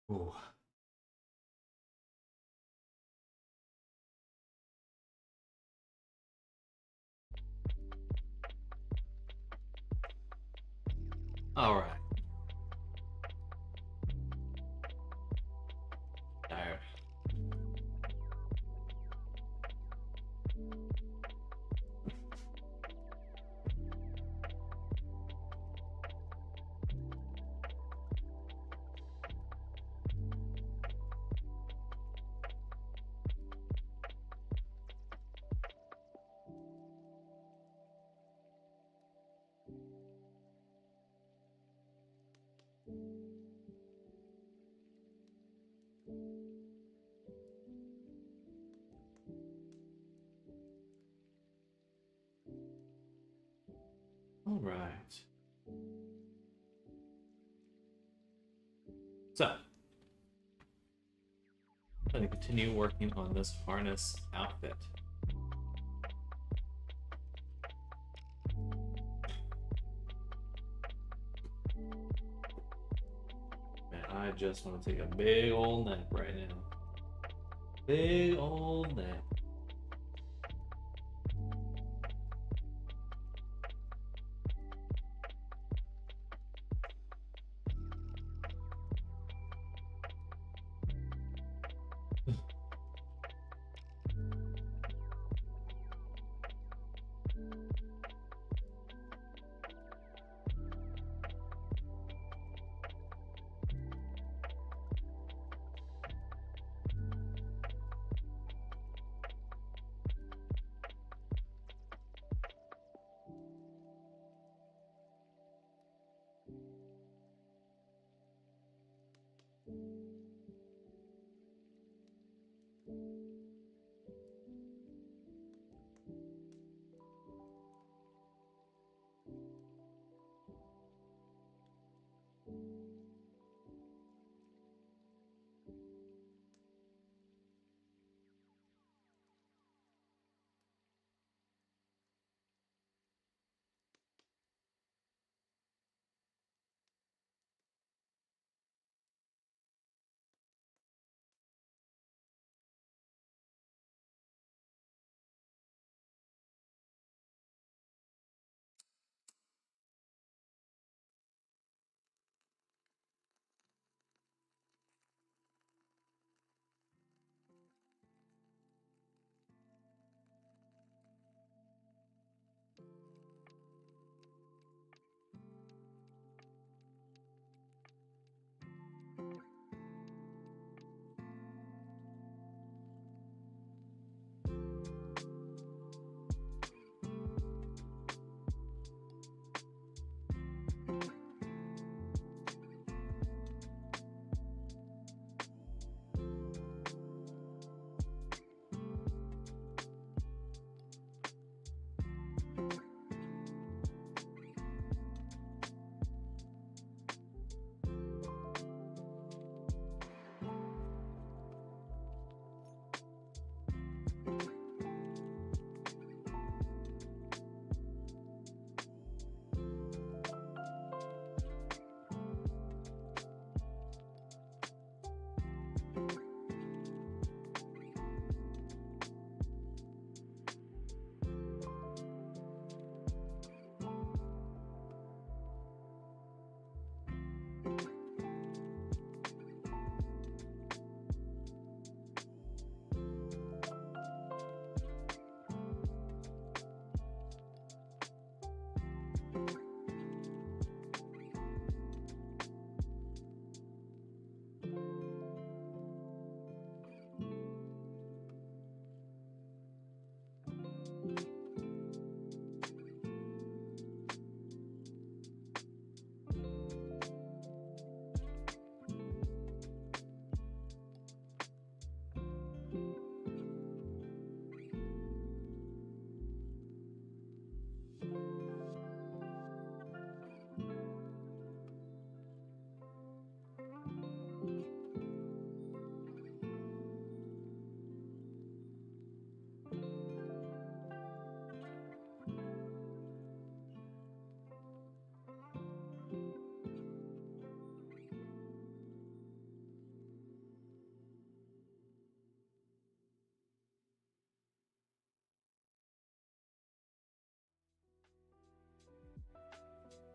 Ooh. All right. Tired. All right. So, I'm going to continue working on this harness outfit. Man, I just want to take a big old nap right now. Big old nap.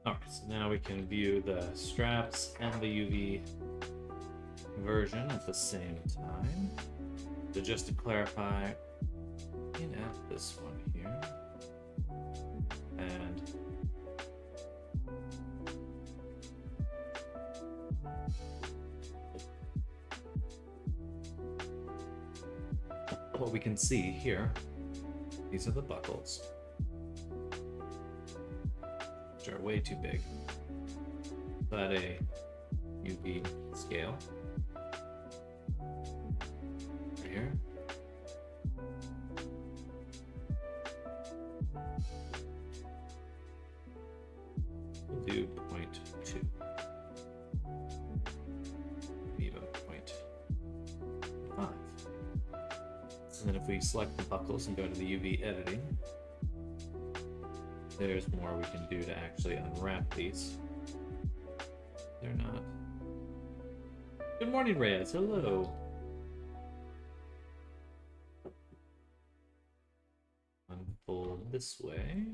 Alright, so now we can view the straps and the UV version at the same time. So just to clarify, looking at this one here, and what we can see here, these are the buckles, which are way too big. But a UV scale here. We'll do 0.2. Maybe about 0.5. And then if we select the buckles and go to the UV editing, there's more we can do to actually unwrap these. They're not. Good morning, Reyes. Hello. Unfold this way.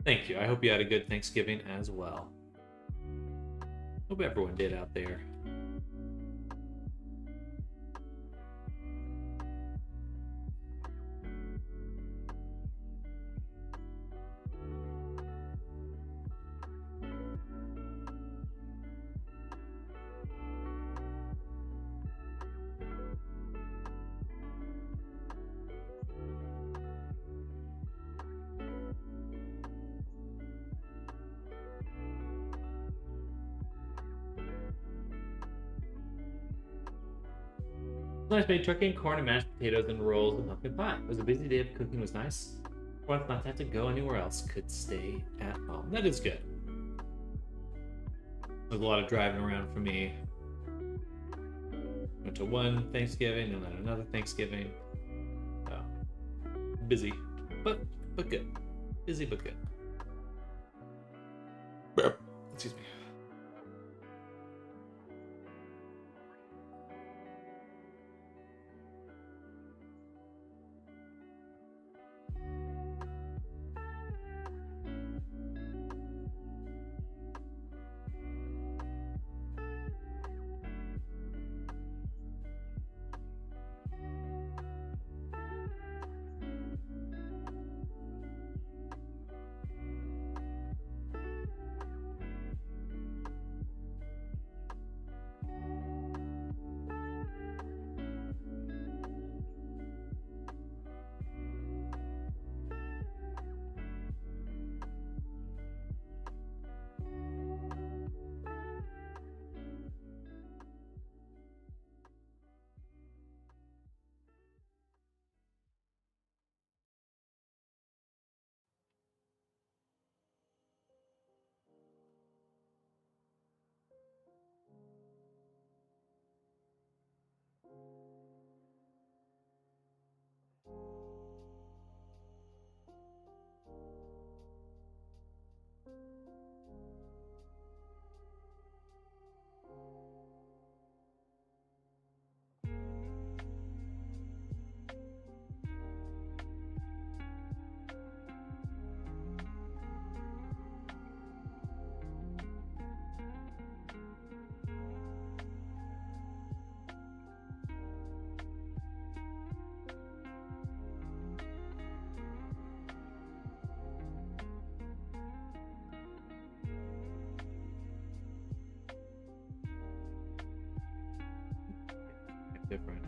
Thank you. I hope you had a good Thanksgiving as well. Hope everyone did out there. Nice baked turkey and corn and mashed potatoes and rolls and pumpkin pie. It was a busy day, but cooking was nice. Once not had to go anywhere else, could stay at home. That is good. There's a lot of driving around for me. Went to one Thanksgiving and then another Thanksgiving. So, busy, but good. Busy but good. Excuse me. Different.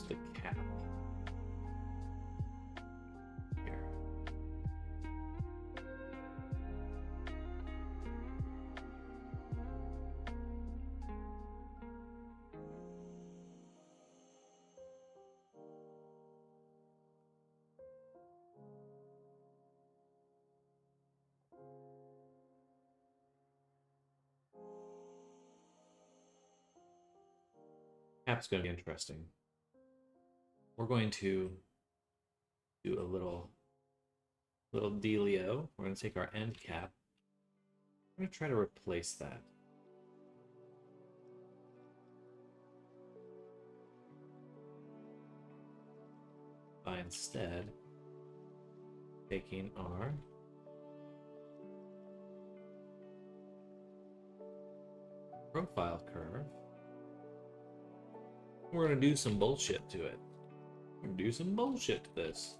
the cap. Here. Cap's going to be interesting. We're going to do a little dealio. We're going to take our end cap. We're going to try to replace that. By instead taking our profile curve. We're going to do some bullshit to it. We're going to do some bullshit to this.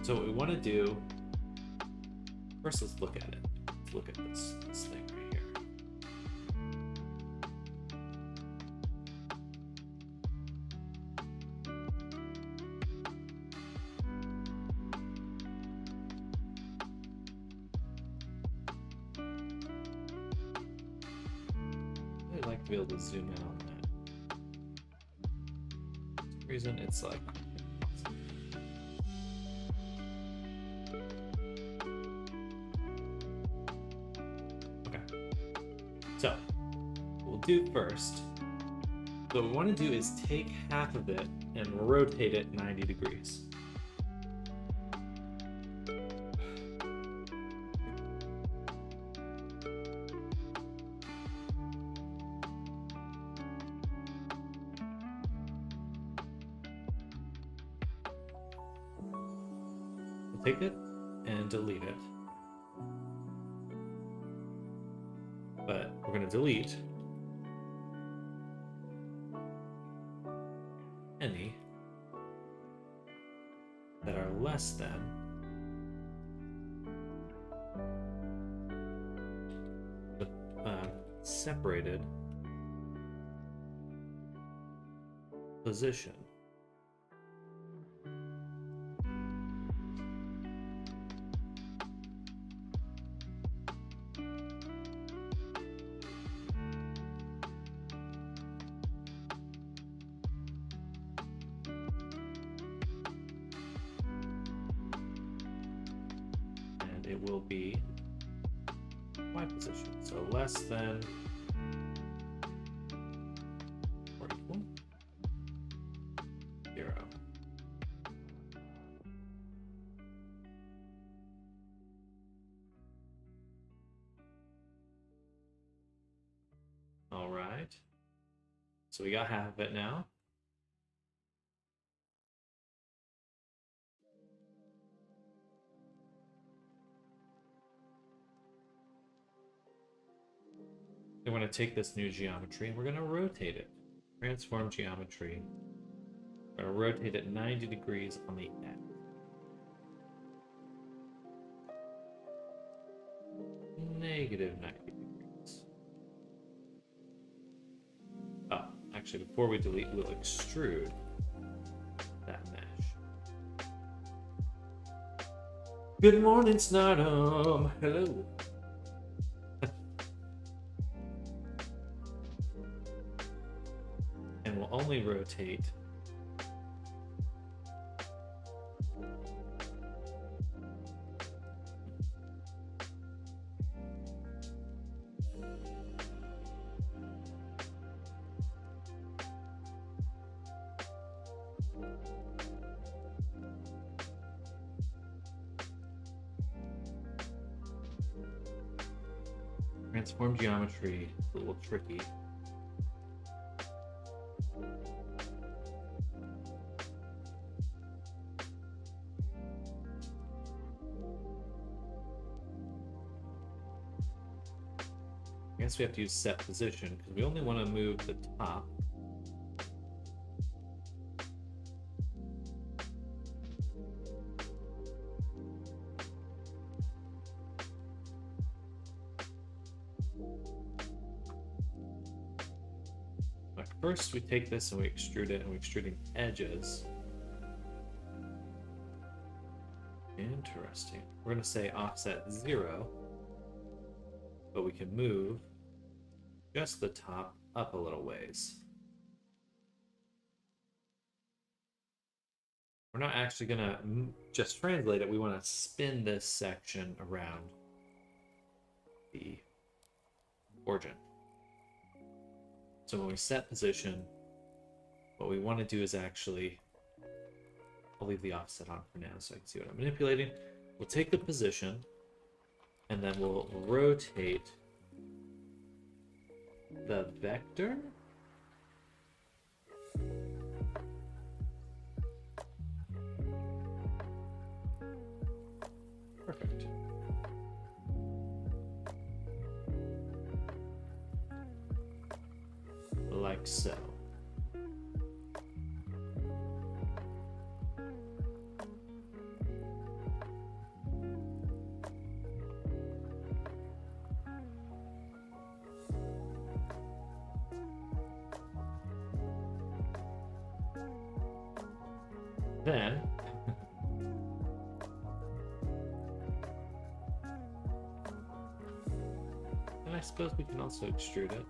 So what we want to do, first let's look at it. Let's look at this thing right here. I'd like to be able to zoom in on that. For some reason it's like so, what we'll do first, what we want to do is take half of it and rotate it 90 degrees. We'll take it and delete it. But we're going to delete any that are less than the separated position. It will be Y position, so less than or equal 0. All right, so we got half of it now. We're going to take this new geometry and we're going to rotate it. Transform geometry. We're going to rotate it 90 degrees on the X. Negative 90 degrees. Oh, actually, before we delete, we'll extrude that mesh. Good morning, Snardom. Hello. And we'll only rotate transform geometry. It's a little tricky. I guess we have to use set position because we only want to move the top. first we take this and we extrude it, and we're extruding edges. Interesting. We're going to say offset 0, but we can move just the top up a little ways. We're not actually going to just translate it. We want to spin this section around the origin. So when we set position, what we want to do is actually, I'll leave the offset on for now so I can see what I'm manipulating. We'll take the position, and then we'll rotate the vector. Perfect. Like so. Then and I suppose we can also extrude it.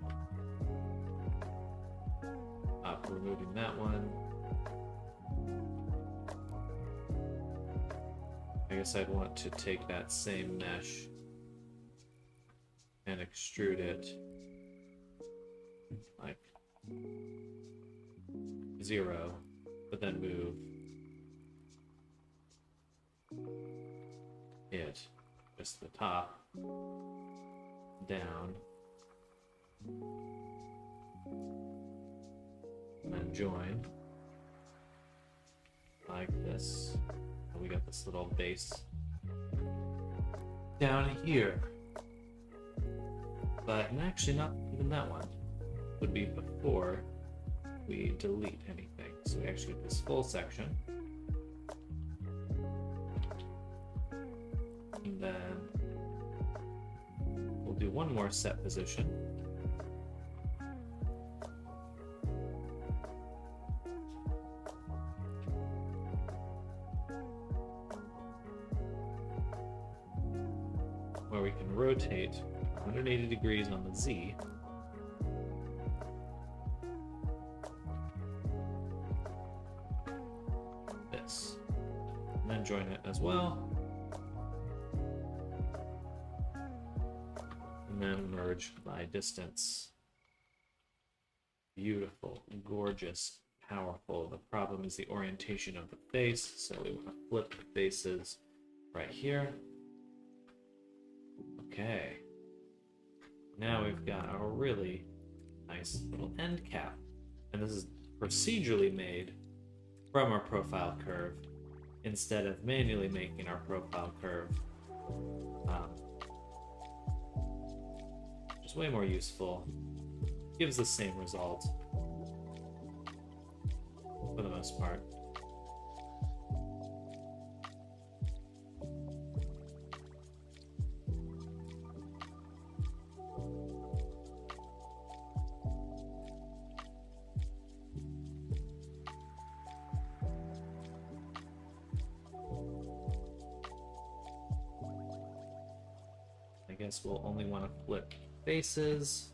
Removing that one. I guess I'd want to take that same mesh and extrude it like 0, but then move it just the top down. And join like this. And we got this little base down here, but actually not even that one would be before we delete anything. So we actually get this full section, and then we'll do one more set position. Where we can rotate 180 degrees on the Z. This. And then join it as well. And then merge by distance. Beautiful, gorgeous, powerful. The problem is the orientation of the face, so we want to flip the faces right here. Okay, now we've got a really nice little end cap, and this is procedurally made from our profile curve instead of manually making our profile curve, which is way more useful, gives the same result for the most part. I guess we'll only want to flip faces.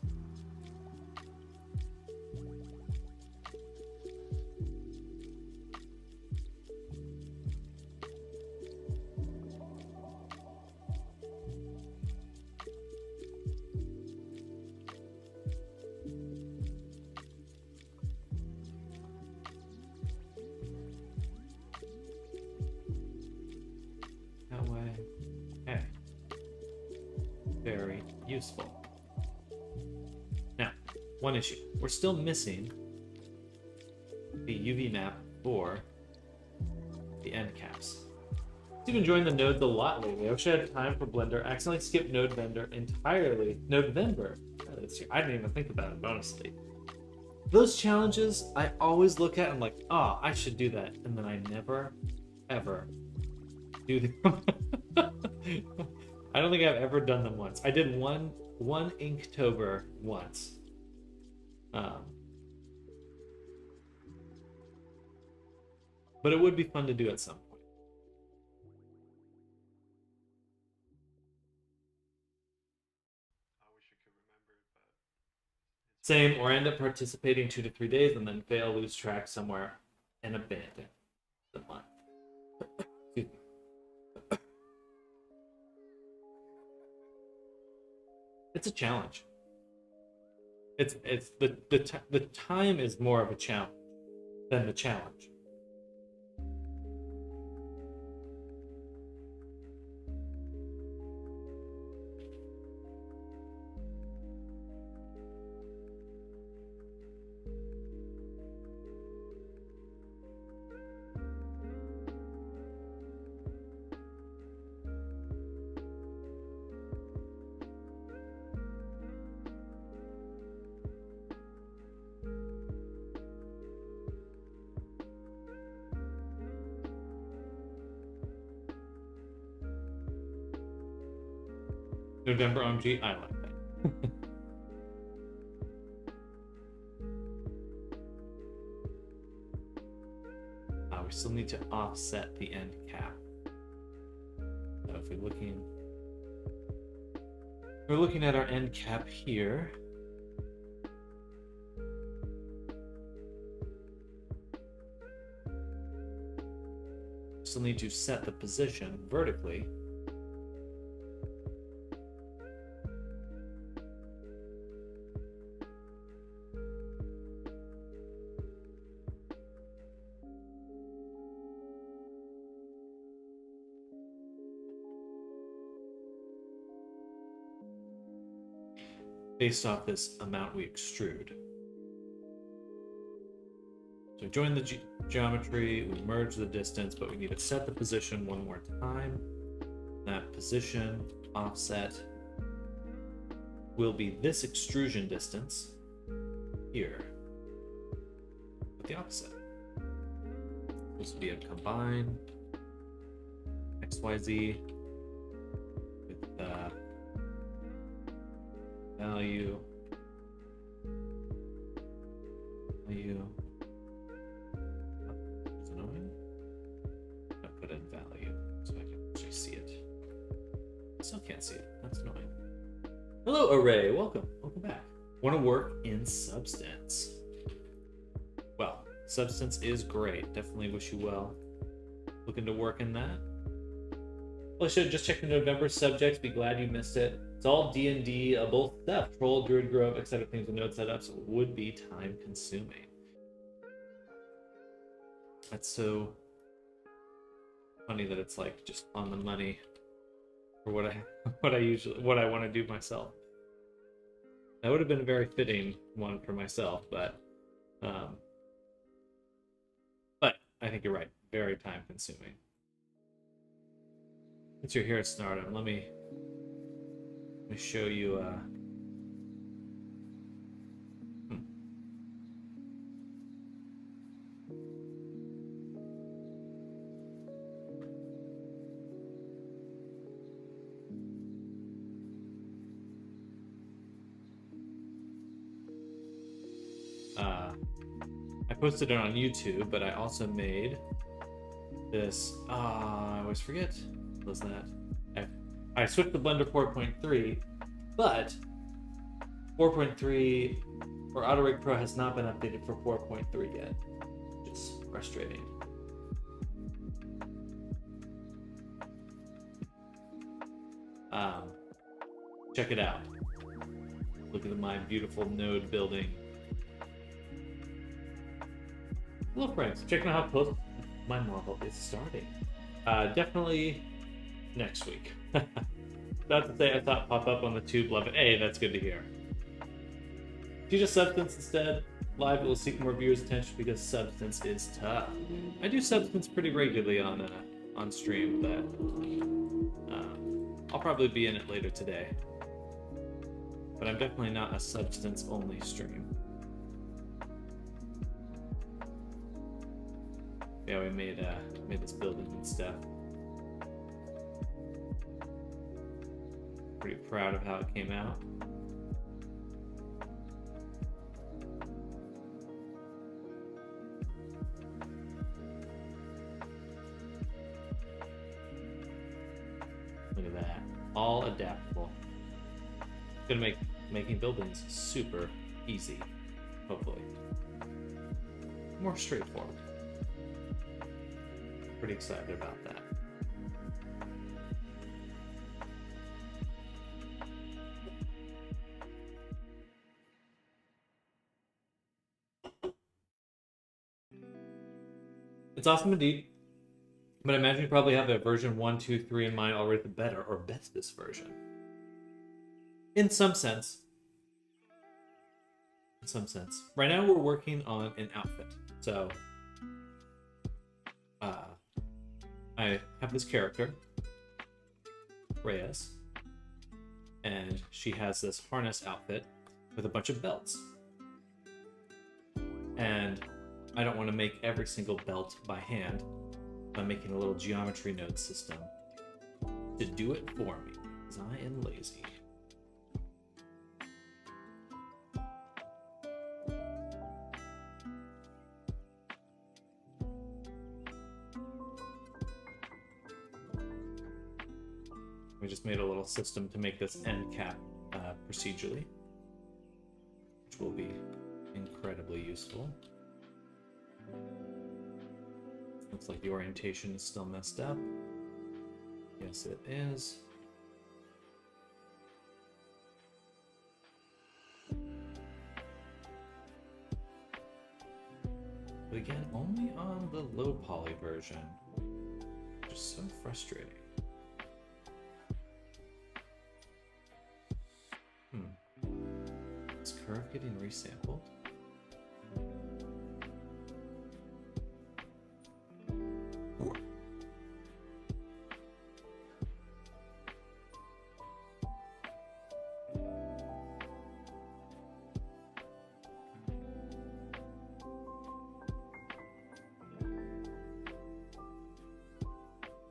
That way. Okay. Very useful. Now, one issue. We're still missing the UV map for the end caps. I've been enjoying the nodes a lot lately. I wish I had time for Blender. I accidentally skipped Node Vendor entirely. November. I didn't even think about it, honestly. Those challenges, I always look at and I'm like, oh, I should do that. And then I never, ever do them. I don't think I've ever done them once. I did one Inktober once. but it would be fun to do at some point. I wish I could remember it, but Same, or end up participating 2 to 3 days and then fail, lose track somewhere, and abandon the month. Excuse me. It's a challenge. It's the time is more of a challenge than the challenge. November OMG, I like that. We still need to offset the end cap. So if we're looking at our end cap here. Still need to set the position vertically. Based off this amount we extrude. So we join the geometry, we merge the distance, but we need to set the position one more time. That position offset will be this extrusion distance here with the opposite. This will be a combine XYZ with value. It's annoying. I put in value so I can actually see it. Still can't see it. That's annoying. Hello, Array. Welcome back. Want to work in Substance? Well, Substance is great. Definitely wish you well. Looking to work in that? Well, I should just check the November subjects. Be glad you missed it. It's all D&D, both stuff, Troll, Druid Grove, etc. things with node setups would be time consuming. That's so funny that it's like just on the money for what I want to do myself. That would have been a very fitting one for myself, but I think you're right. Very time consuming. Since you're here at Stardom, let me show you I posted it on YouTube, but I also made this. I always forget. What was that? I switched to Blender 4.3, but 4.3 or AutoRig Pro has not been updated for 4.3 yet, which is frustrating. Check it out. Look at my beautiful node building. Hello, friends. Checking out how close my model is starting. Definitely next week. Not to say I thought pop up on the tube. Love it. Hey, that's good to hear. Do just Substance instead. Live will seek more viewers' attention because Substance is tough. I do Substance pretty regularly on stream, but I'll probably be in it later today. But I'm definitely not a Substance only stream. Yeah, we made this building and stuff. Pretty proud of how it came out. Look at that. All adaptable. Gonna make making buildings super easy, hopefully. More straightforward. Pretty excited about that. It's awesome indeed. But I imagine you probably have a version 1, 2, 3 in mind already, the better or bestest version. In some sense. In some sense. Right now we're working on an outfit. So I have this character, Reyes, and she has this harness outfit with a bunch of belts. And I don't want to make every single belt by hand. I'm making a little geometry node system to do it for me, because I am lazy. We just made a little system to make this end cap procedurally, which will be incredibly useful. Looks like the orientation is still messed up. Yes, it is. But again, only on the low poly version, which is so frustrating. Is curve getting resampled?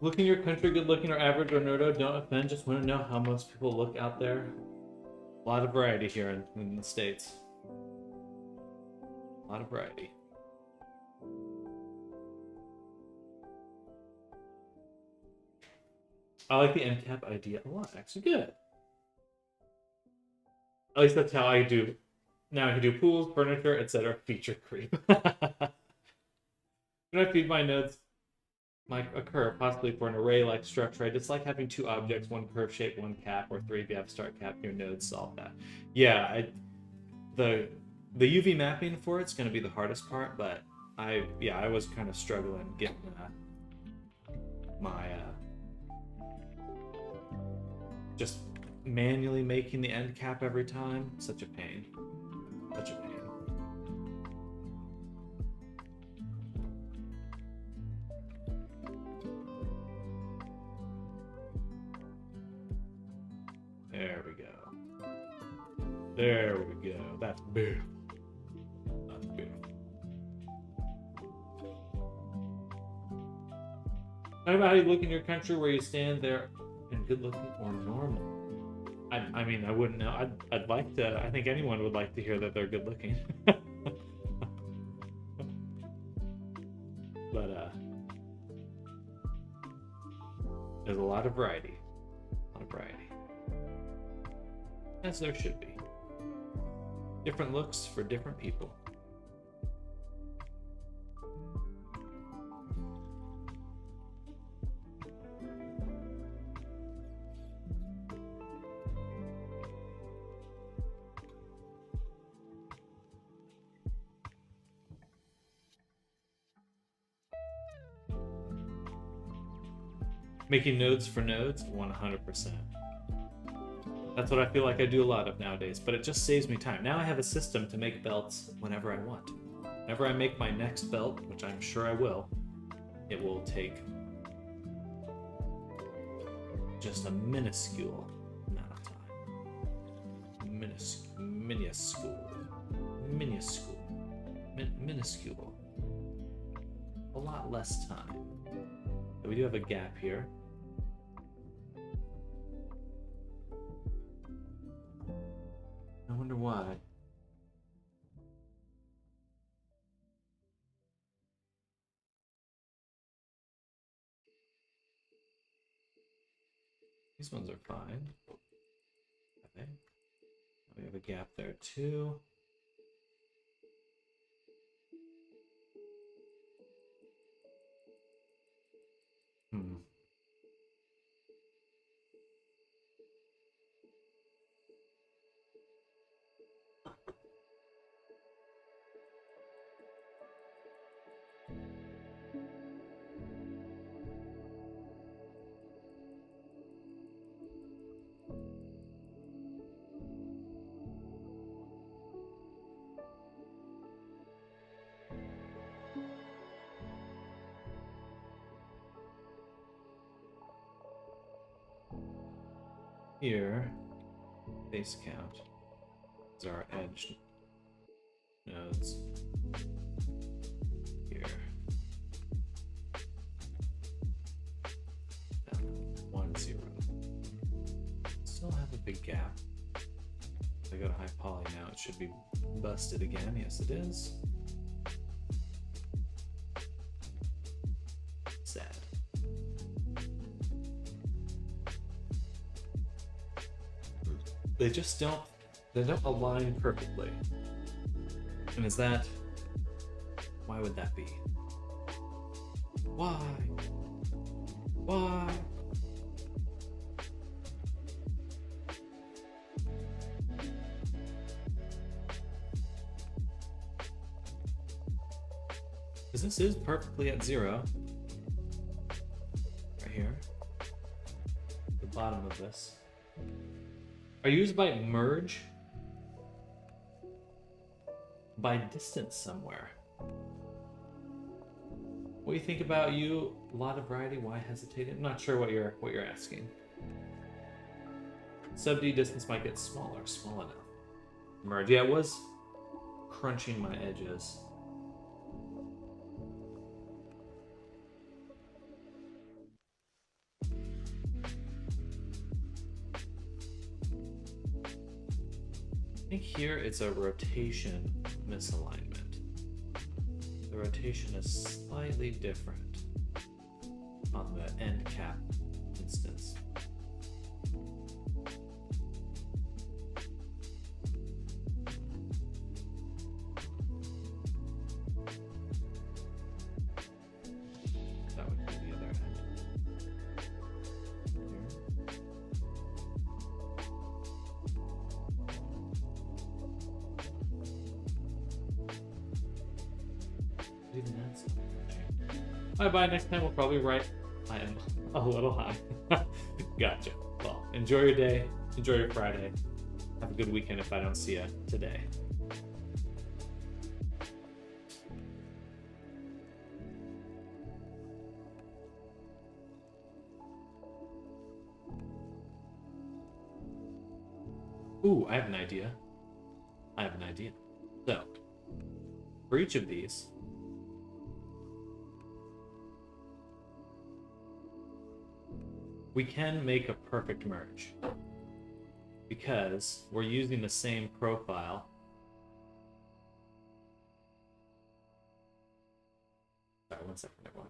Looking your country good looking or average or nerdo, don't offend, just want to know how most people look out there. A lot of variety here in the States. A lot of variety. I like the end cap idea a lot, actually good. At least that's how I do. Now I can do pools, furniture, etc. Feature creep. When I feed my nodes like a curve, possibly for an array-like structure, I dislike having two objects, one curve shape, one cap, or three if you have start cap, your nodes solve that. Yeah, the UV mapping for it's going to be the hardest part, but I was kind of struggling getting my just manually making the end cap every time. Such a pain. Such a pain. There we go. There we go. That's beautiful. That's beautiful. Talk about how you look in your country, where you stand there, and good looking or normal. I mean, I wouldn't know. I'd like to. I think anyone would like to hear that they're good looking. But there's a lot of variety. A lot of variety. As there should be. Different looks for different people. Making nodes for nodes, 100%. That's what I feel like I do a lot of nowadays, but it just saves me time. Now I have a system to make belts whenever I want. Whenever I make my next belt, which I'm sure I will, it will take just a minuscule amount of time. Minuscule. A lot less time. So we do have a gap here. I wonder why. These ones are fine. I think. We have a gap there too. Hmm. Here, base count is our edge nodes. Here. 1, 0. Still have a big gap. If I go to high poly now, it should be busted again. Yes, it is. Sad. They just don't align perfectly. And is that, why would that be? Why? Why? Because this is perfectly at 0. Right here. The bottom of this. Are you used by merge? By distance somewhere. What do you think about you? A lot of variety. Why hesitate? I'm not sure what you're asking. Sub D distance might get smaller. Small enough. Merge. Yeah, it was crunching my edges. I think here it's a rotation misalignment. The rotation is slightly different on the end cap instance. That would be the other end. Bye. Next time we'll probably write I am a little high. Gotcha. Well, enjoy your day. Enjoy your Friday. Have a good weekend if I don't see you today. Ooh, I have an idea. So, for each of these, we can make a perfect merge because we're using the same profile. Sorry, 1 second, everyone.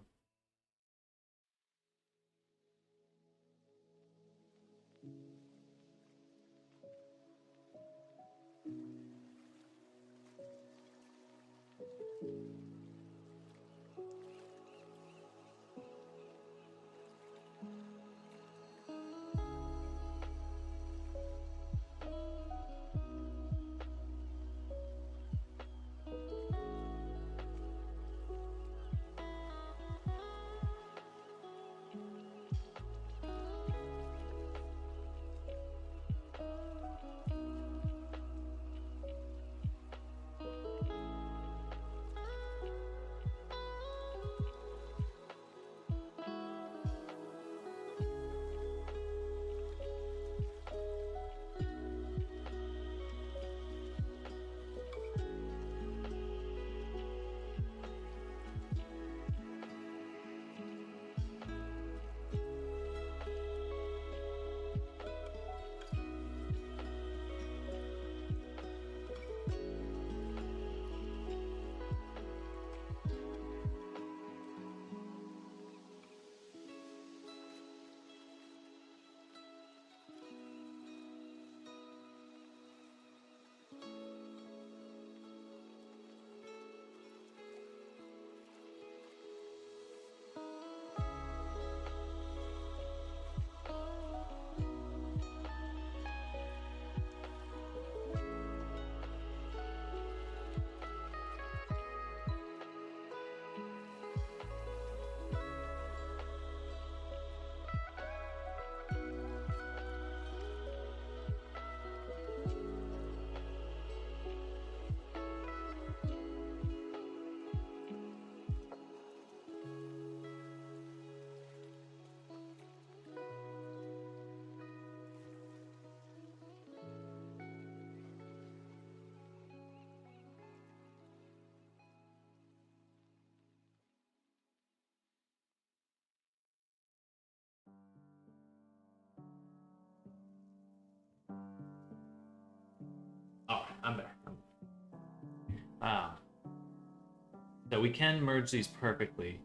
So we can merge these perfectly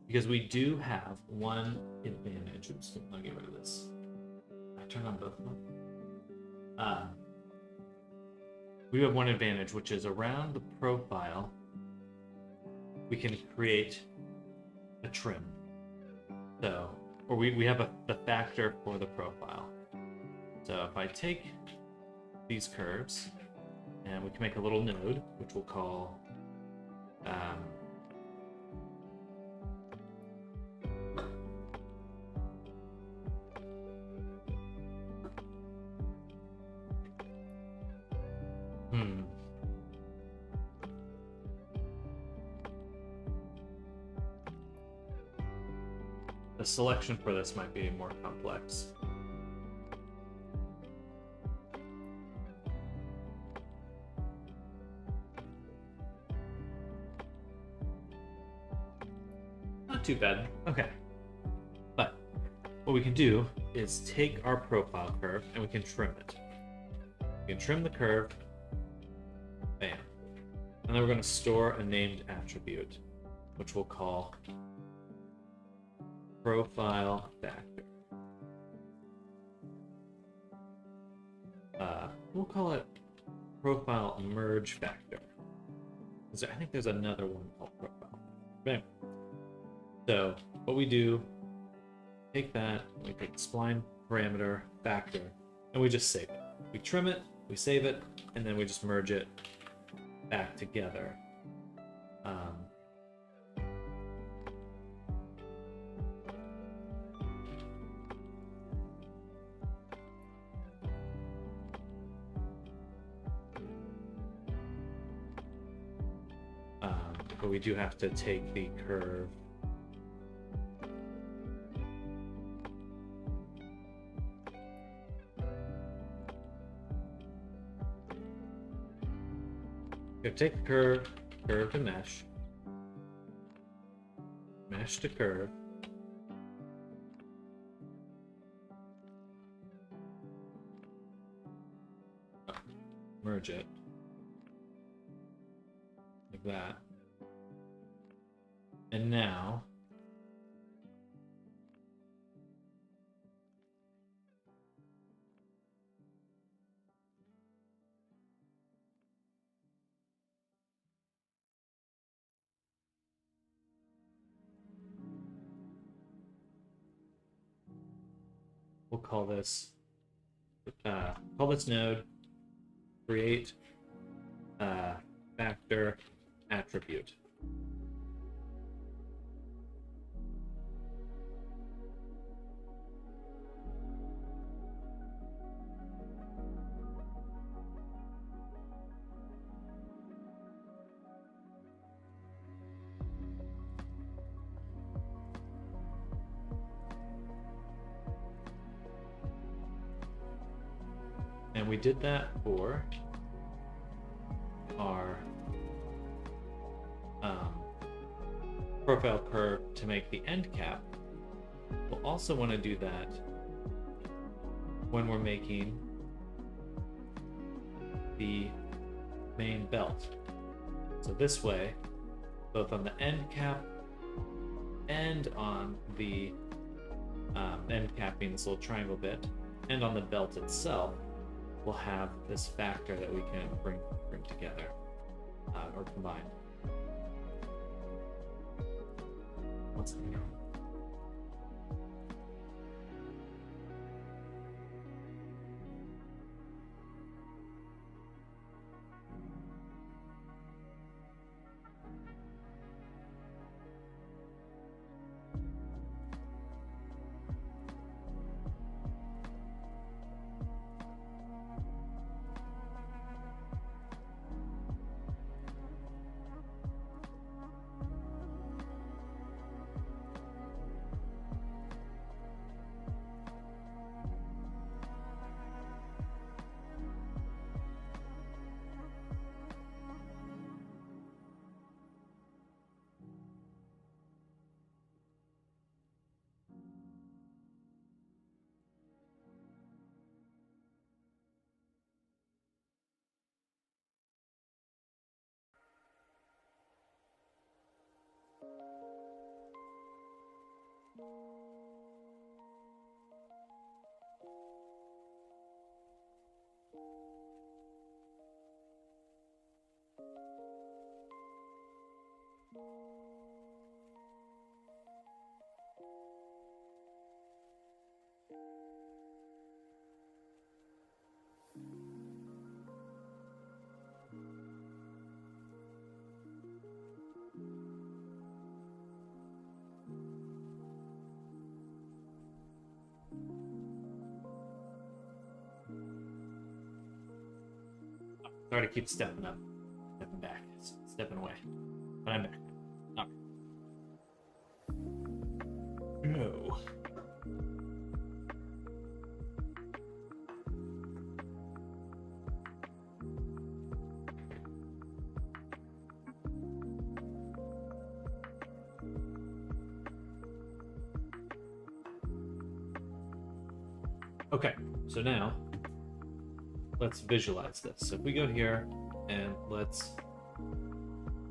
because we do have one advantage. Oops, let me get rid of this. I turn on both of them. We have one advantage, which is around the profile, we can create a trim. So, or we have the factor for the profile. So if I take these curves, and we can make a little node, which we'll call the selection for this might be more complex. Not too bad. Okay. But what we can do is take our profile curve and we can trim it. We can trim the curve. Bam. And then we're going to store a named attribute, which we'll call profile factor. We'll call it profile merge factor. I think there's another one called profile. Bam. So what we do, take that, we take the spline parameter factor, and we just save it. We trim it, we save it, and then we just merge it back together. But we do have to take the curve take the curve to mesh, mesh to curve, merge it like that, and now we'll call this node create factor attribute. And we did that for our profile curve to make the end cap. We'll also want to do that when we're making the main belt. So this way, both on the end cap and on the end cap being this little triangle bit, and on the belt itself, we'll have this factor that we can bring together or combine. One second. Sorry to keep stepping up, stepping back, stepping away. But I'm back. All right. No. Okay, so now let's visualize this. So if we go here and let's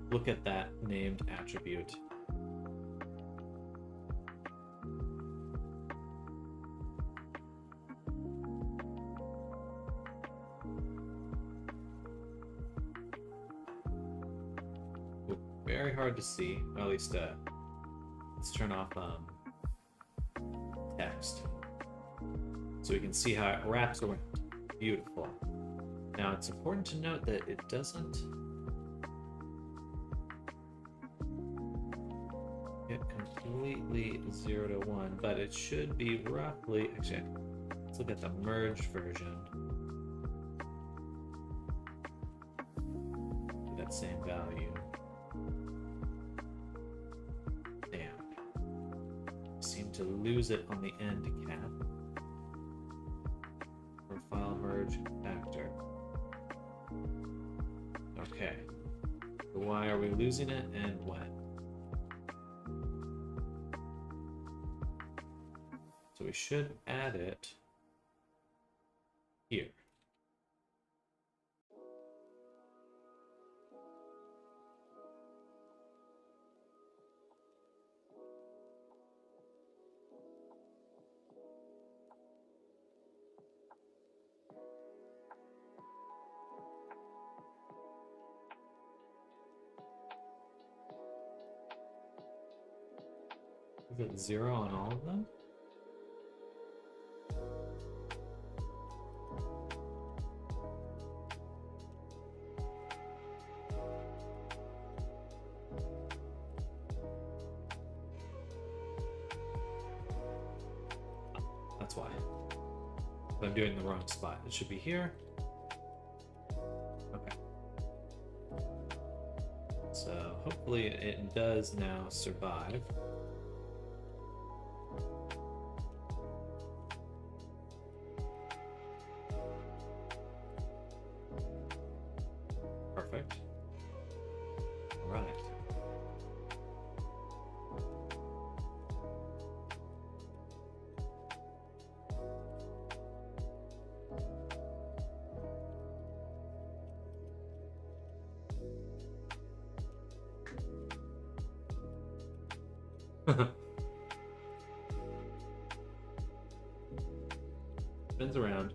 look at that named attribute. Very hard to see, or at least let's turn off text so we can see how it wraps around. Beautiful. Now it's important to note that it doesn't get completely 0 to 1, but it should be roughly, actually, let's look at the merged version. That same value. Damn. Seem to lose it on the end cap. File merge factor. Okay. So why are we losing it and when? So we should add it here. Is it 0 on all of them? That's why. I'm doing the wrong spot. It should be here. Okay. So hopefully it does now survive. Perfect. All right. Spins around.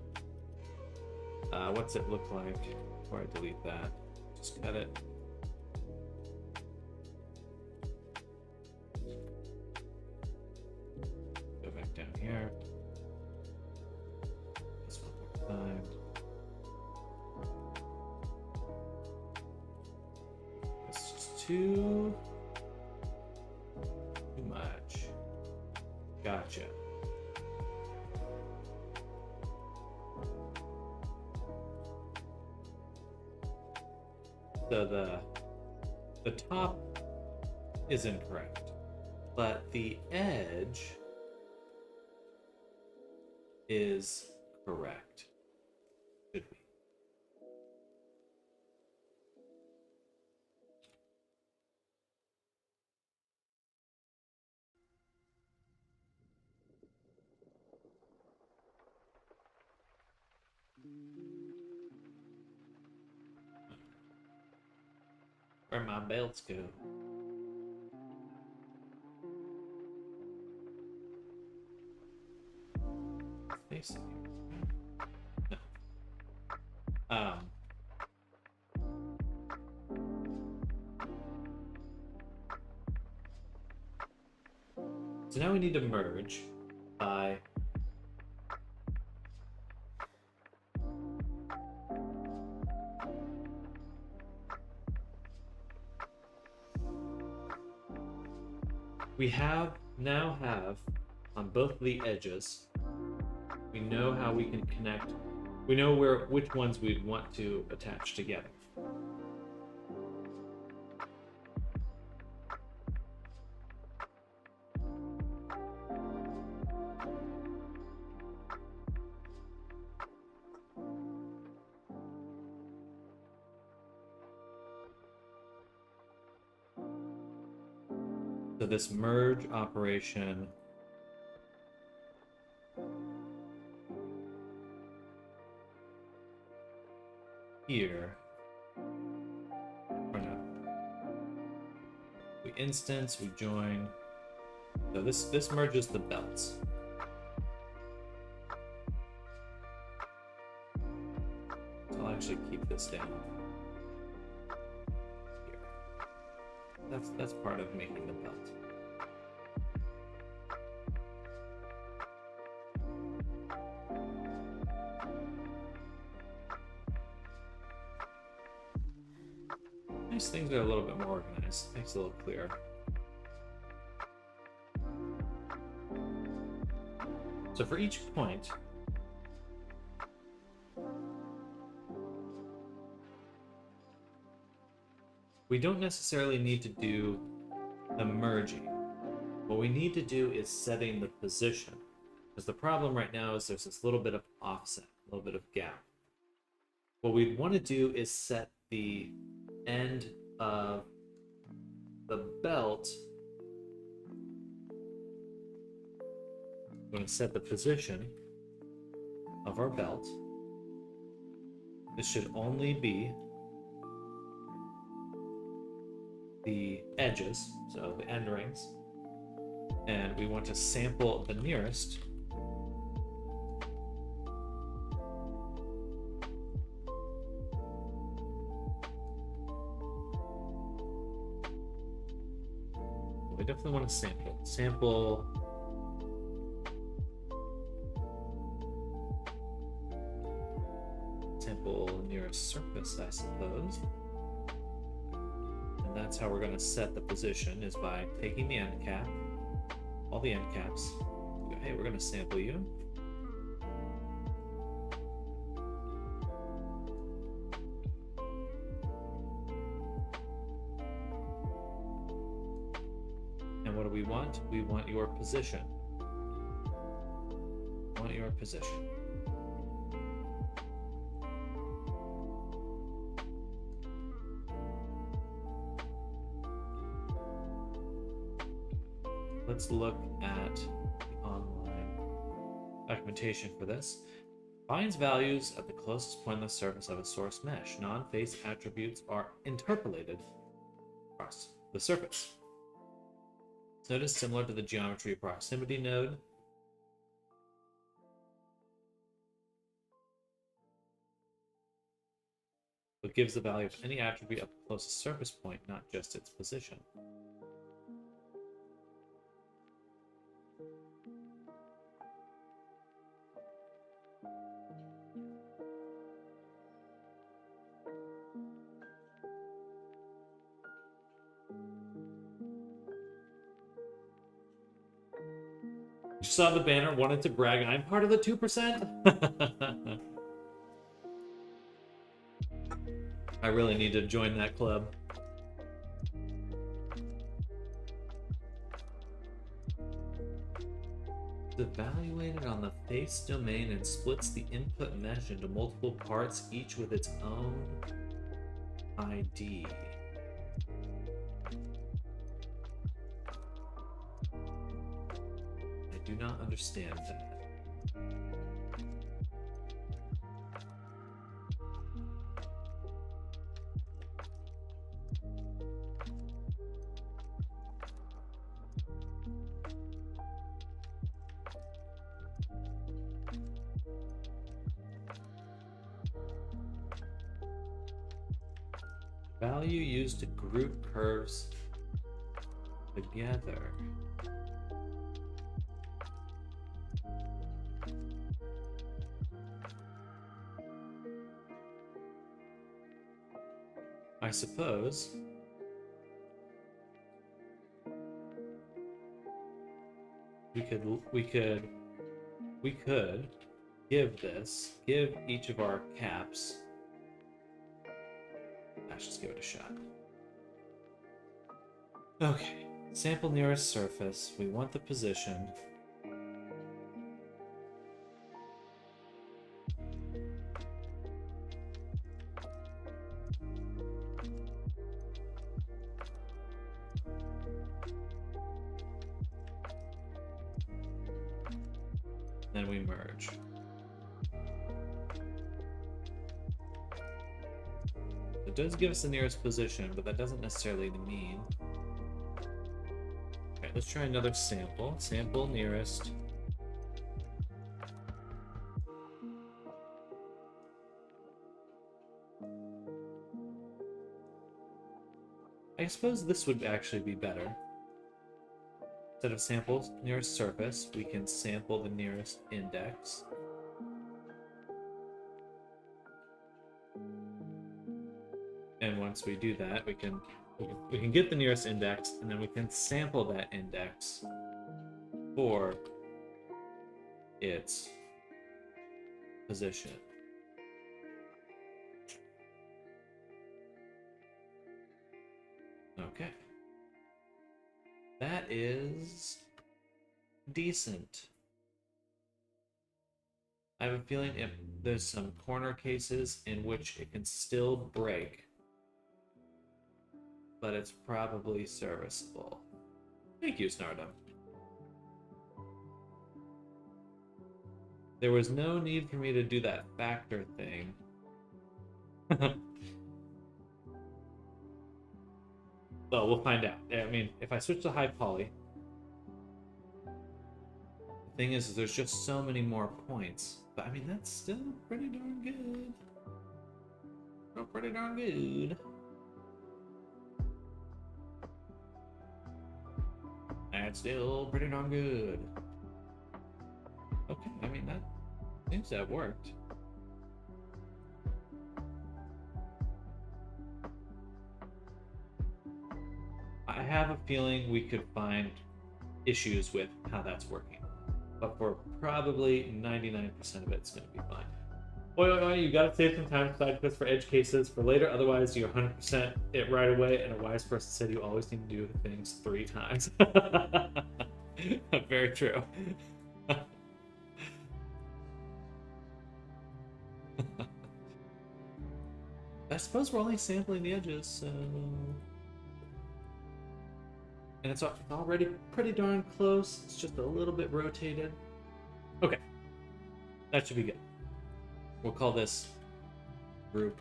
What's it look like before I delete that? Just cut it. Go back down here. This one more time. It's just too much. Gotcha. So the top is incorrect, but the edge is correct. Should be. Where my belts go? Facing here. No. So now we need to merge by we now have on both the edges, we know how we can connect we know which ones we'd want to attach together. So this merge operation here, or no, we instance, we join. So this merges the belts. So I'll actually keep this down here. That's part of making the belt. Nice things are a little bit more organized. Makes it a little clearer. So for each point, we don't necessarily need to do the merging. What we need to do is setting the position. Because the problem right now is there's this little bit of offset, a little bit of gap. What we'd want to do is set the end of the belt. We're going to set the position of our belt. This should only be the edges, so the end rings. And we want to sample the nearest. We definitely want to sample nearest surface, I suppose. And that's how we're going to set the position, is by taking the end cap, all the end caps. We go, hey, we're going to sample you. And what do we want? We want your position. We want your position. Let's look at the online documentation for this. Finds values at the closest point on the surface of a source mesh. Non-face attributes are interpolated across the surface. This node is similar to the geometry proximity node. It gives the value of any attribute at the closest surface point, not just its position. You saw the banner, wanted to brag, I'm part of the 2%? I really need to join that club. It's evaluated on the face domain and splits the input mesh into multiple parts, each with its own ID. I do not understand that. Value used to group curves together. I suppose we could give each of our caps. Let's just give it a shot. Okay, sample nearest surface. We want the position. Then we merge. It does give us the nearest position, but that doesn't necessarily mean. Okay, let's try another sample. Sample nearest. I suppose this would actually be better. Instead of sample nearest surface, we can sample the nearest index. And once we do that, we can get the nearest index, and then we can sample that index for its position. Okay. That is decent. I have a feeling if there's some corner cases in which it can still break, but it's probably serviceable. Thank you, Snardom. There was no need for me to do that factor thing. Well, we'll find out. I mean, if I switch to high poly, the thing is there's just so many more points. But I mean, that's still pretty darn good. Still pretty darn good. That's still pretty darn good. Okay, I mean, that seems to have worked. I have a feeling we could find issues with how that's working. But for probably 99% of it, it's going to be fine. Oi, you gotta save some time for side quests for edge cases for later, otherwise you 100% it right away, and a wise person said you always need to do things 3 times. Very true. I suppose we're only sampling the edges, so... And it's already pretty darn close. It's just a little bit rotated. Okay. That should be good. We'll call this group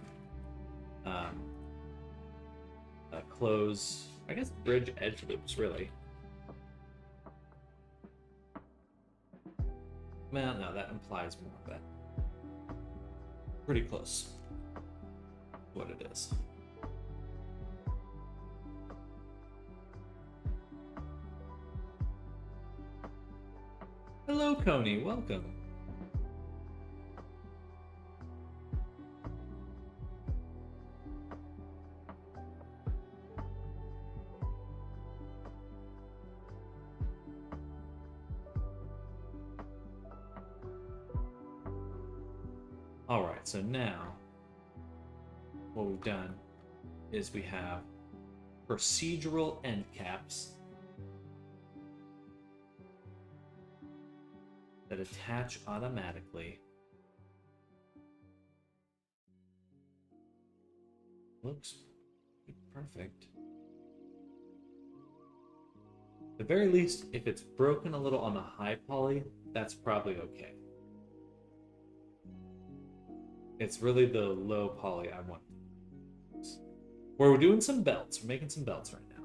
close, I guess, bridge edge loops, really. Well, no, that implies more, but pretty close to what it is. Hello, Coney. Welcome. All right, so now what we've done is we have procedural end caps that attach automatically. Looks perfect. At the very least, if it's broken a little on the high poly, that's probably okay. It's really the low poly I want. Where we're doing some belts. We're making some belts right now.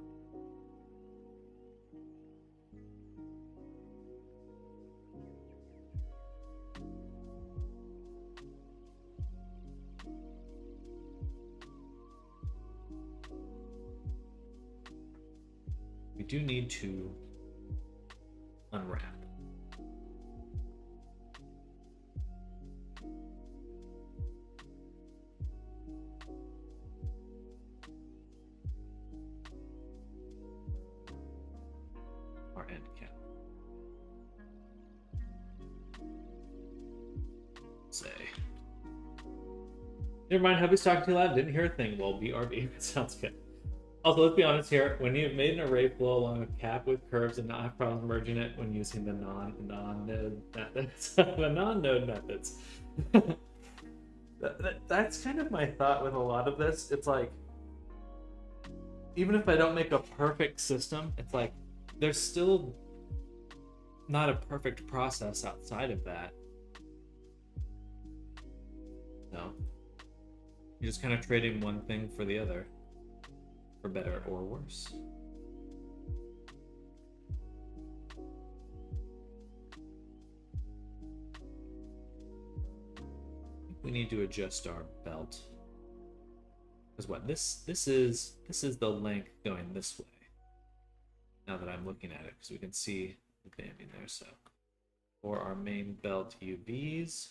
We do need to unwrap. Our end cap. Say. Never mind, hubby's talking too loud. Didn't hear a thing. Well, BRB. Sounds good. Also, let's be honest here. When you've made an array flow along a cap with curves and not have problems merging it when using the non-node methods, the non-node methods. That's kind of my thought with a lot of this. It's like, even if I don't make a perfect system, it's like there's still not a perfect process outside of that. No. You're just kind of trading one thing for the other, for better or worse. I think we need to adjust our belt. Because what this is the length going this way. Now that I'm looking at it, because we can see the banding there. So for our main belt UVs.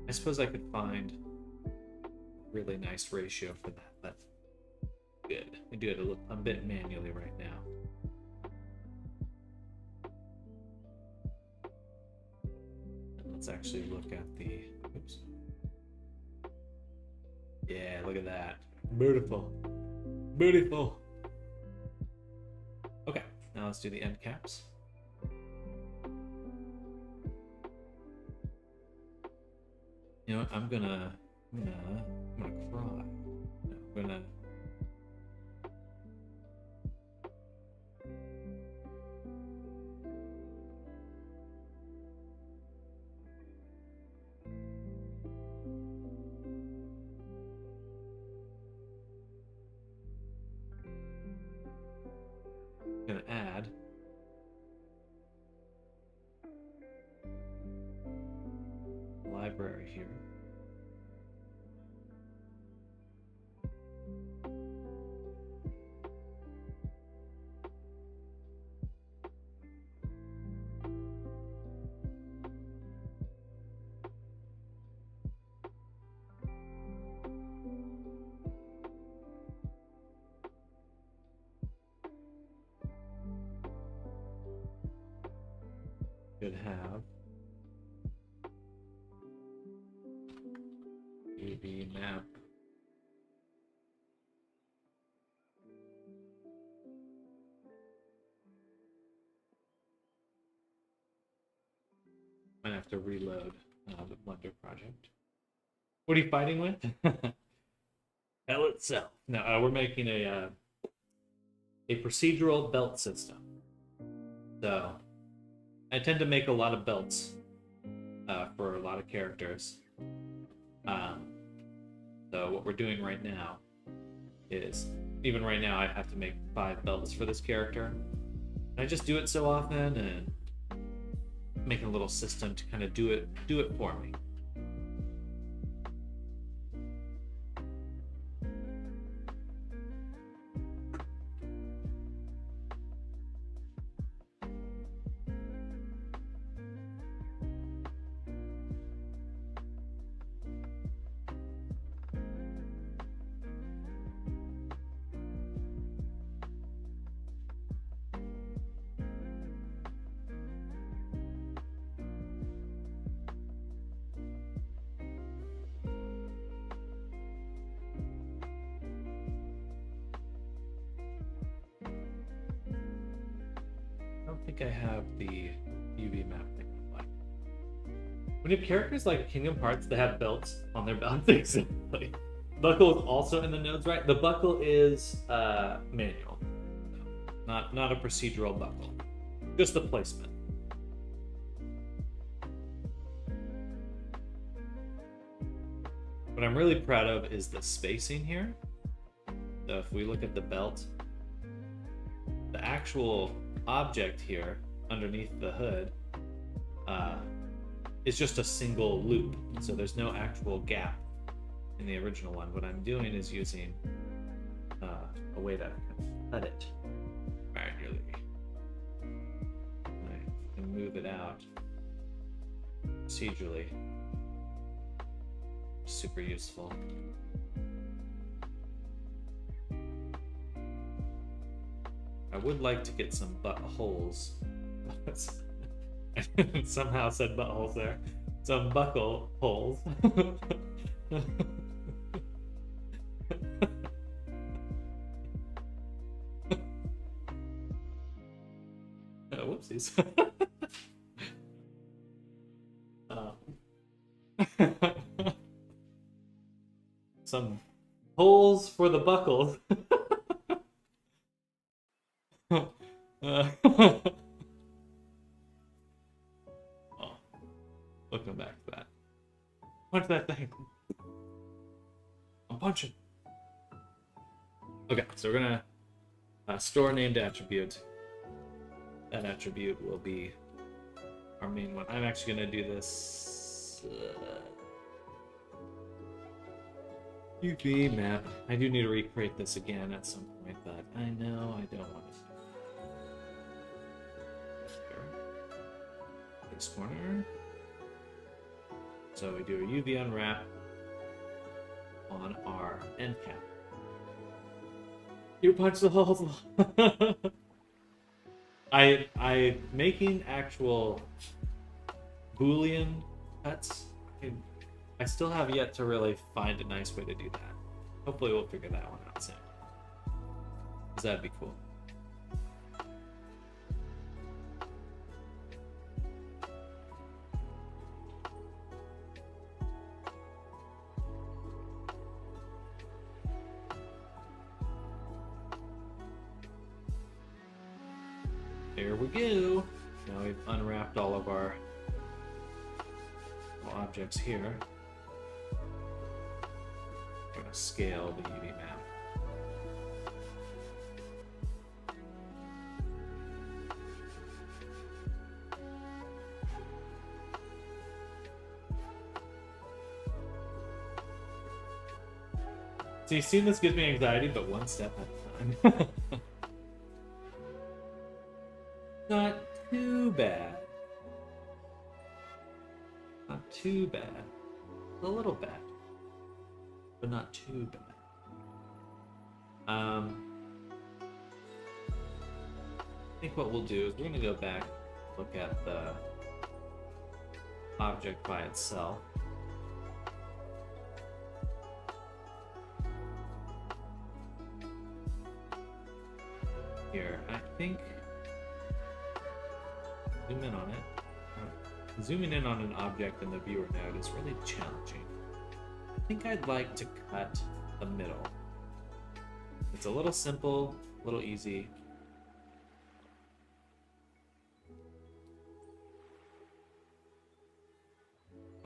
I suppose I could find a really nice ratio for that, but good. We do it a bit manually right now. And let's actually look at the, oops. Yeah, look at that. Beautiful. Beautiful. Okay, now let's do the end caps. You know what? I'm gonna cry. I'm gonna add library here. Should have UV map. Might have to reload the Blender project. What are you fighting with? Hell itself. No, we're making a procedural belt system. So I tend to make a lot of belts for a lot of characters. So what we're doing right now is, even right now, I have to make 5 belts for this character. I just do it so often and make a little system to kind of do it for me. I think I have the UV map thing like. When you have characters like Kingdom Hearts that have belts on their belts, exactly. Buckle is also in the nodes, right? The buckle is manual, not a procedural buckle, just the placement. What I'm really proud of is the spacing here. So if we look at the belt, the actual object here underneath the hood is just a single loop. So there's no actual gap in the original one. What I'm doing is using a way to cut it manually. I can move it out procedurally. Super useful. I would like to get some buttholes. I somehow said buttholes there. Some buckle holes. Oh, whoopsies. Some holes for the buckles. Oh, we'll come back to that. Punch that thing. I'm punching. Okay, so we're gonna store named attribute. That attribute will be our main one. I'm actually gonna do this UV map. I do need to recreate this again at some point, but I know I don't want to. This corner. So we do a UV unwrap on our end cap. You punch the holes. I making actual Boolean cuts. I still have yet to really find a nice way to do that. Hopefully we'll figure that one out soon. 'Cause that'd be cool. There we go. Now we've unwrapped all of our objects here. We're going to scale the UV map. See, seeing this gives me anxiety, but one step at a time. Not too bad. Not too bad. A little bad. But not too bad. I think what we'll do is we're going to go back, look at the object by itself. Here, I think zoom in on it. Zooming in on an object in the viewer node is really challenging. I think I'd like to cut the middle. It's a little simple, a little easy.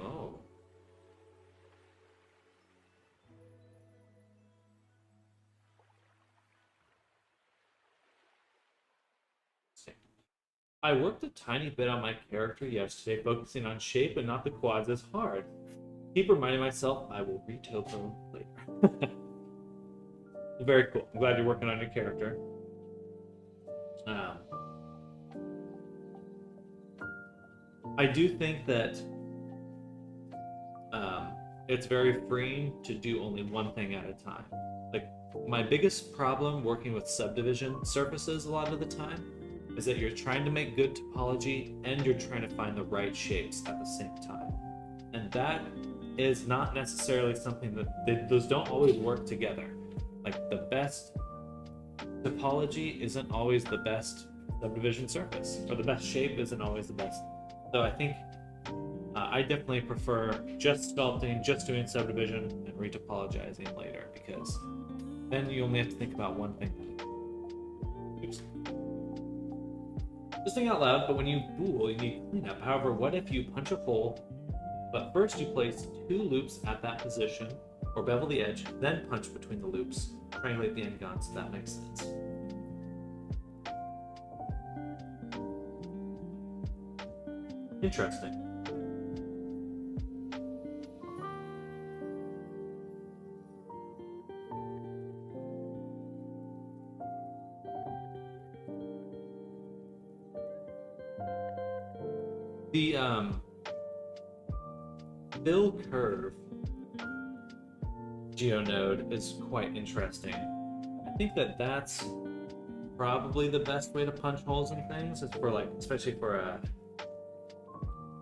Oh. I worked a tiny bit on my character yesterday, focusing on shape and not the quads as hard. Keep reminding myself I will retopo later. Very cool. I'm glad you're working on your character. I do think that it's very freeing to do only one thing at a time. Like, my biggest problem working with subdivision surfaces a lot of the time is that you're trying to make good topology and you're trying to find the right shapes at the same time. And that is not necessarily something that those don't always work together. Like, the best topology isn't always the best subdivision surface, or the best shape isn't always the best. So I think I definitely prefer just sculpting, just doing subdivision, and retopologizing later, because then you only have to think about one thing. Oops. Just think out loud, but when you bool, you need cleanup. However, what if you punch a hole, but first you place 2 loops at that position, or bevel the edge, then punch between the loops. Triangulate the end guns, if that makes sense. Interesting. The fill curve geonode is quite interesting. I think that that's probably the best way to punch holes in things, is for like, especially for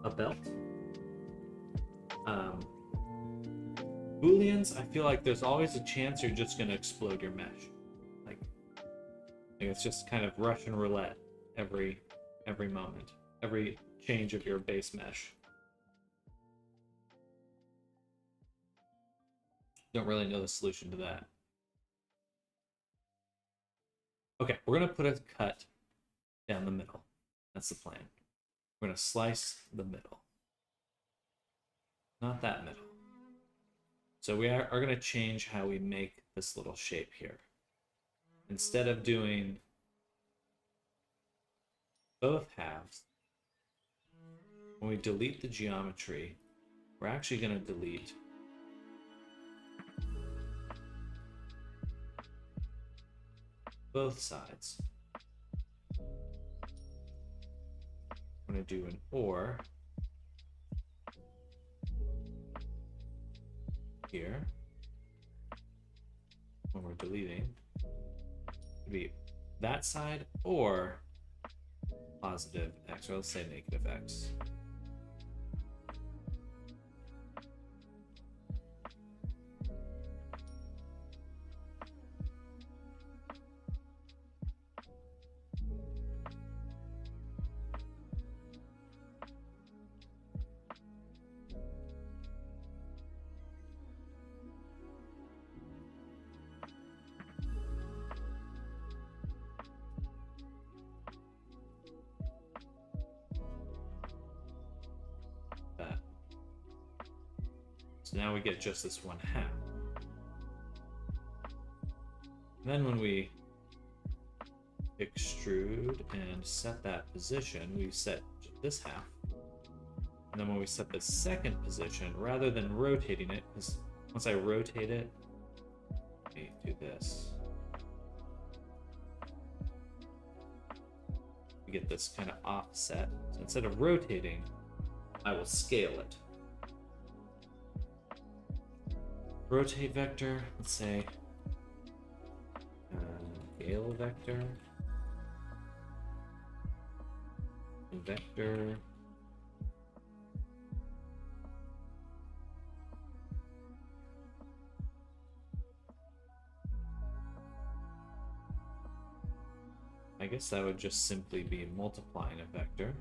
a belt. Booleans, I feel like there's always a chance you're just gonna explode your mesh. Like it's just kind of Russian roulette every moment, every change of your base mesh. Don't really know the solution to that. Okay, we're gonna put a cut down the middle. That's the plan. We're gonna slice the middle. Not that middle. So we are gonna change how we make this little shape here. Instead of doing both halves, when we delete the geometry, we're actually gonna delete both sides. I'm going to do an OR here when we're deleting. It'd be that side or positive X, or let's say negative X. So now we get just this one half. And then when we extrude and set that position, we set this half. And then when we set the second position, rather than rotating it, because once I rotate it, let me do this. We get this kind of offset. So instead of rotating, I will scale it. Rotate vector, let's say scale vector, vector, I guess that would just simply be multiplying a vector.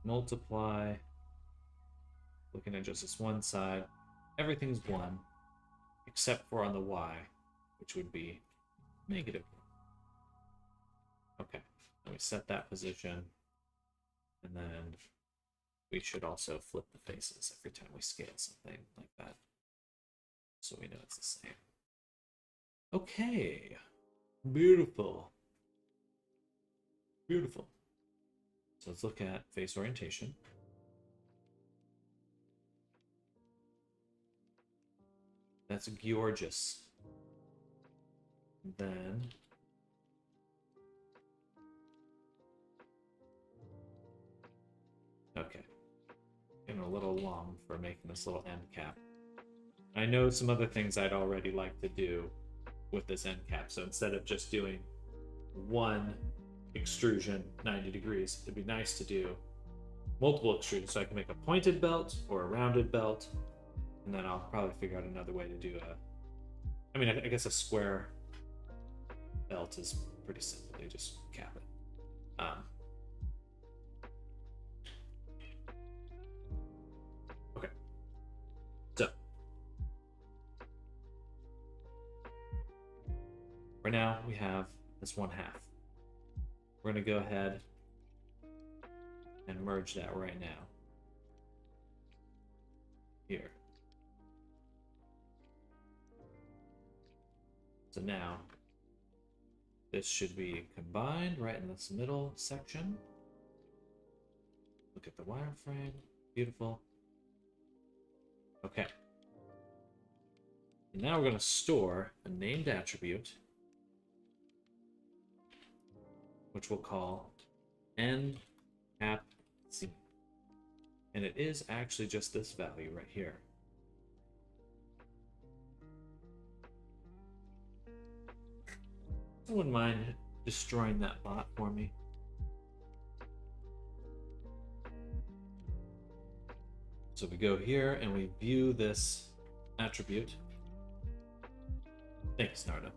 Multiply, looking at just this one side, everything's 1, except for on the y, which would be negative 1. Okay, and we set that position, and then we should also flip the faces every time we scale something like that, so we know it's the same. Okay, beautiful. Beautiful. So let's look at face orientation. That's gorgeous. Then okay. Getting a little long for making this little end cap. I know some other things I'd already like to do with this end cap. So instead of just doing one extrusion 90 degrees, it'd be nice to do multiple extrusions, so I can make a pointed belt or a rounded belt, and then I'll probably figure out another way to do I mean, I guess a square belt is pretty simple. You just cap it. Okay, so Right now we have this 1/2. We're going to go ahead and merge that right now. Here. So now this should be combined right in this middle section. Look at the wireframe. Beautiful. Okay. And now we're going to store a named attribute, which we'll call end cap seam. And it is actually just this value right here. I wouldn't mind destroying that bot for me. So we go here and we view this attribute. Thanks, Narda.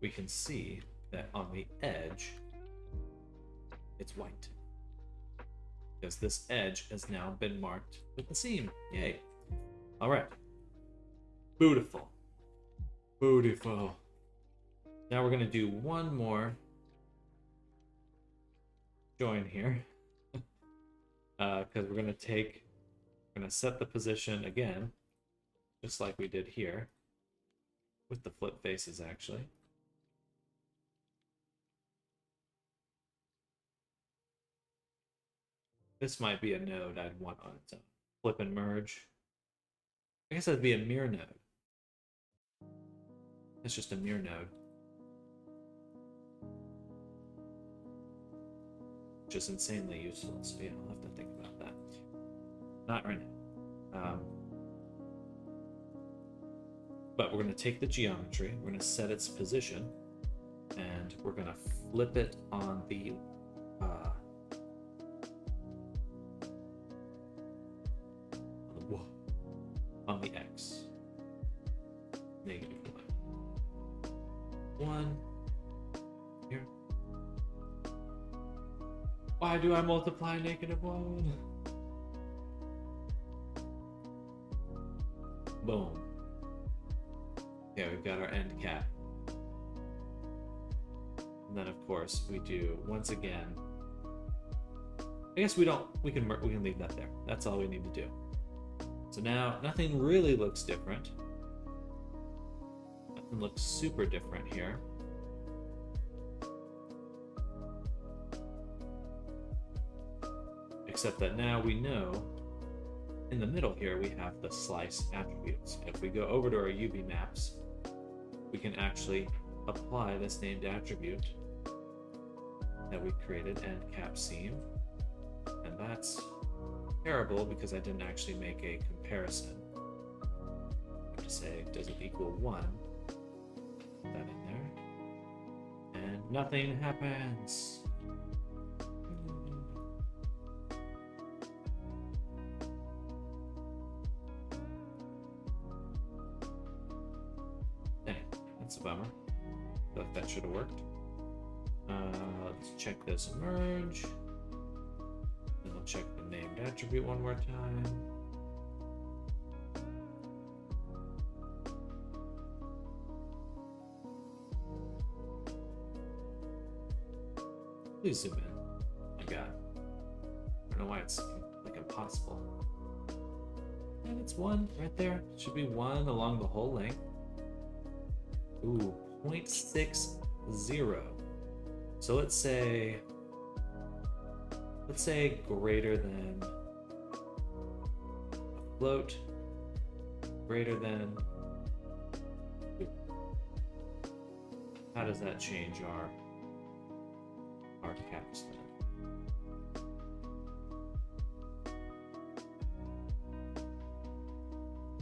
We can see that on the edge, it's white. Because this edge has now been marked with the seam. Yay. All right. Beautiful. Beautiful. Now we're going to do one more join here. Because we're going to set the position again, just like we did here, with the flip faces actually. This might be a node I'd want on its own. Flip and merge. I guess that'd be a mirror node. It's just a mirror node. Which is insanely useful, so yeah, I'll have to think about that. Not right now. But we're going to take the geometry, we're going to set its position, and we're going to flip it on the X. -1. Here. Why do I multiply -1? Boom. Yeah, we've got our end cap. And then of course we do once again. I guess we can leave that there. That's all we need to do. So now nothing really looks different. Nothing looks super different here. Except that now we know in the middle here we have the slice attributes. If we go over to our UV maps, we can actually apply this named attribute that we created, end cap seam. And that's terrible because I didn't actually make a comparison. I have to say, does it equal 1? Put that in there. And nothing happens. Dang, that's a bummer. I thought that should have worked. Let's check this merge. Then we'll check the named attribute one more time. Please zoom in. Oh my god. I don't know why it's like impossible. And it's 1 right there. It should be 1 along the whole length. Ooh, 0.60. So let's say greater than a float, greater than. How does that change our caps then?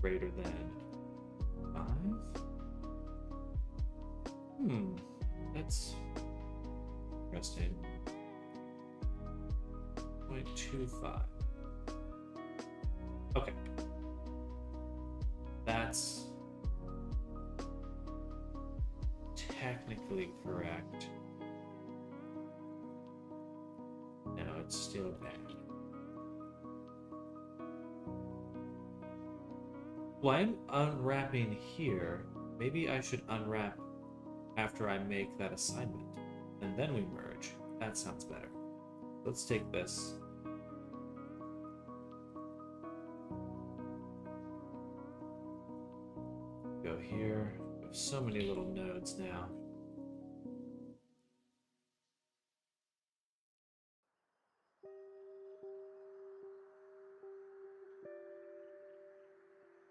Greater than 5? That's interesting. 0.25. Okay. That's technically correct. No, it's still bad. Well, I'm unwrapping here. Maybe I should unwrap after I make that assignment, and then we merge. That sounds better. Let's take this. Go here. We have so many little nodes now.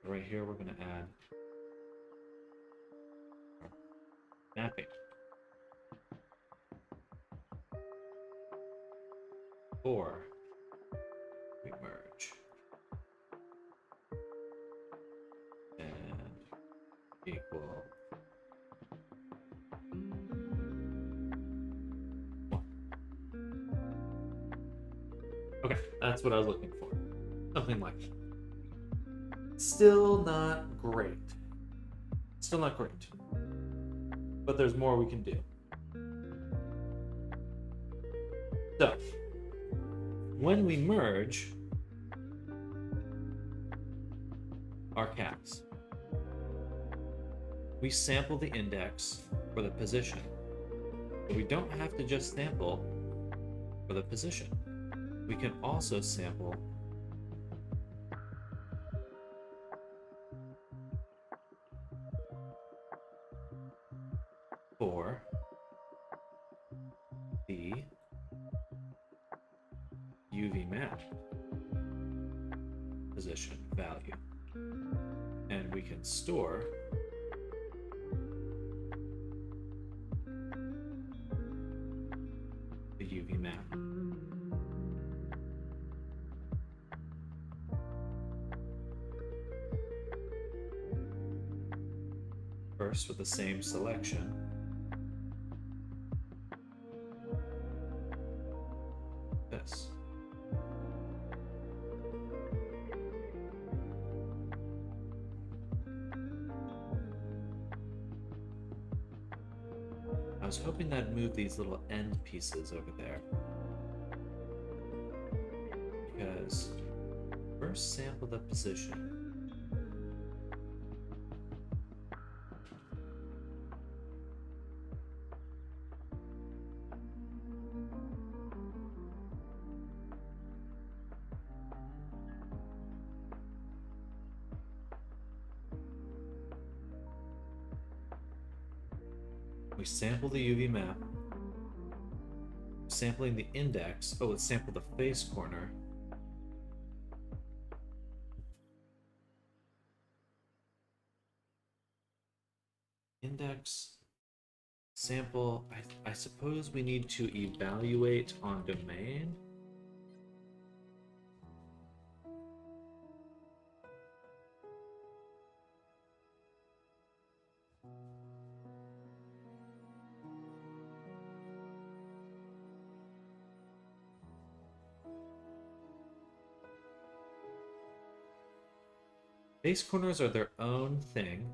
Right here, we're going to add mapping. Or we merge. And equal 1. Okay, that's what I was looking for. Something like that. Still not great. Still not great. But there's more we can do. So, when we merge our caps, we sample the index for the position. But we don't have to just sample for the position. We can also sample for the UV map position value. And we can store the UV map. First with the same selection. This. I was hoping that'd move these little end pieces over there. Because first sample the position. We sample the UV map. Sampling the index. Oh, let's sample the face corner. Index. Sample. I suppose we need to evaluate on domain. Face corners are their own thing.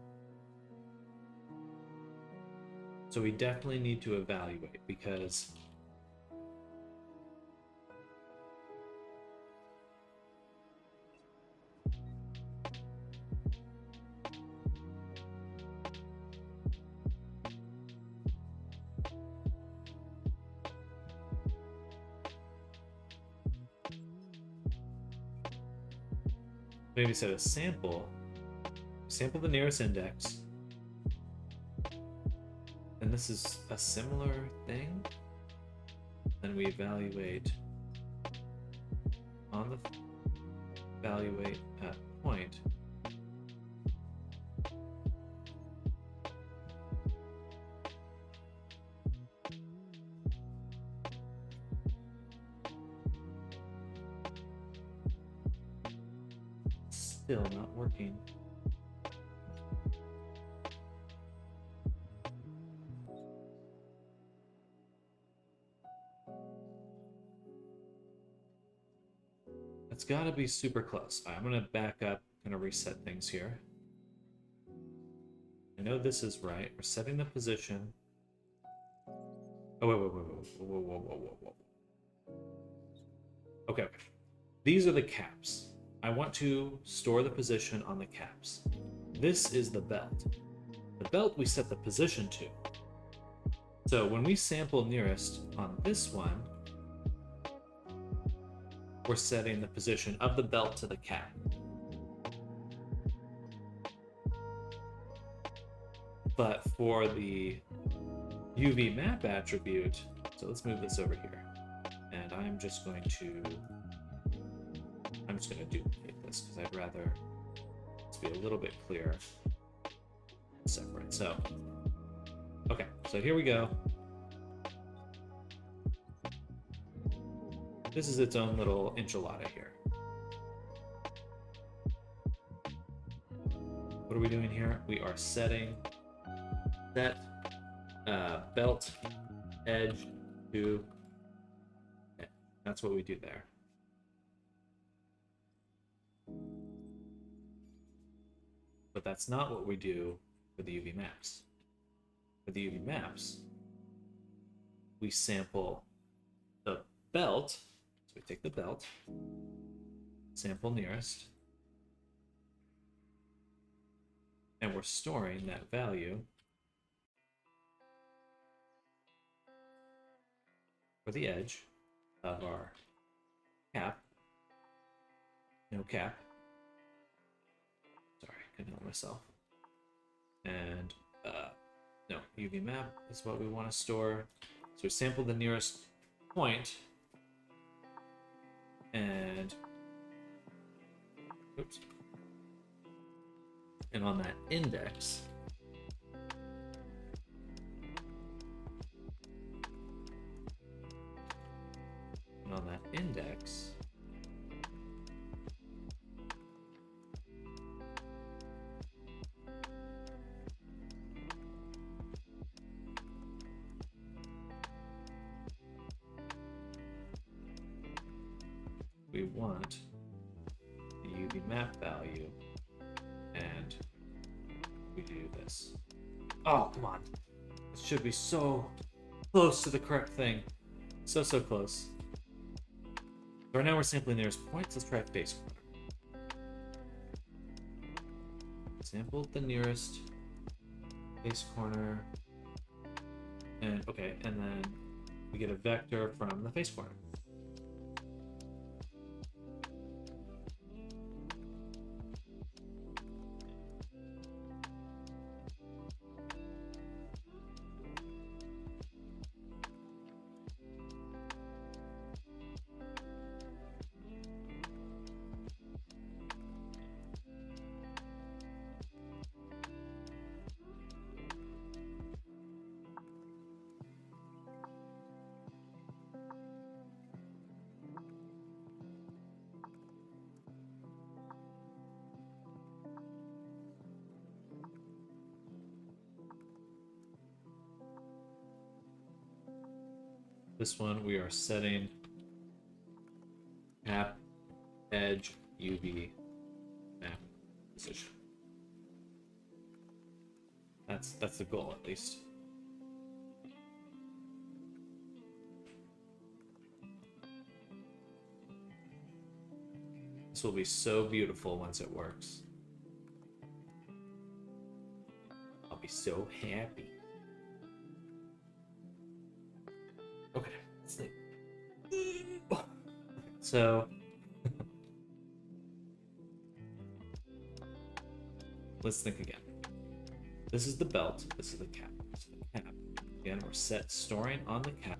So we definitely need to evaluate because maybe set a sample the nearest index, and this is a similar thing. Then we evaluate on the evaluate at point. Still not working. It's got to be super close. I'm going to back up, going to reset things here. I know this is right. We're setting the position. Oh, whoa. Okay. These are the caps. I want to store the position on the caps. This is the belt. The belt we set the position to. So when we sample nearest on this one, we're setting the position of the belt to the cap. But for the UV map attribute, so let's move this over here. And I'm just going to duplicate this because I'd rather this be a little bit clearer, separate. So, okay, so here we go. This is its own little enchilada here. What are we doing here? We are setting that belt edge to. Okay, that's what we do there. But that's not what we do for the UV maps. For the UV maps, we sample the belt. So we take the belt, sample nearest, and we're storing that value for the edge of our cap. No cap. Sorry, couldn't help myself. And no, UV map is what we want to store. So we sample the nearest point, and oops. And on that index, we want the UV map value, and we do this. Oh, come on. It should be so close to the correct thing. So close. So right now we're sampling nearest points. Let's try face corner. Sampled the nearest face corner. And okay, and then we get a vector from the face corner. This one we are setting cap edge UV map position. That's the goal, at least. This will be so beautiful once it works. I'll be so happy. Okay, let's think. So let's think again. This is the belt, this is the cap. So the cap. Again, we're storing on the cap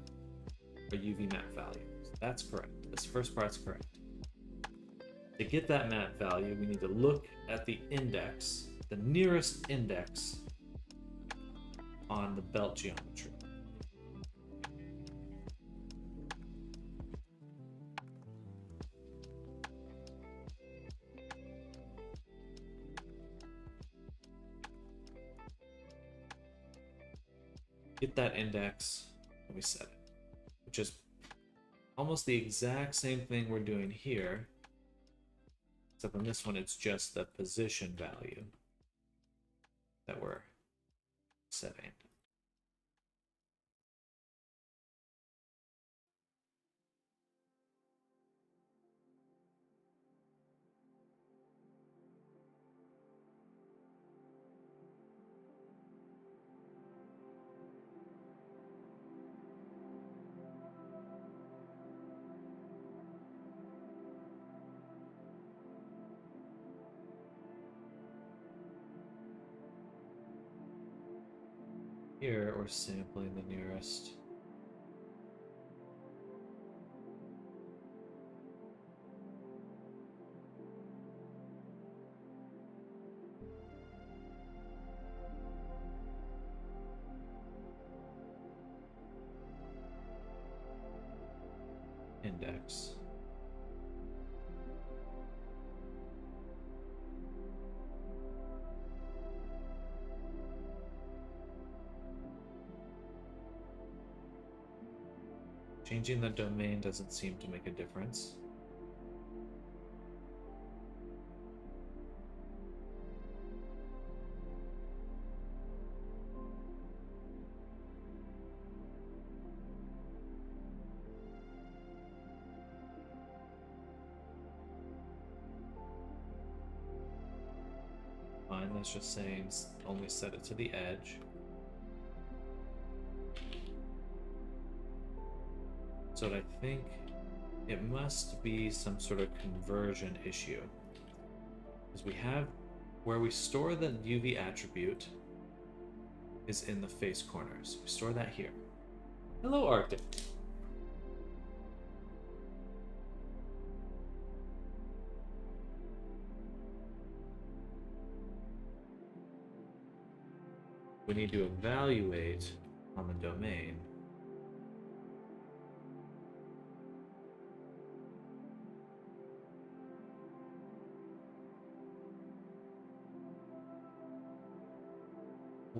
a UV map value. So that's correct. This first part's correct. To get that map value, we need to look at the index, the nearest index on the belt geometry. Get that index, and we set it, which is almost the exact same thing we're doing here, except on this one it's just the position value that we're setting. Here, or sampling the nearest. Index. Changing the domain doesn't seem to make a difference. Fine, that's just saying only set it to the edge. So I think it must be some sort of conversion issue. Because we have where we store the UV attribute is in the face corners. We store that here. Hello, Arctic. We need to evaluate on the domain.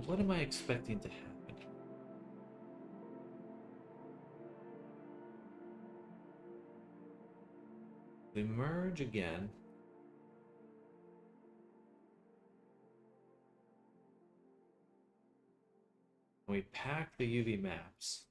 What am I expecting to happen? We merge again. We pack the UV maps.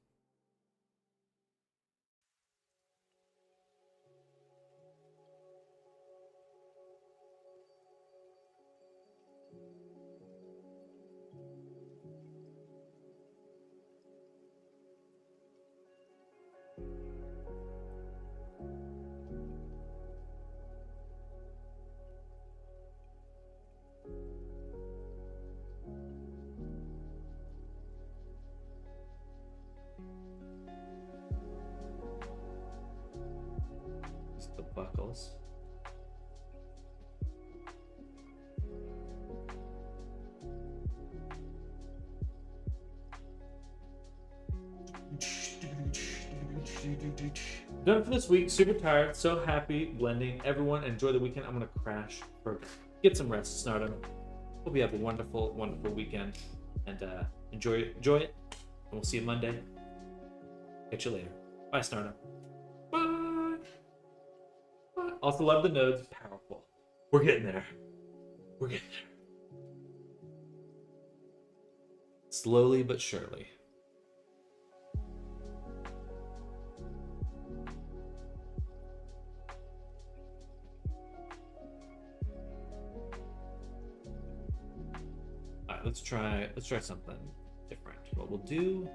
The buckles. Done for this week. Super tired. So happy blending. Everyone enjoy the weekend. I'm gonna crash for get some rest, Snardo. Hope you have a wonderful, wonderful weekend and enjoy it. And we'll see you Monday. Catch you later. Bye, Snardo. Bye. Bye. Also love the nodes. Powerful. We're getting there. We're getting there. Slowly but surely. Alright, let's try something different. What we'll do,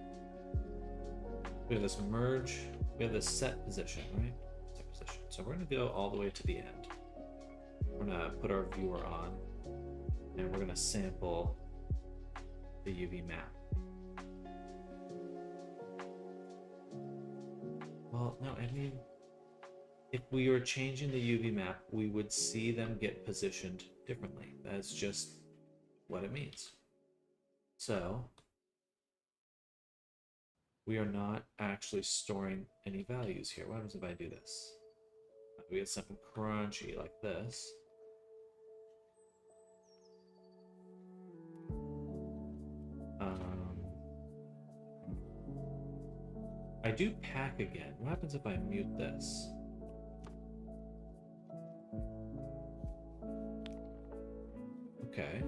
we have this merge, we have this set position, right? Set position. So we're gonna go all the way to the end. We're gonna put our viewer on and we're gonna sample the UV map. Well, no, I mean, if we were changing the UV map, we would see them get positioned differently. That's just what it means. So we are not actually storing any values here. What happens if I do this? We get something crunchy like this. I do pack again. What happens if I mute this? Okay.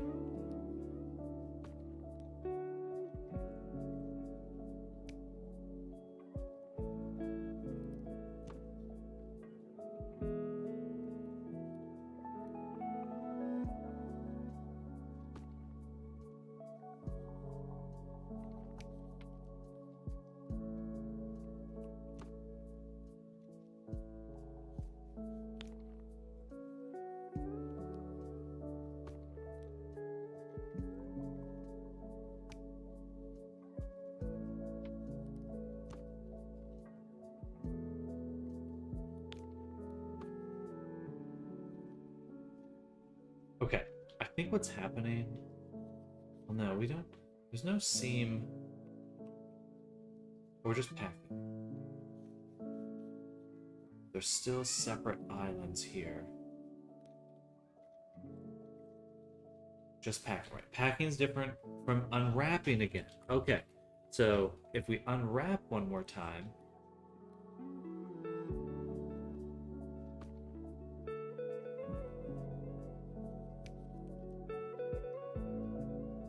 Okay, I think what's happening. Well, no, we don't. There's no seam. We're just packing. There's still separate islands here. Just packing, right? Packing's different from unwrapping again. Okay, so if we unwrap one more time,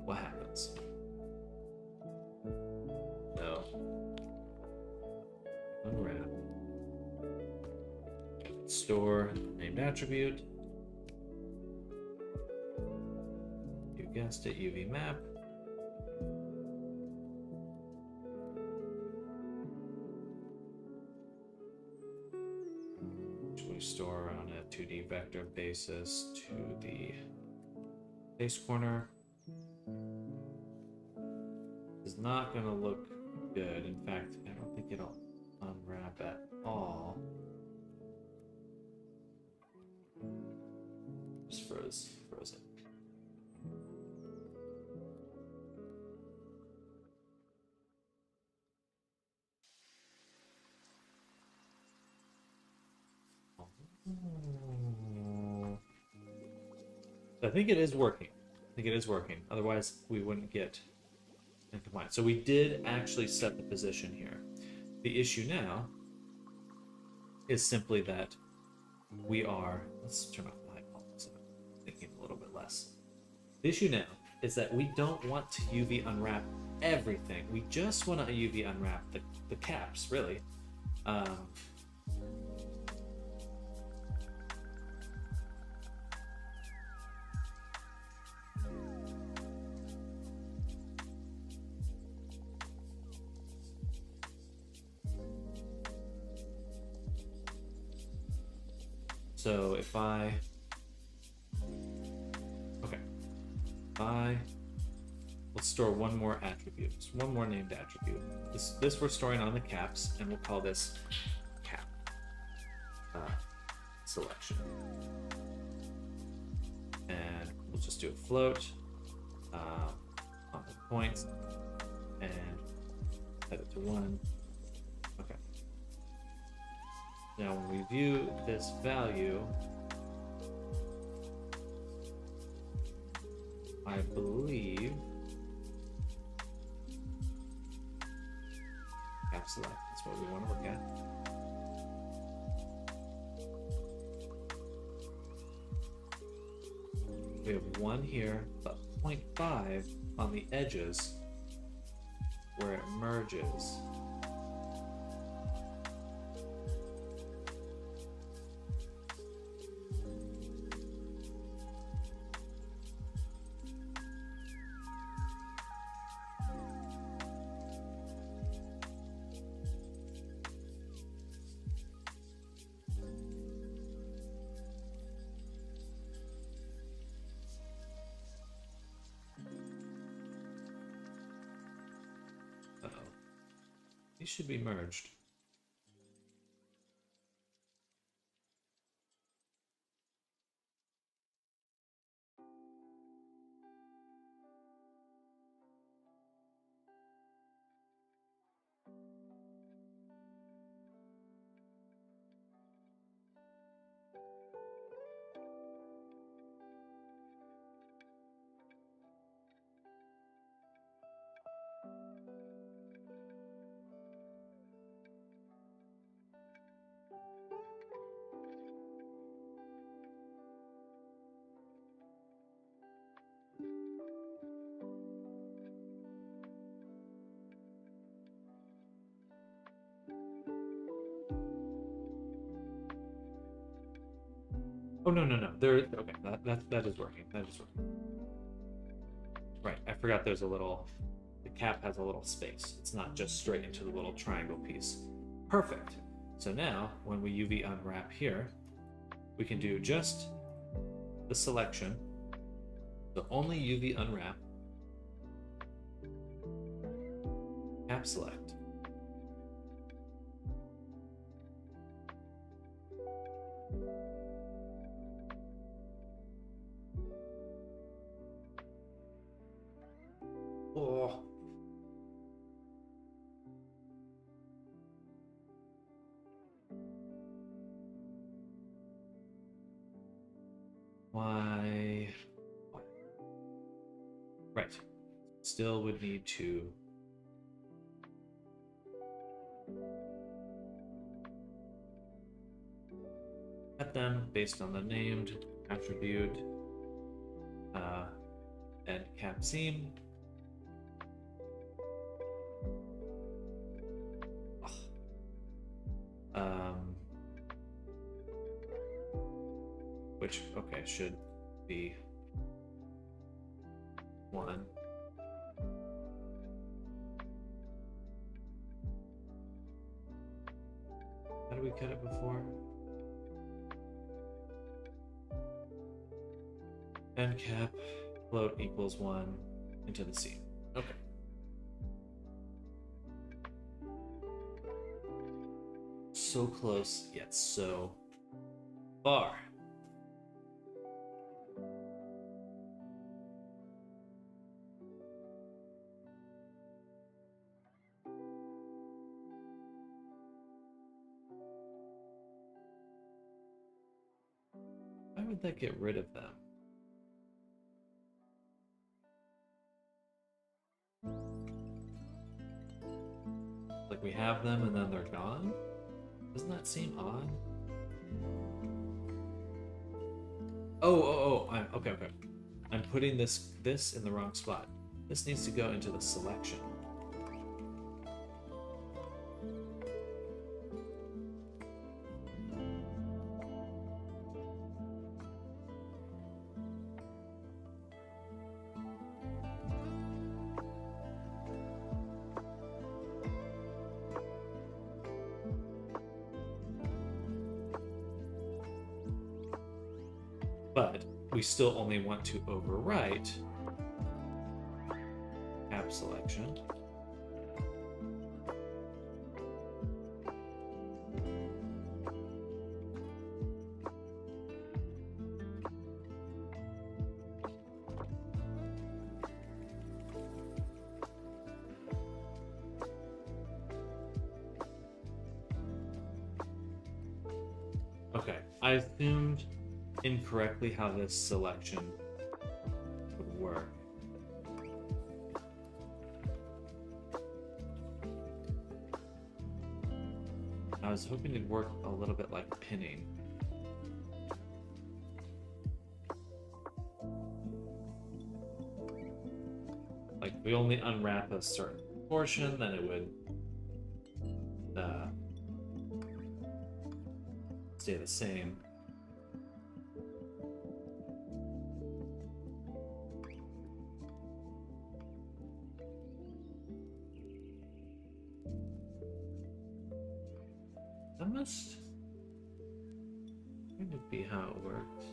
what happens? So, unwrap. Store named attribute. You guessed it, UV map. Which we store on a 2D vector basis to the base corner. Is not going to look good. In fact, I don't think it'll unwrap at all. Just frozen. I think it is working. Otherwise, we wouldn't get in compliance. So we did actually set the position here. The issue now is simply that we are. Let's turn off the high quality so I'm thinking a little bit less. The issue now is that we don't want to UV unwrap everything. We just want to UV unwrap the caps, really. So if let's store one more attribute, one more named attribute. This we're storing on the caps, and we'll call this cap selection. And we'll just do a float on the points and set it to 1. Okay. Now when we view this value, I believe cap select, that's what we want to look at. We have 1 here, but 0.5 on the edges where it merges. These should be merged. Oh no. There. Okay, that is working. That is working. Right. I forgot. There's a little. The cap has a little space. It's not just straight into the little triangle piece. Perfect. So now, when we UV unwrap here, we can do just the selection. So only UV unwrap. Cap select. Why? Right. Still would need to set them based on the named attribute and cap seam. Which, okay, should be 1. How did we cut it before? End cap float equals 1 into the seam. Okay. So close, yet so far. Why would that get rid of them? Like we have them and then they're gone? Doesn't that seem odd? Okay. I'm putting this in the wrong spot. This needs to go into the selection. But we still only want to overwrite cap selection. Okay, I assumed incorrectly how this selection would work. I was hoping it'd work a little bit like pinning. Like we only unwrap a certain portion, then it would stay the same. That must kind of be how it works.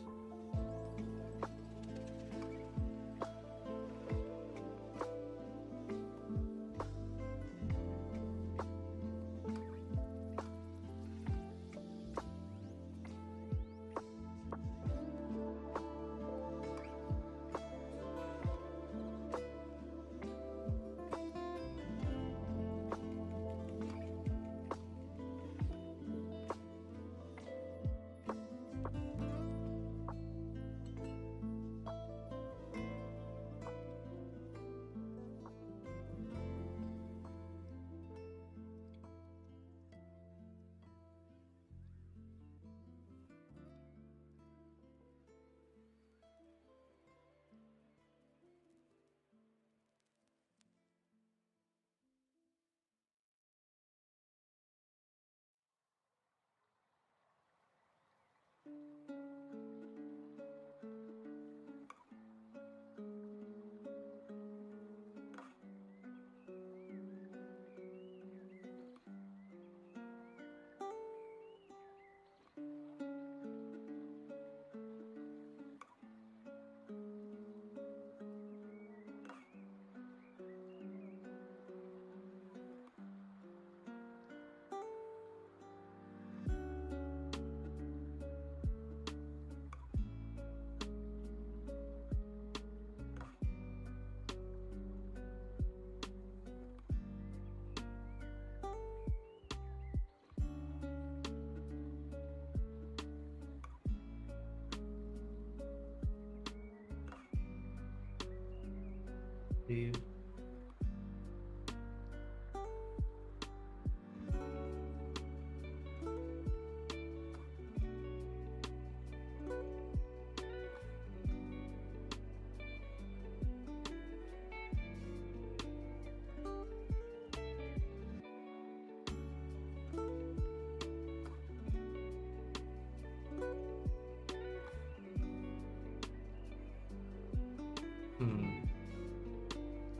believe.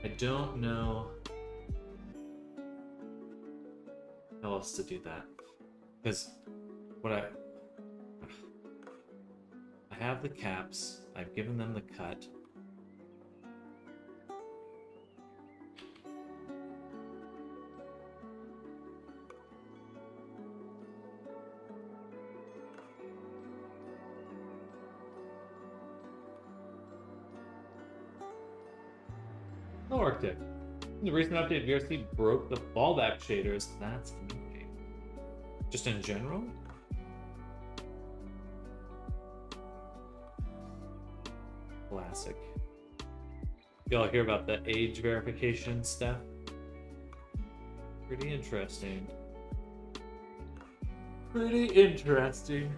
I don't know how else to do that. Because what I have the caps, I've given them the cut. No Arctic. The recent update VRC broke the fallback shaders. That's annoying. Just in general? Classic. Y'all hear about the age verification stuff? Pretty interesting. Pretty interesting.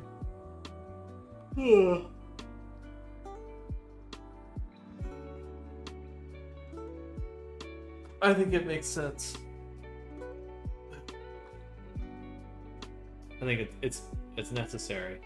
I think it makes sense. I think it's necessary.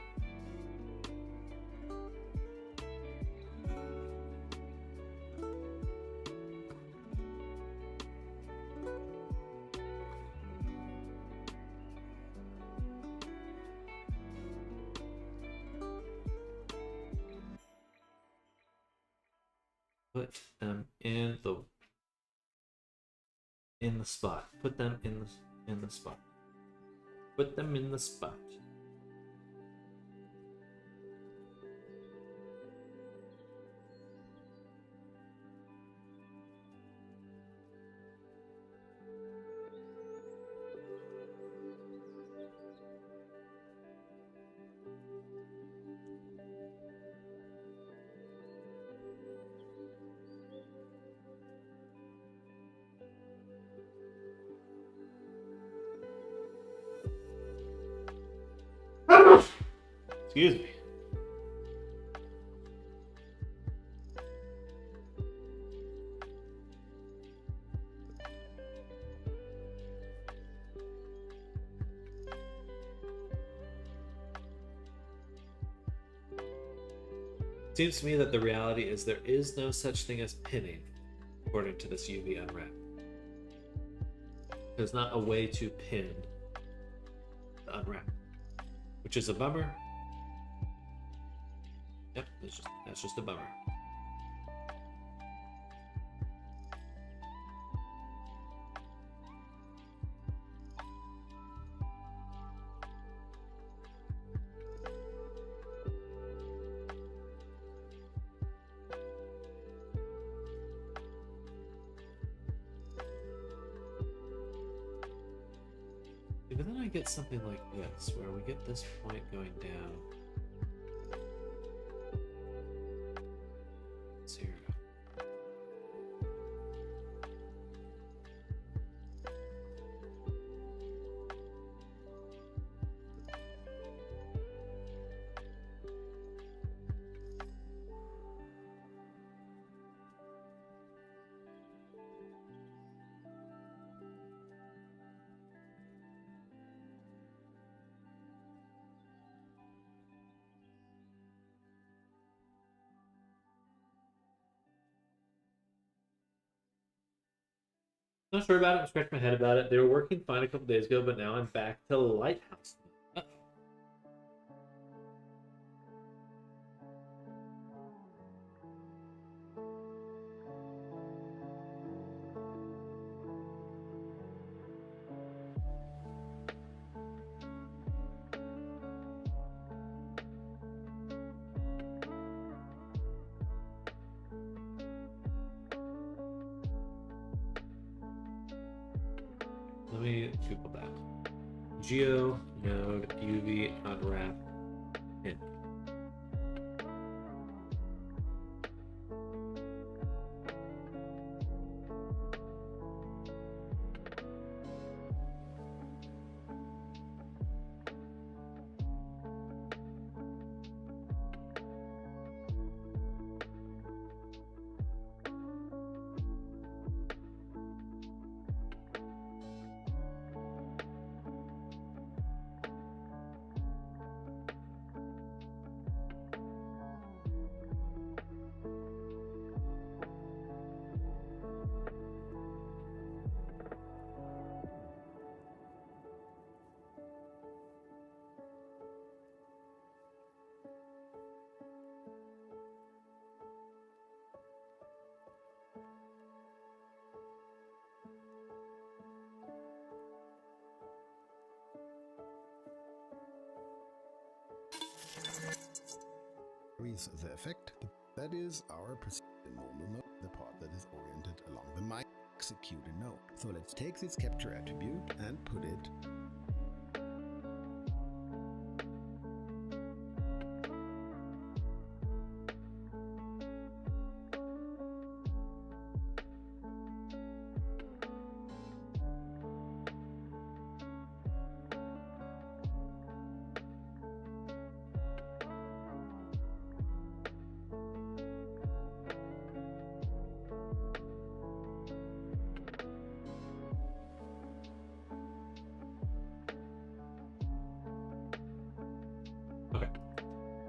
Put them in the spot. Put them in the spot. Put them in the spot. Excuse me. Seems to me that the reality is there is no such thing as pinning, according to this UV unwrap. There's not a way to pin the unwrap, which is a bummer. Yep, that's just a bummer. But then I get something like this, where we get this point going down. Zero. Not sure about it. I'm scratching my head about it. They were working fine a couple days ago, but now I'm back to Lighthouse. Let me Google that. Geo node UV unwrap pin. carries the effect. That is our persistent normal node, the part that is oriented along the my executed node. So let's take this capture attribute and put it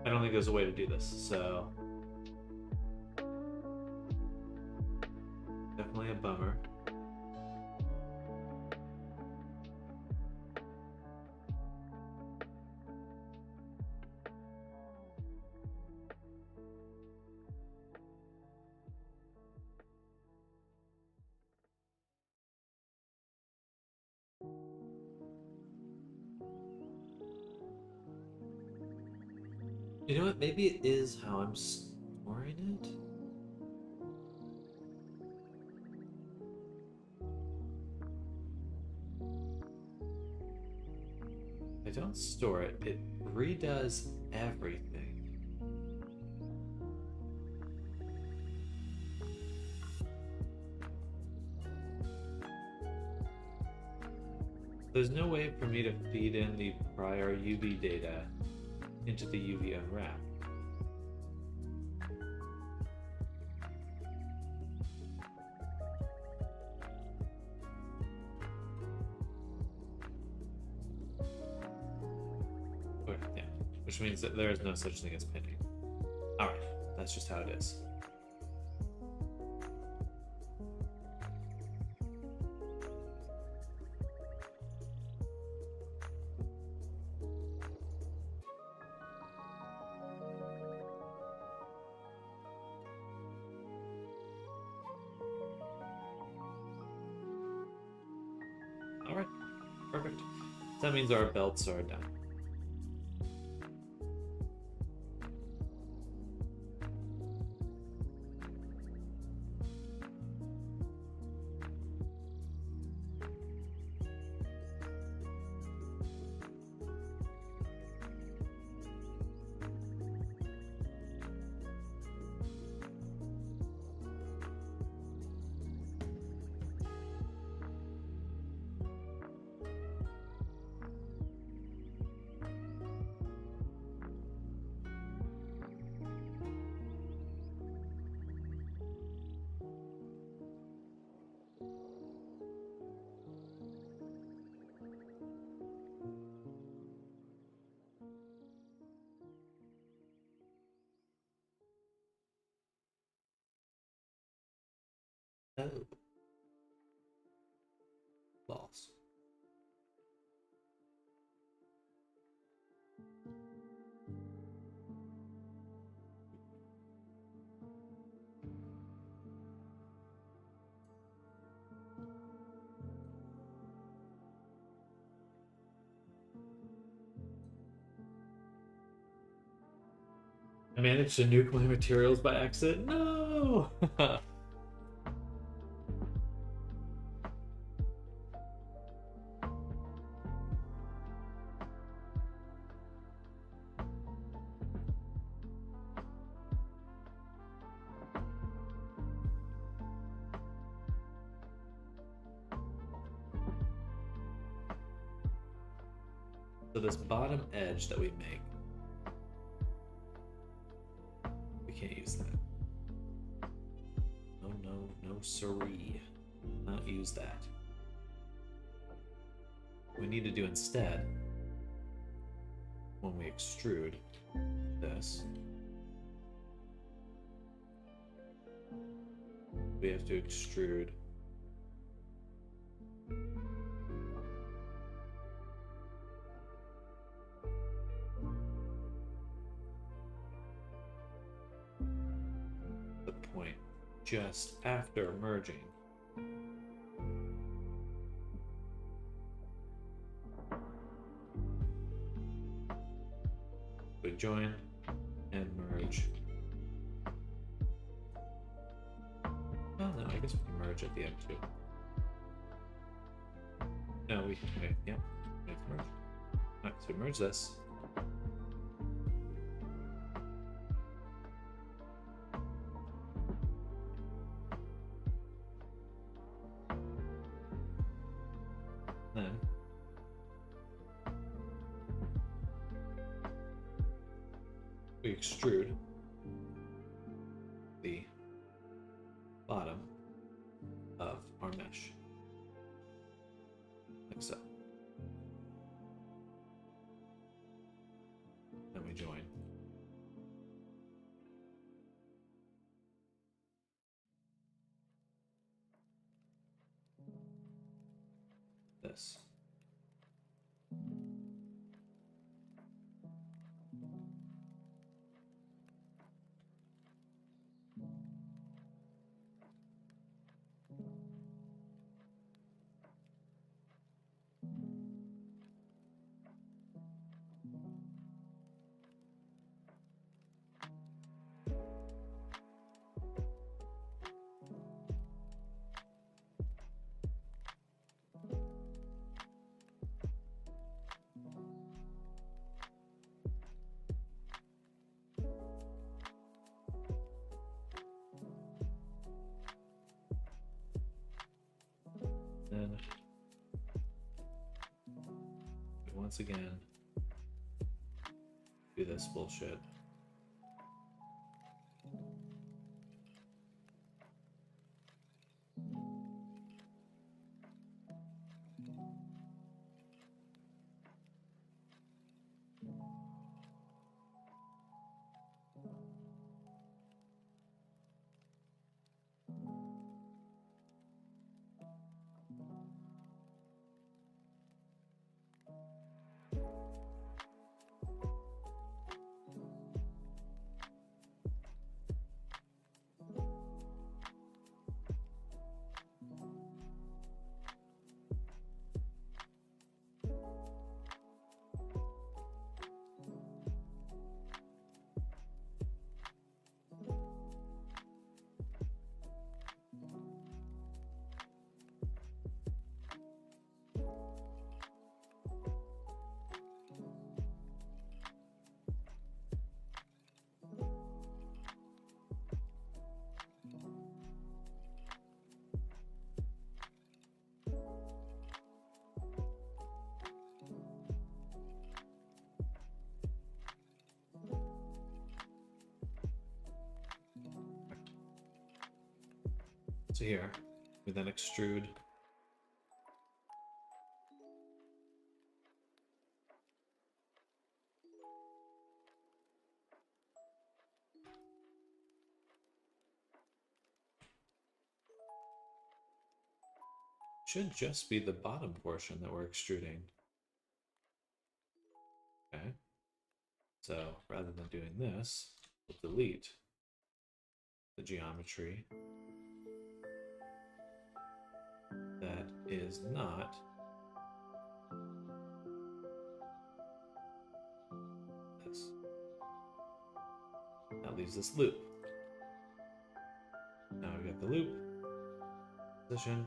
I don't think there's a way to do this, so definitely a bummer. You know what? Maybe it is how I'm storing it. I don't store it. It redoes everything. There's no way for me to feed in the prior UV data into the UV unwrap. Okay, yeah, which means that there is no such thing as pinning. Alright, that's just how it is. Alright, perfect. That means our belts are done. Oh. Balls. I managed to nuke my materials by accident? No! So this bottom edge that we make, we can't use that. No, no, no siree. Not use that. What we need to do instead, when we extrude this, we have to extrude the point just after merging. We join and merge. Well, no, I guess we can merge at the end too. No, we wait, yeah, we have to merge. Alright, so merge this. Then we extrude the bottom of our mesh, like so. Then we join. This. Then we once again do this bullshit. So here, we then extrude should just be the bottom portion that we're extruding. Okay. So rather than doing this, we'll delete the geometry that is not this. That leaves this loop. Now we got the loop position,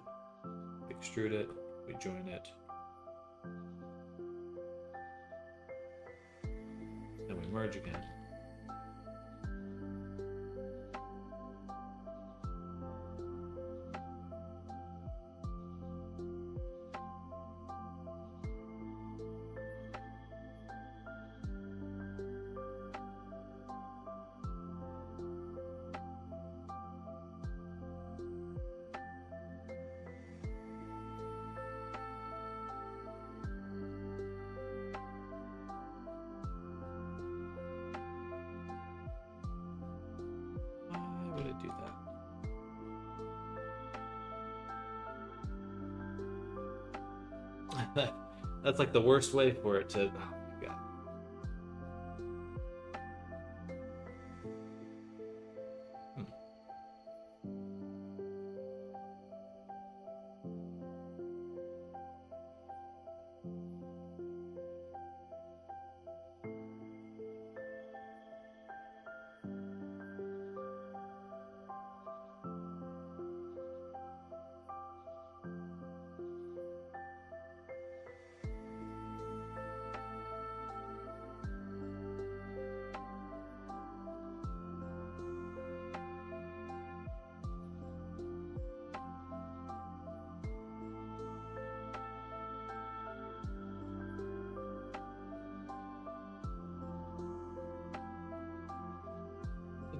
we extrude it, we join it, and we merge again. Why would it do that? That's like the worst way for it to. Oh my god.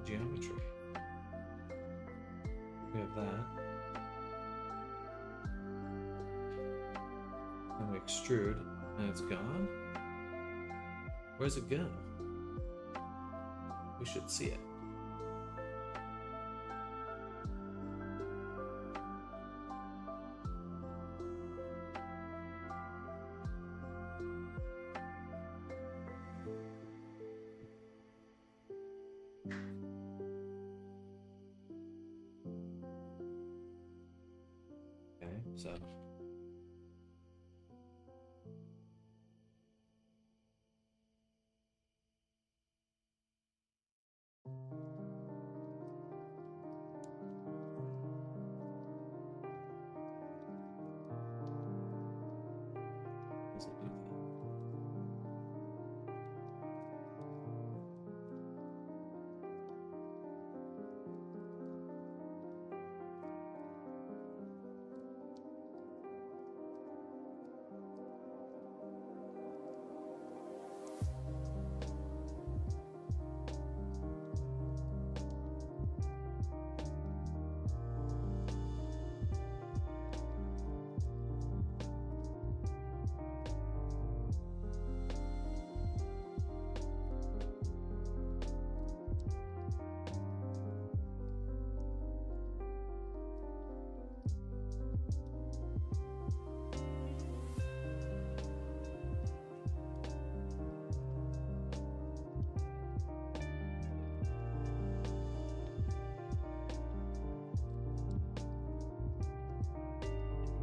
geometry. We have that. And we extrude, and it's gone. Where's it go? We should see it. Okay, so does it do that?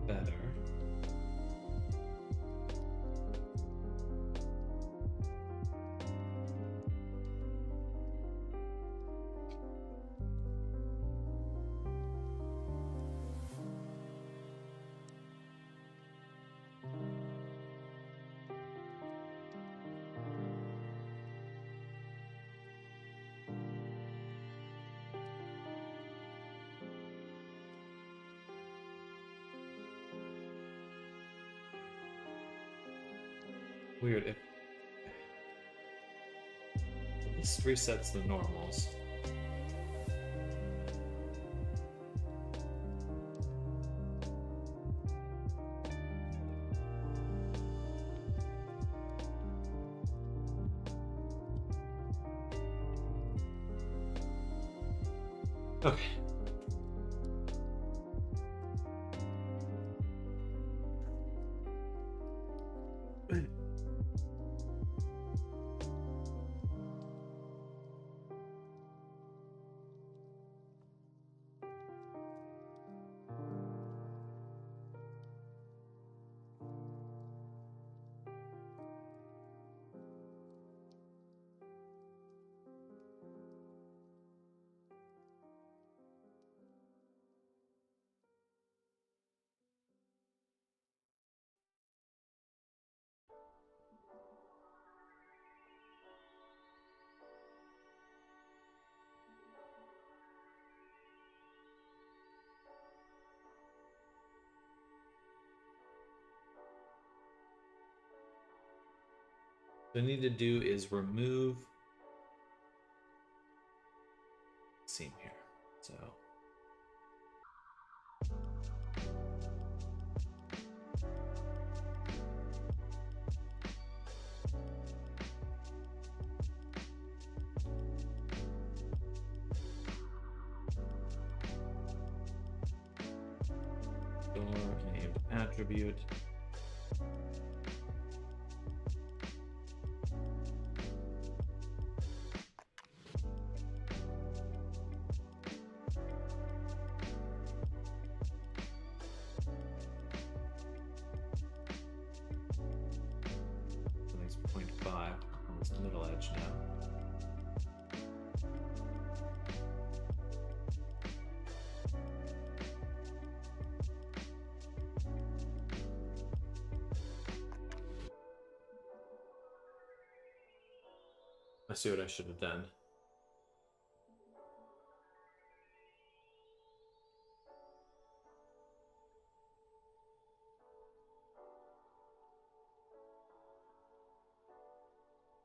Better. Weird. This resets the normals. Okay. What I need to do is remove seam here. So door named attribute. Nice 0.5 on this middle edge now. I see what I should have done.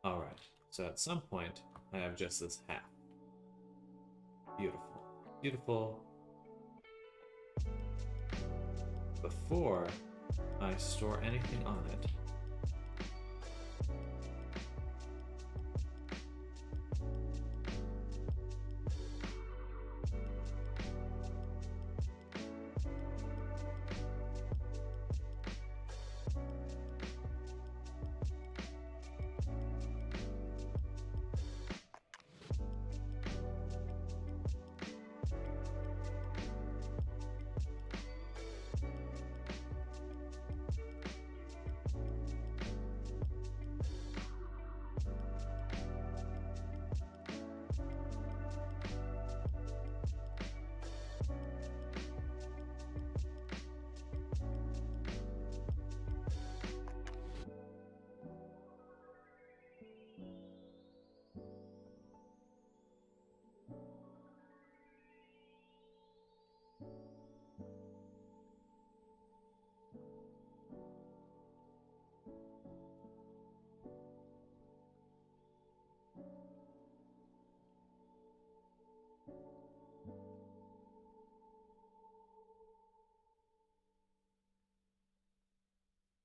All right, so at some point I have just this half. Beautiful. Beautiful. Before I store anything on it,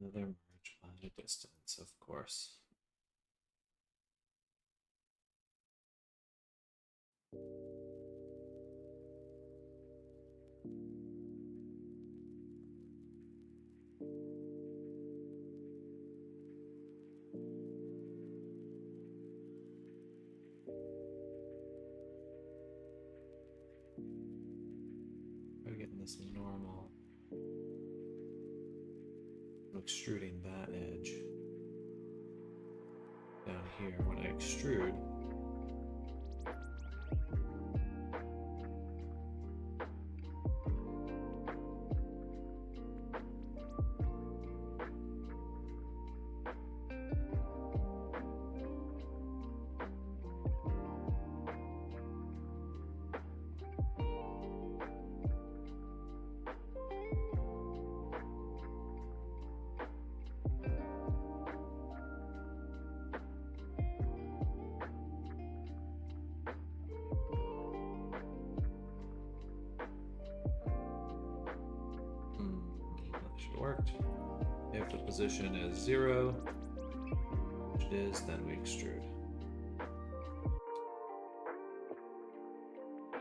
another merge by distance, of course. We're getting this normal. I'm extruding that edge down here. When I extrude, that should have worked. If the position is 0, which it is, then we extrude.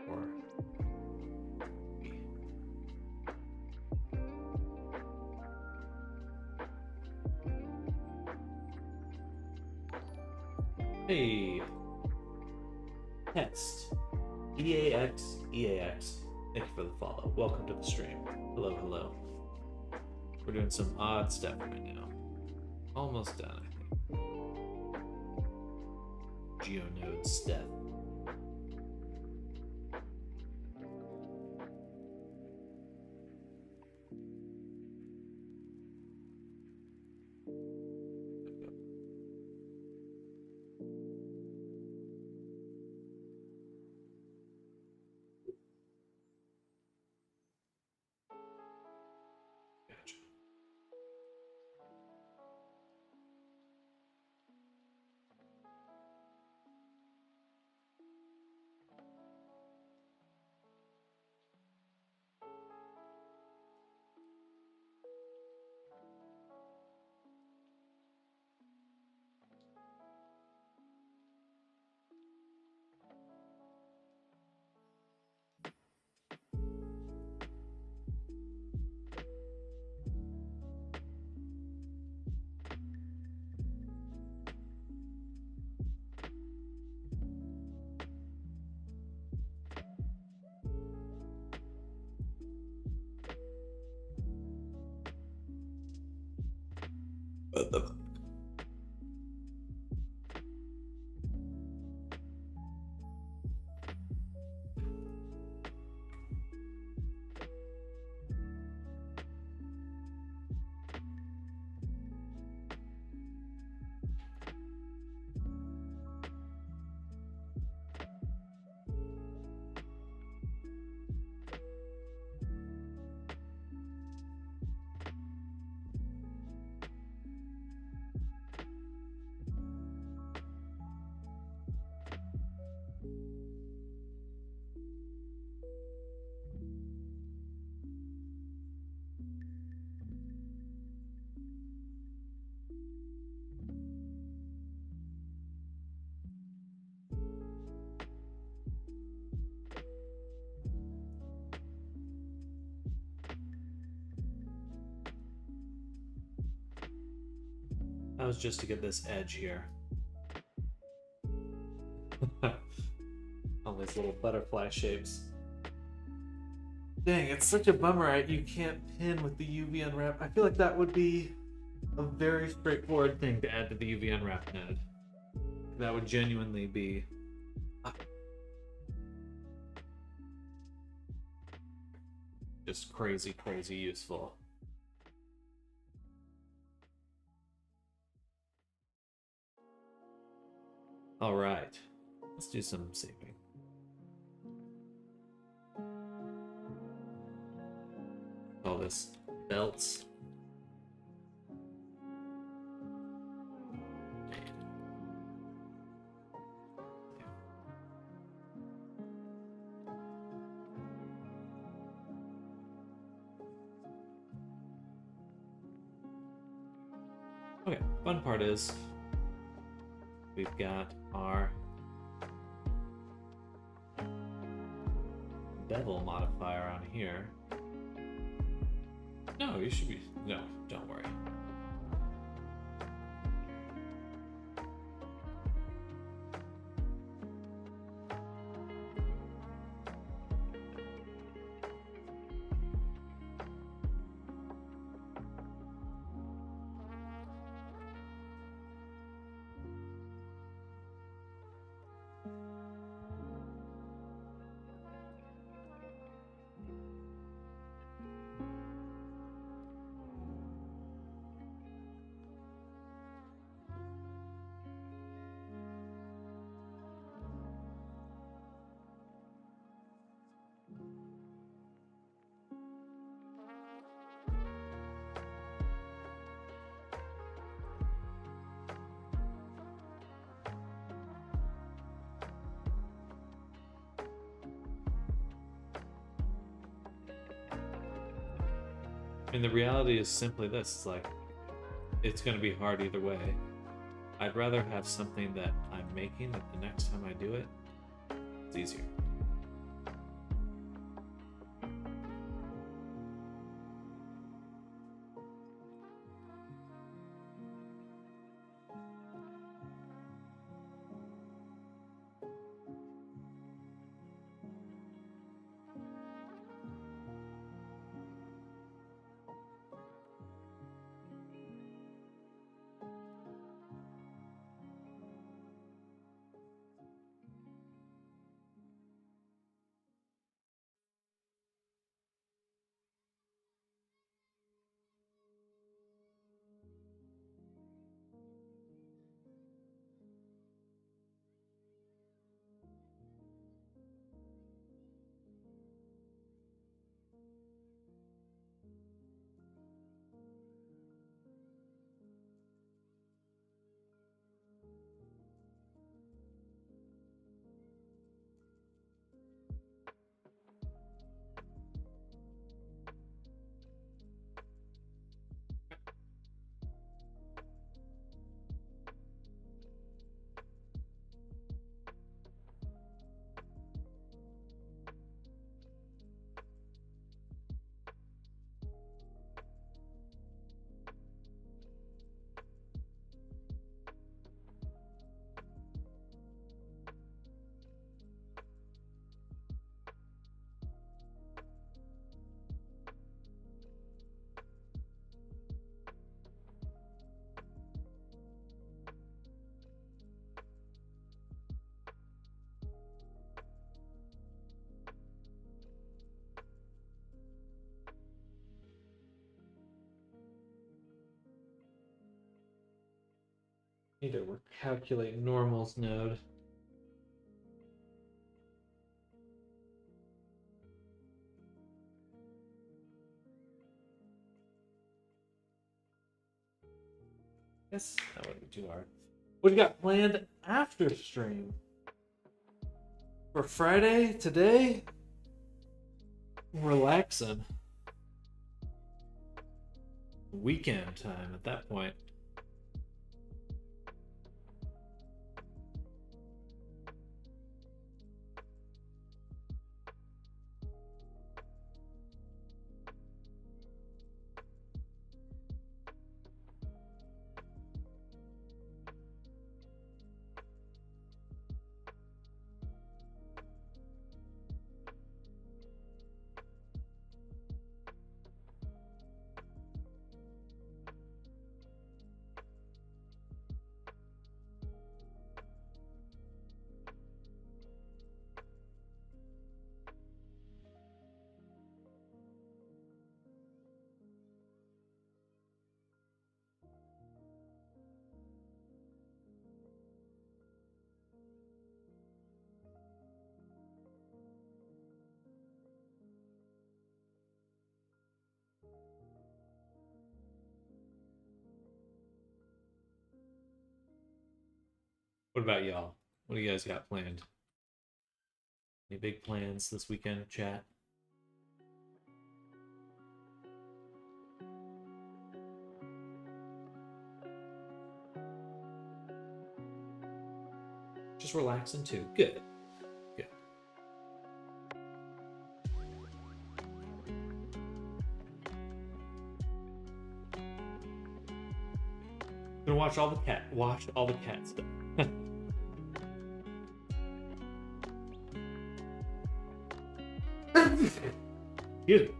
Or hey, test. EAX. Thank you for the follow. Welcome to the stream. Hello, hello. We're doing some odd stuff right now. Almost done, I think. GeoNode step. Gotcha. What the? That was just to get this edge here. All these little butterfly shapes. Dang, it's such a bummer you can't pin with the UV unwrap. I feel like that would be a very straightforward thing to add to the UV unwrap node. That would genuinely be just crazy, crazy useful. All right, let's do some saving. Call this belts. Okay, fun part is we've got our bevel modifier on here. No, you should be. No, don't worry. I mean, the reality is simply this. It's like, it's going to be hard either way. I'd rather have something that I'm making that the next time I do it, it's easier. Need to calculate normals node. Yes, that wouldn't be too hard. What do you got planned after stream? For Friday today? Relaxing. Weekend time at that point. What about y'all? What do you guys got planned? Any big plans this weekend, chat? Just relaxing too. Good. Good. Gonna watch all the cat stuff. Excuse me.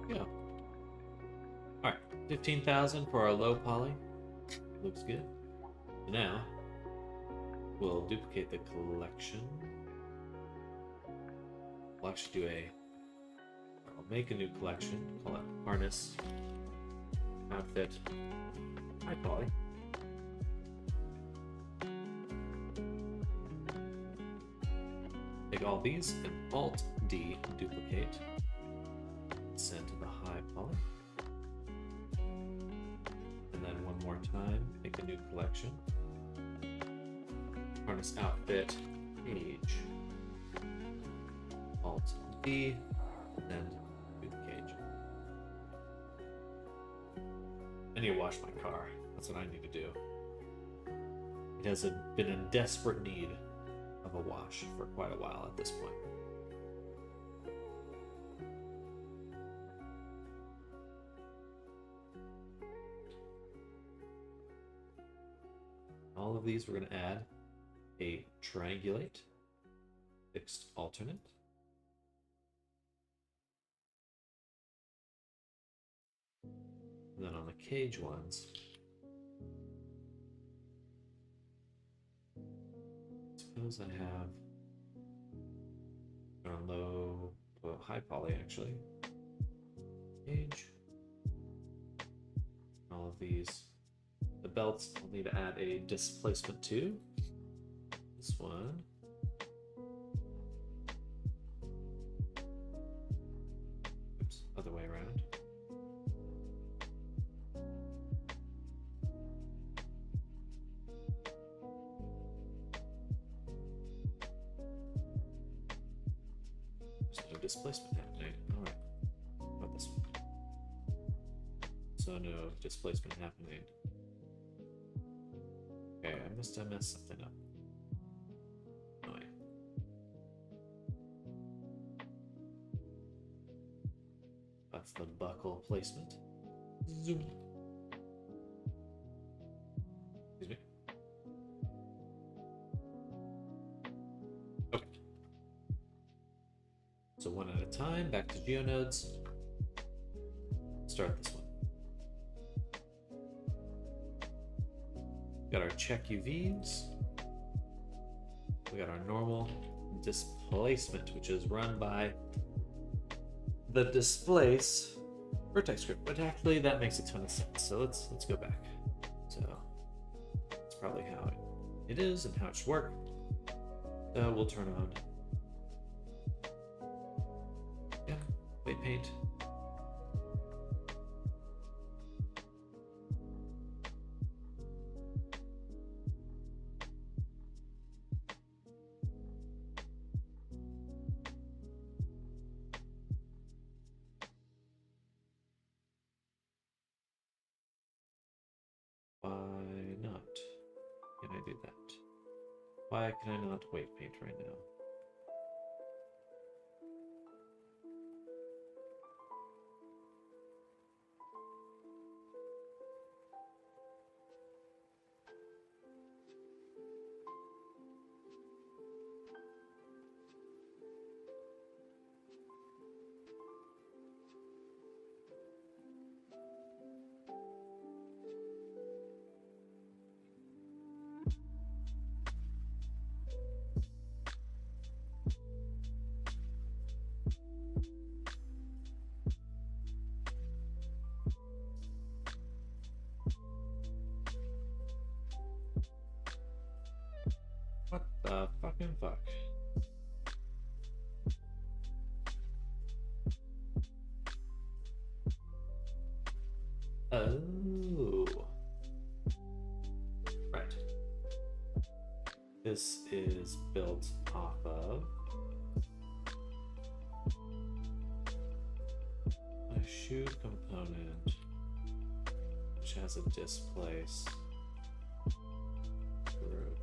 Yeah. Alright, 15,000 for our low poly. Looks good. Now, we'll duplicate the collection. We'll actually do I'll make a new collection, call it Harness, Outfit, High Poly. Take all these and Alt-D duplicate. Send to the High Poly. And then one more time, make a new collection. Harness Outfit, Cage. Alt-D, and do the cage. I need to wash my car. That's what I need to do. It has been in desperate need of a wash for quite a while at this point. All of these we're going to add a triangulate, fixed alternate. And then on the cage ones, suppose I have on low, well, high poly actually. Cage. All of these. The belts I'll need to add a displacement to. This one. Oops, other way around. There's no displacement happening. Alright. How about this one? So no displacement happening. Okay, I must have messed something up. Oh, yeah. That's the buckle placement. Zoom. Excuse me. Okay. So one at a time, back to GeoNodes. Start this one. Got our check UVs. We got our normal displacement, which is run by the displace vertex script. But actually, that makes a ton of sense. So let's go back. So that's probably how it is and how it should work. So we'll turn on. Yeah, weight paint. Why not? Can I do that? Why can I not weight paint right now? What the fucking fuck? Oh. Right. This is built off of a shoe component which has a displace group.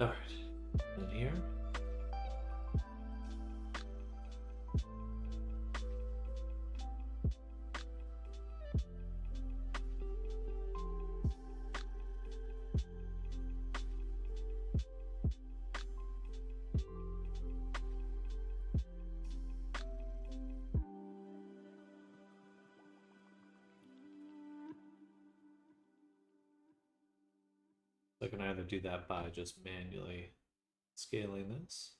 Alright, and here. I can either do that by just manually scaling this.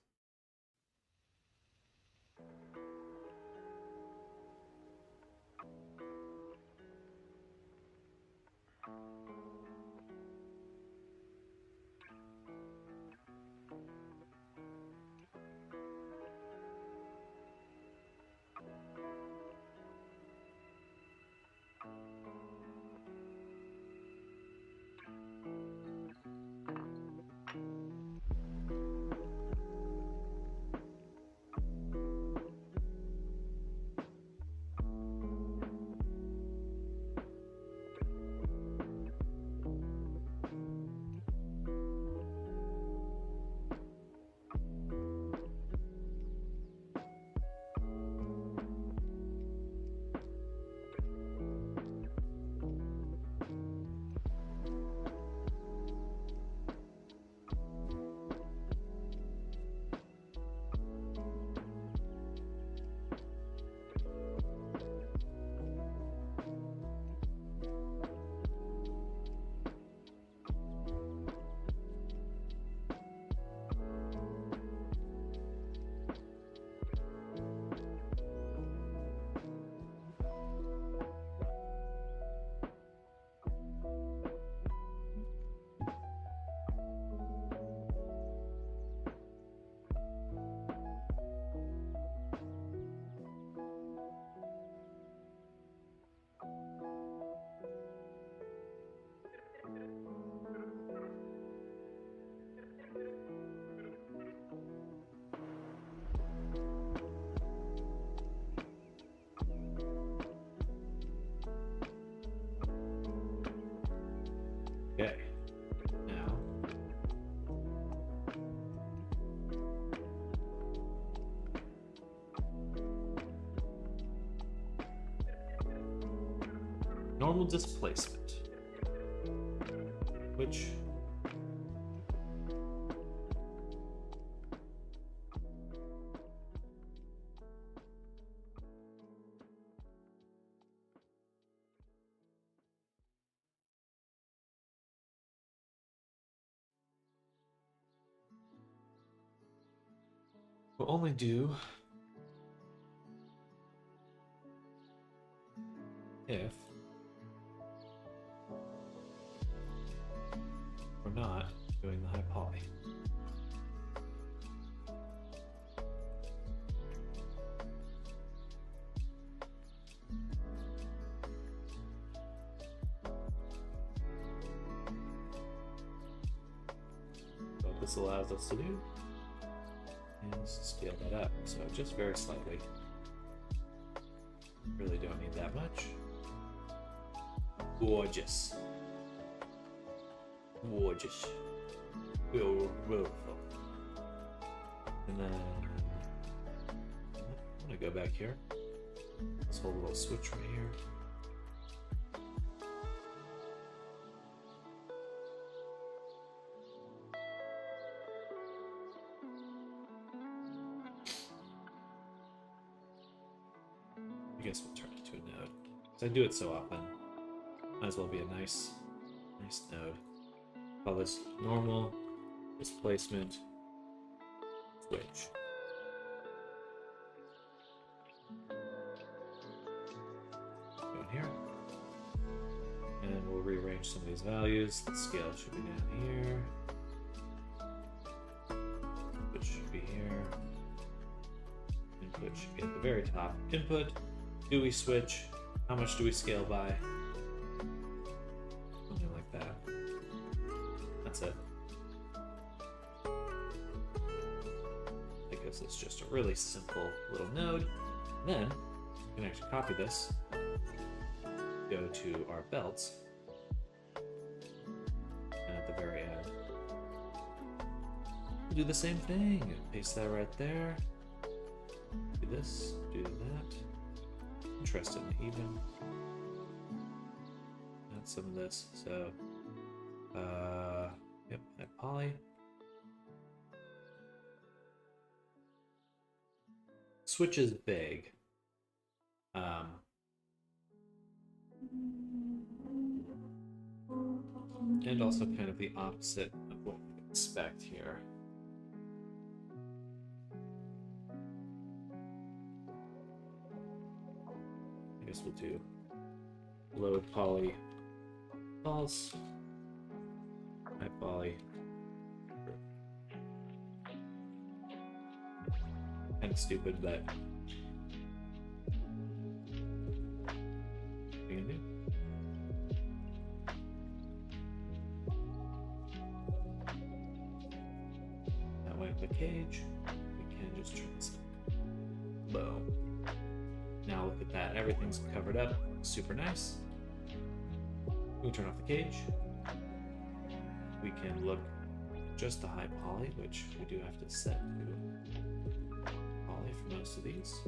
Okay, now normal displacement, which We'll only do if we're not doing the high poly. What this allows us to do is scale that up, so just very slightly. Really don't need that much. Gorgeous. Gorgeous. Beautiful. And then I'm gonna go back here. This whole little switch right here. I guess we'll turn it to a node. Because I do it so often. Might as well be a nice node. Call this normal displacement switch. Go in here. And we'll rearrange some of these values. The scale should be down here. Input should be here. Input should be at the very top. Input. Do we switch? How much do we scale by? Something like that. That's it. That gives us just a really simple little node. And then we can actually copy this, go to our belts, and at the very end, we'll do the same thing. Paste that right there. Do this, do that. Interesting, even add some of this. So, yep, add poly. Switch is big. And also kind of the opposite of what you expect here. I guess we'll do load poly false, high poly true. Kind of stupid, but what are you gonna do? That way, with the cage, we can just turn this up. Boom. Now look at that, everything's covered up, super nice. We can turn off the cage. We can look just the high poly, which we do have to set to poly for most of these.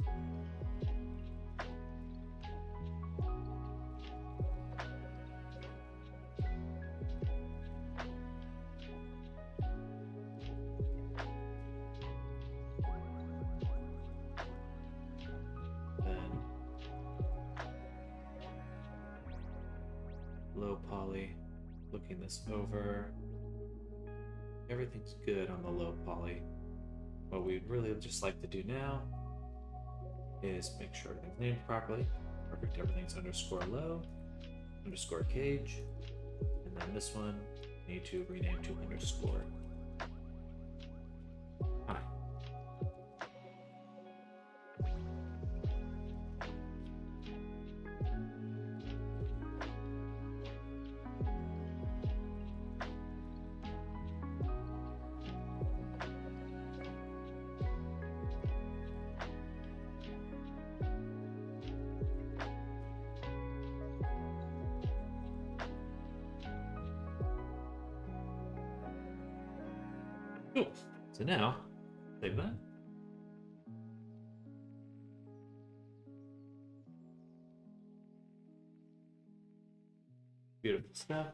Low poly, looking this over. Everything's good on the low poly. What we'd really just like to do now is make sure everything's named properly. Perfect, everything's underscore low, underscore cage, and then this one we need to rename to underscore high. Cool. So now, save that. Beautiful stuff.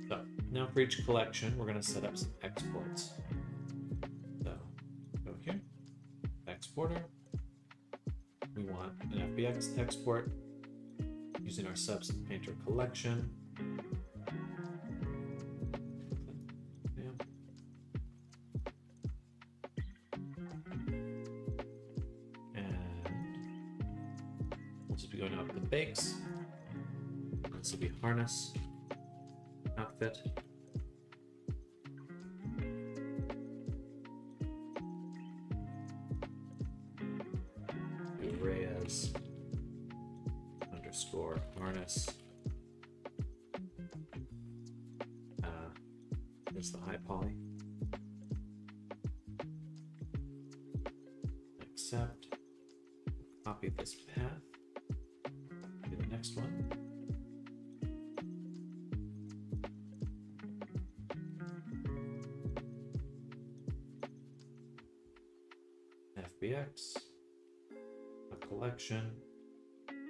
So now for each collection, we're going to set up some exports. So go here, exporter. We want an FBX export using our subs painter collection. Going out the bakes. This will be harness outfit. Do Reyes underscore harness. There's the high poly. Accept. Copy this path. Next one. FBX, a collection,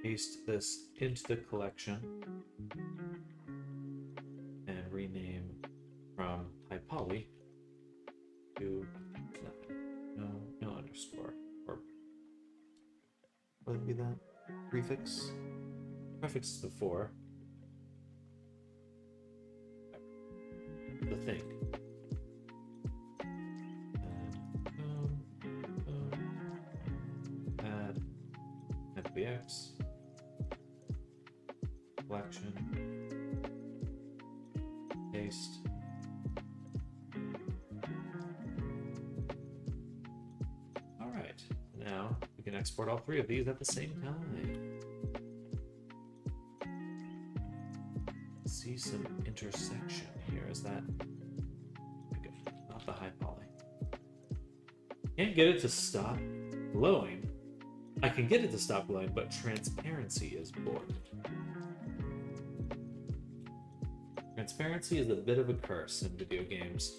paste this into the collection, and rename from high poly to no underscore, or what would be that? Prefix? Prefix is before the thing. Add FBX collection, paste. All right, now we can export all three of these at the same time. See some intersection here. Is that okay? Not the high poly. Can't get it to stop glowing. I can get it to stop glowing, but transparency is bored. Transparency is a bit of a curse in video games.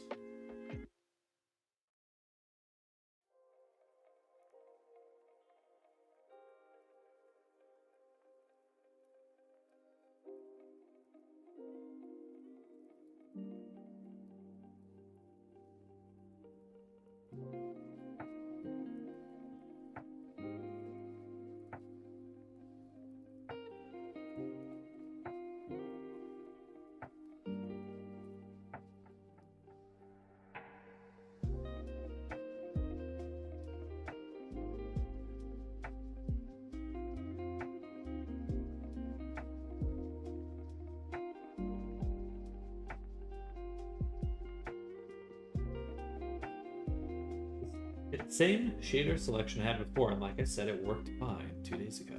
Same shader selection I had before, and like I said, it worked fine 2 days ago.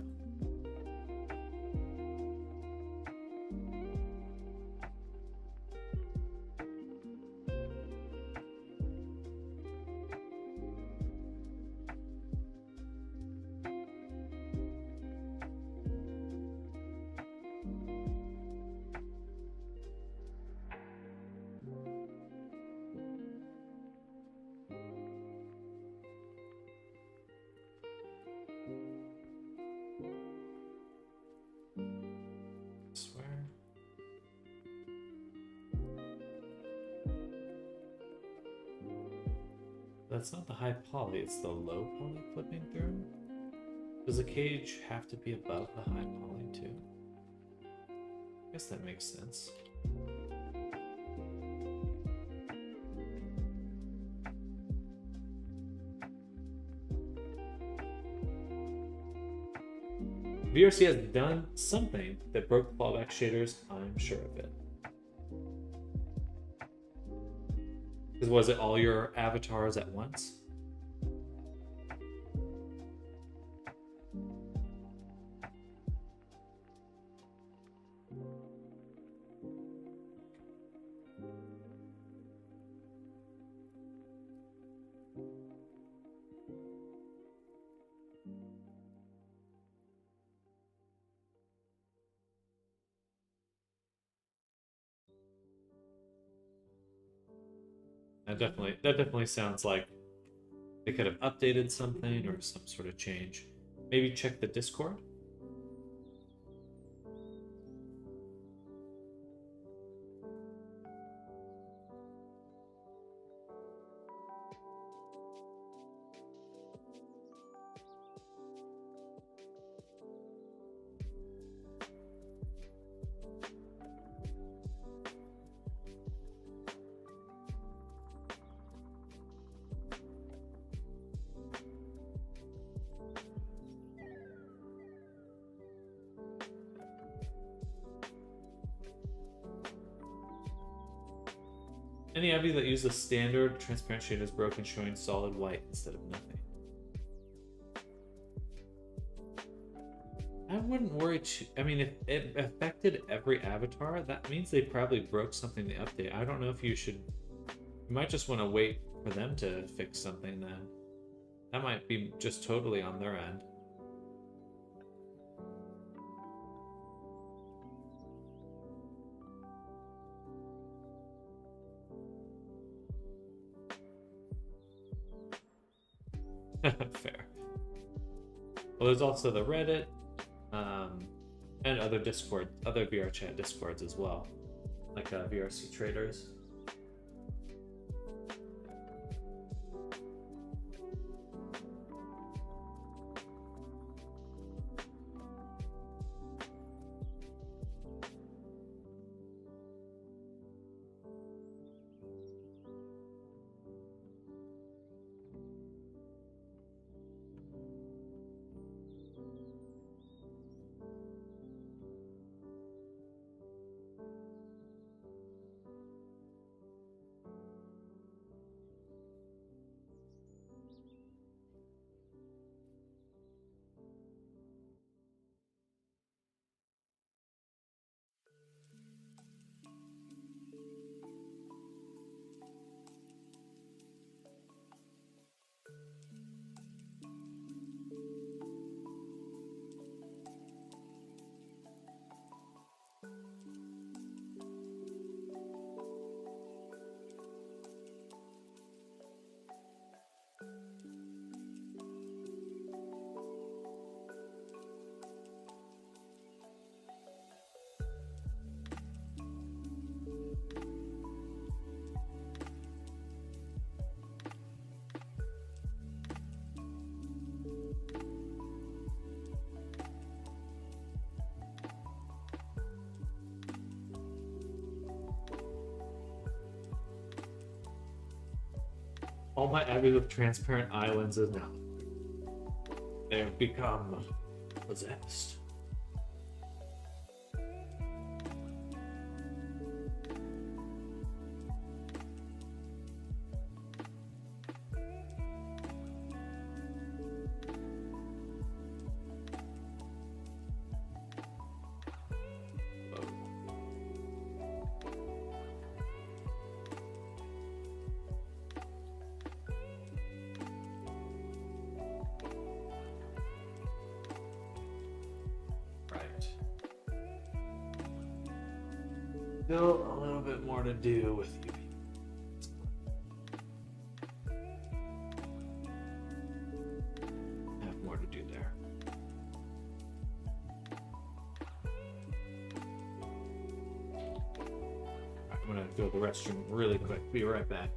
That's not the high poly, it's the low poly flipping through. Does the cage have to be above the high poly too? I guess that makes sense. VRC has done something that broke fallback shaders, I'm sure of it. Was it all your avatars at once? That definitely sounds like they could have updated something or some sort of change. Maybe check the Discord. Any AV that uses standard transparent shade is broken, showing solid white instead of nothing. I wouldn't worry I mean, if it affected every avatar, that means they probably broke something in the update. I don't know if you should... You might just want to wait for them to fix something then. That might be just totally on their end. Fair. Well, there's also the Reddit, and other Discord, other VR chat Discords as well, like VRC traders. All my abbeys with transparent eye lenses now. They have become possessed. Still a little bit more to do with you. I have more to do there. I'm gonna go to the restroom really quick. Be right back.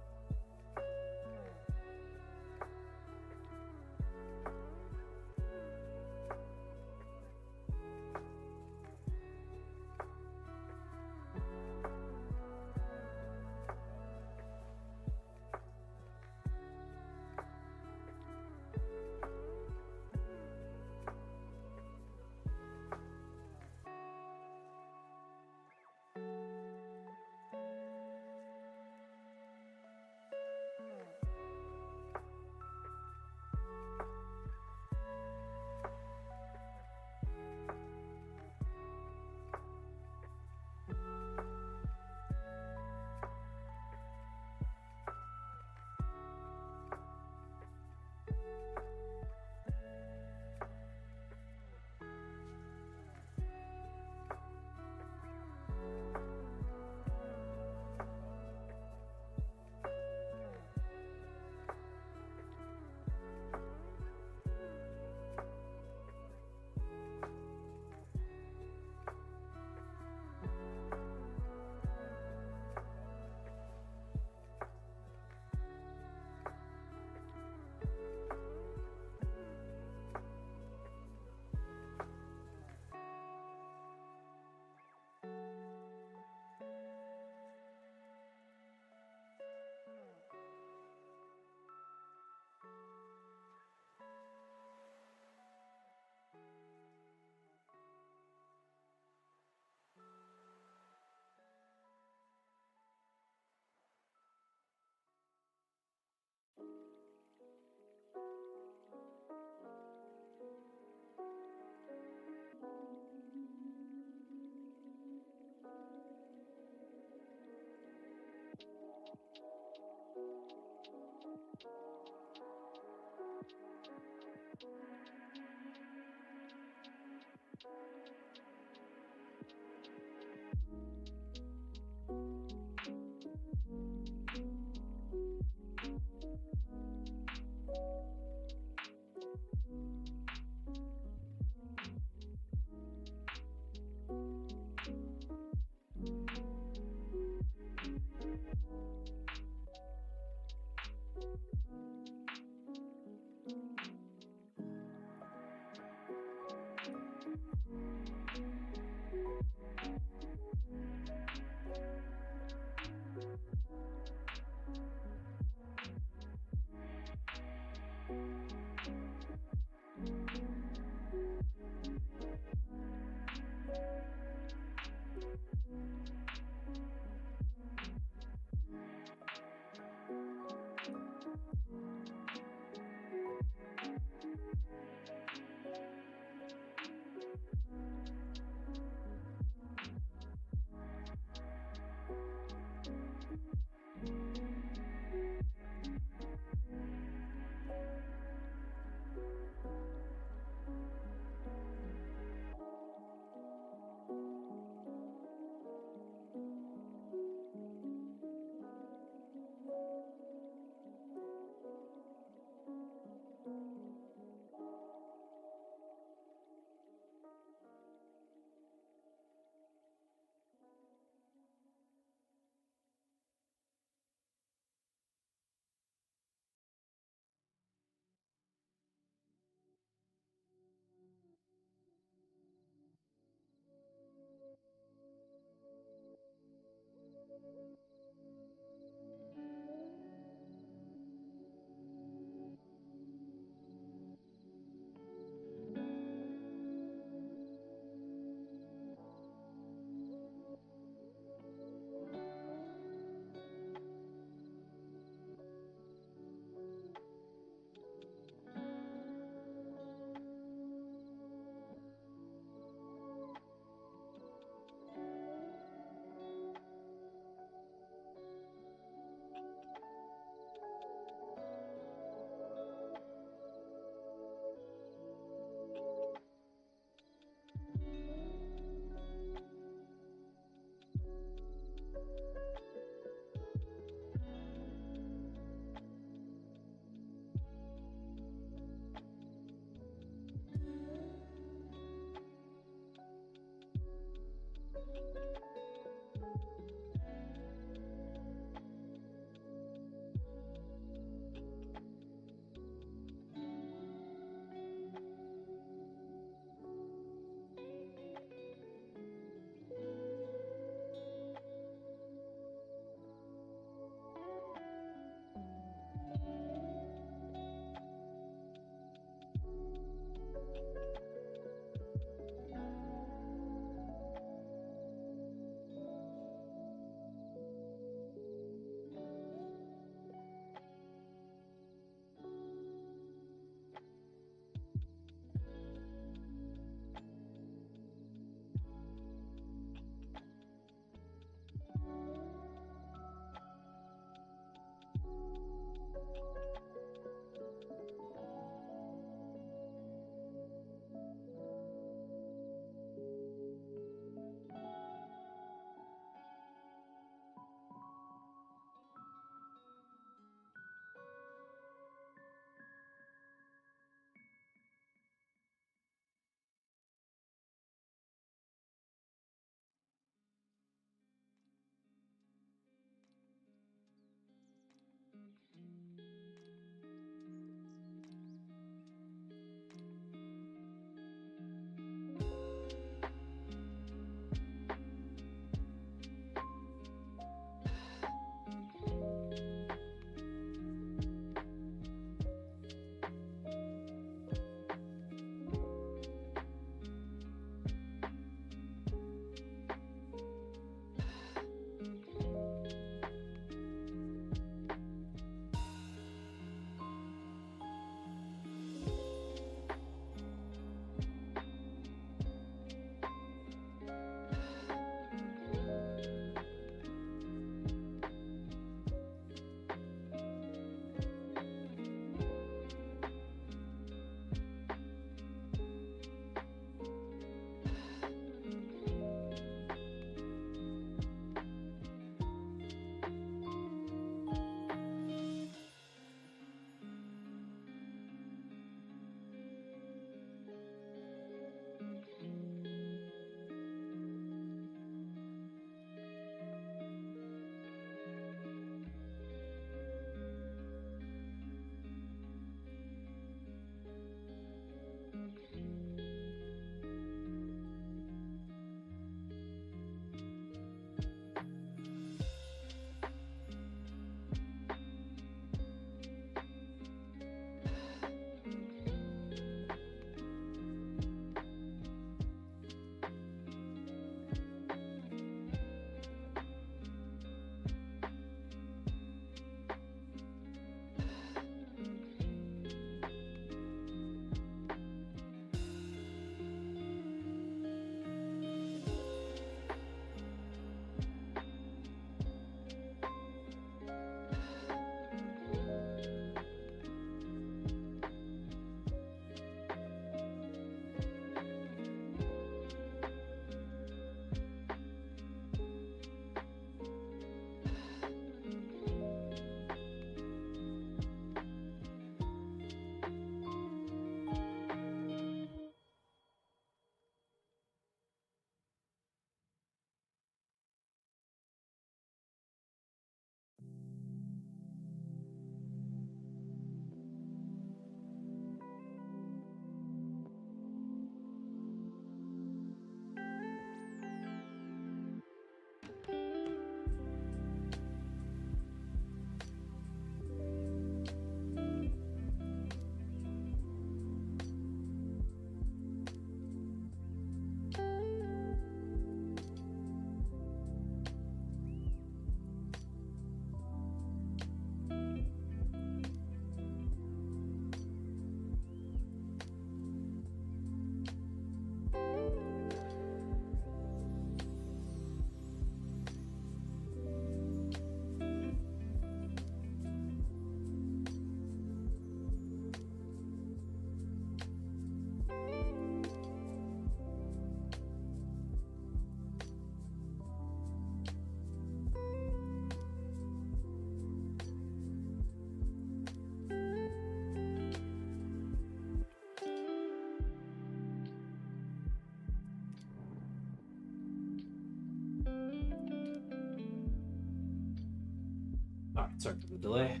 Sorry for the delay.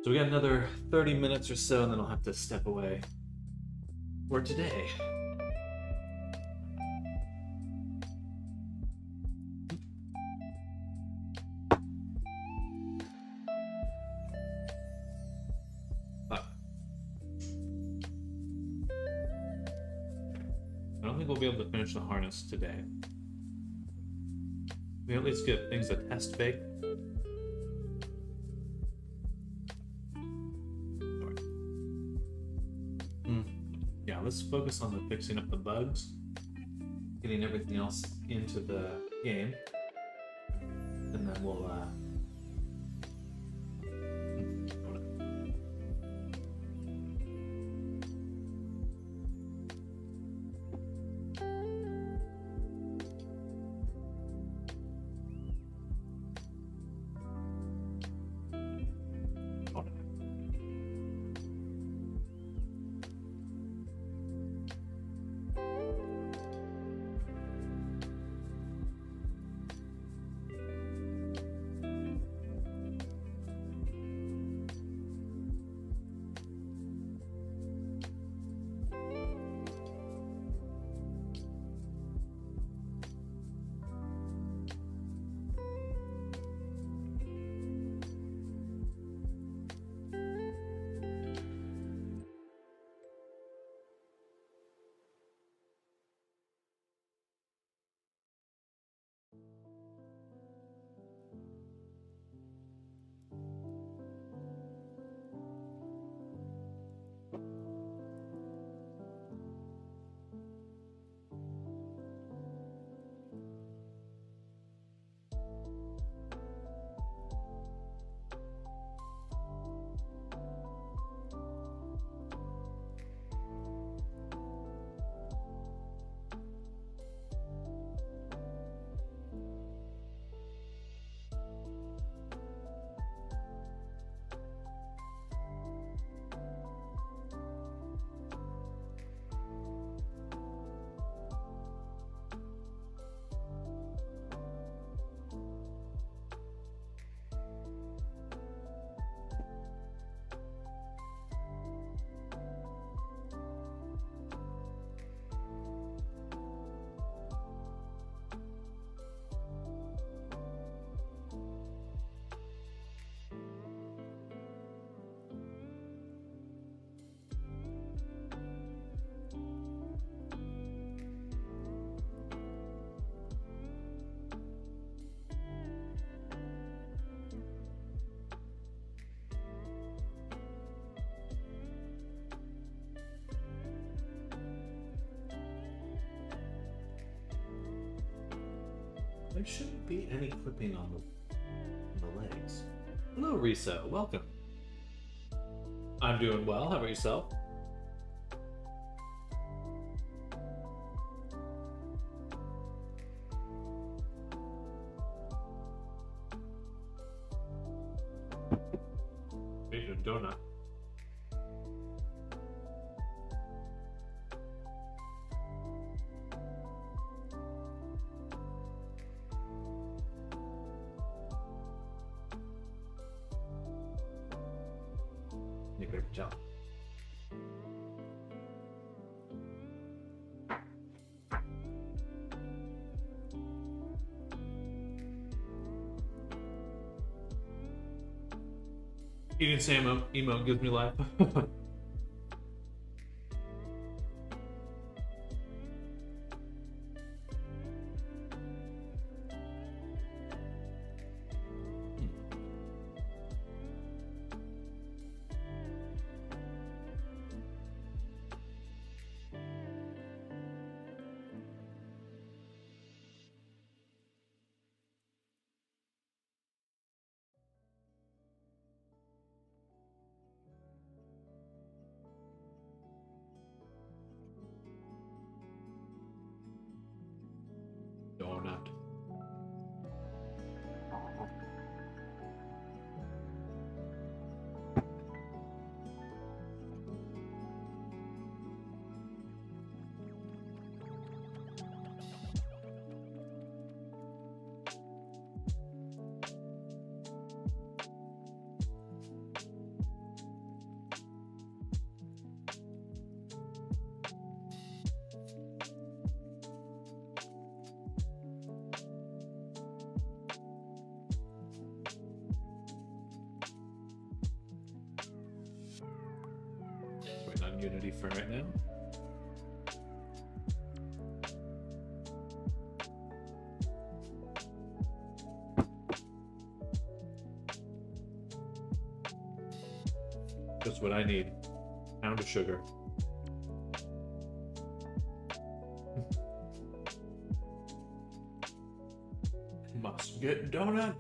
So we got another 30 minutes or so, and then I'll have to step away for today. But I don't think we'll be able to finish the harness today. We at least get things a test bake. Yeah, let's focus on the fixing up the bugs, getting everything else into the game, and then we'll there shouldn't be any clipping on the legs. Hello, Risa. Welcome. I'm doing well. How about yourself? Ate a donut. You better jump. You didn't say emo gives me life. Unity for right now. Just what I need. Pound of sugar. Must get donut.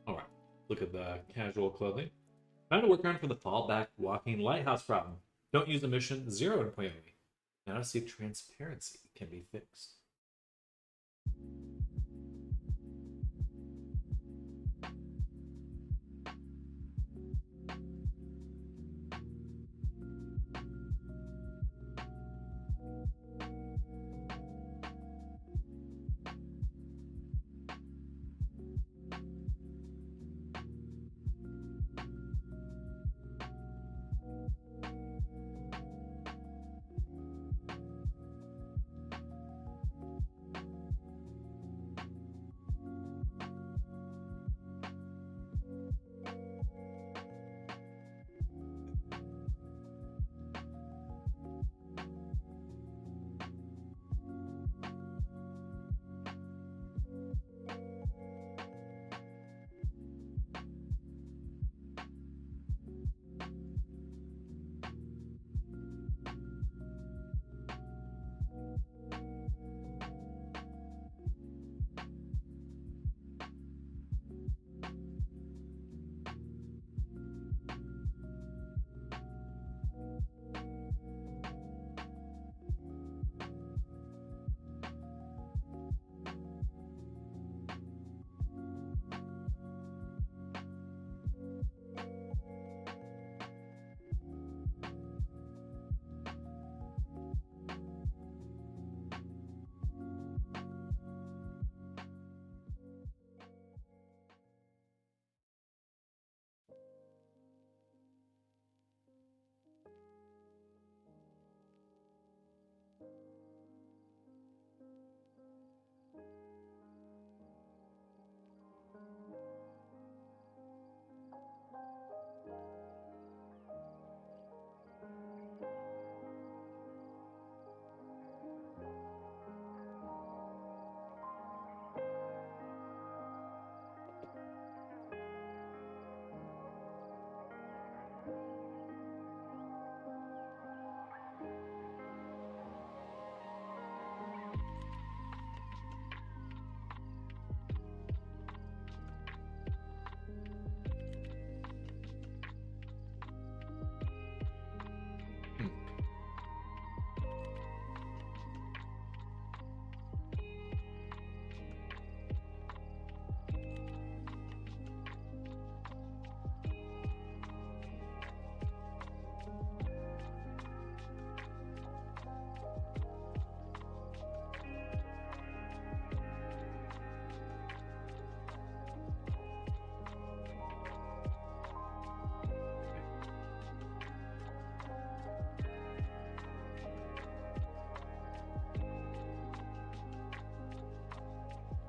Alright, look at the casual clothing. Found a workaround for the fallback walking lighthouse problem. Don't use the mission 0 in Poyoni. Now to see if transparency can be fixed.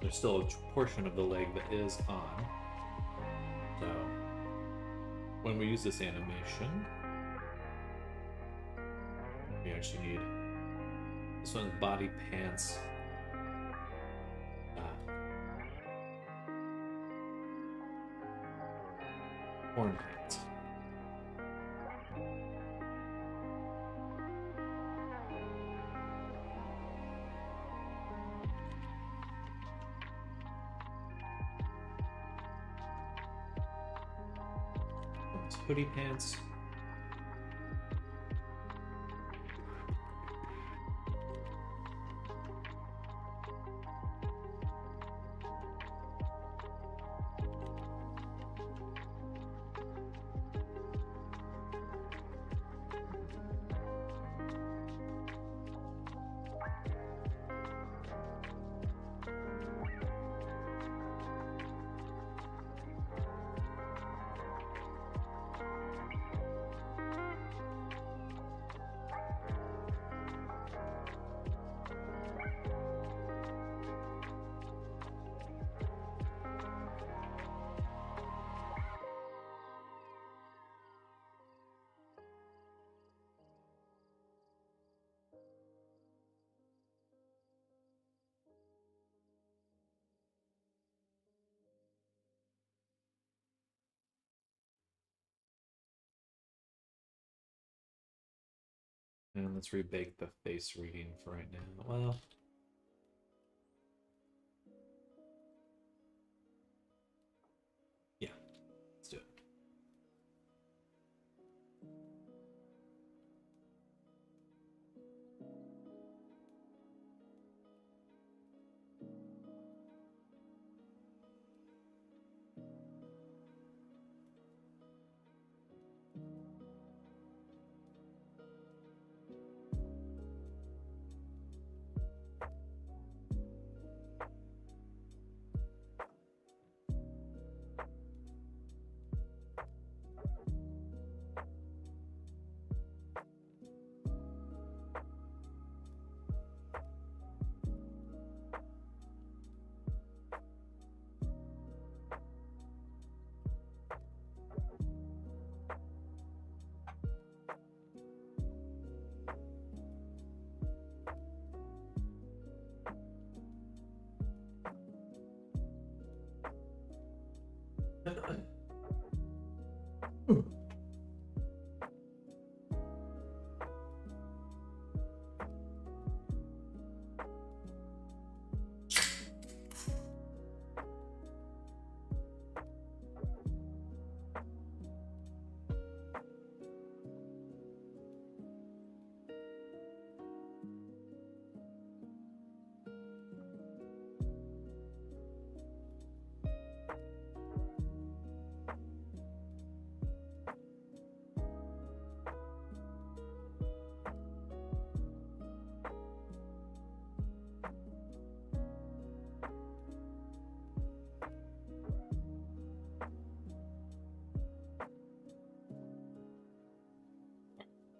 There's still a portion of the leg that is on. So when we use this animation, we actually need this one's body pants. Horn pants. Hoodie pants. And let's rebake the face reading for right now. Well, yeah, let's do it.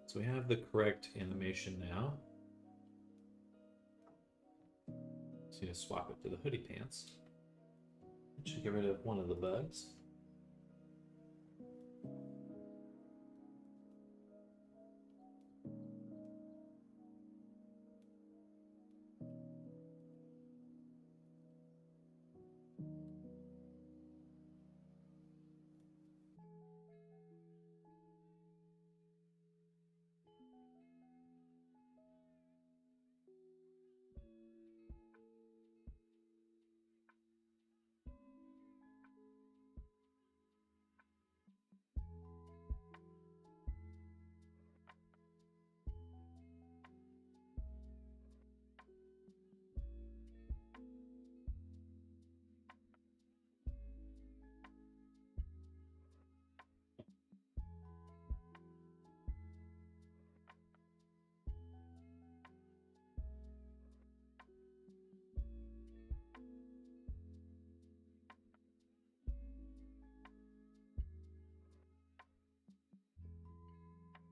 So we have the correct animation now. So you swap it to the hoodie pants. It should get rid of one of the bugs.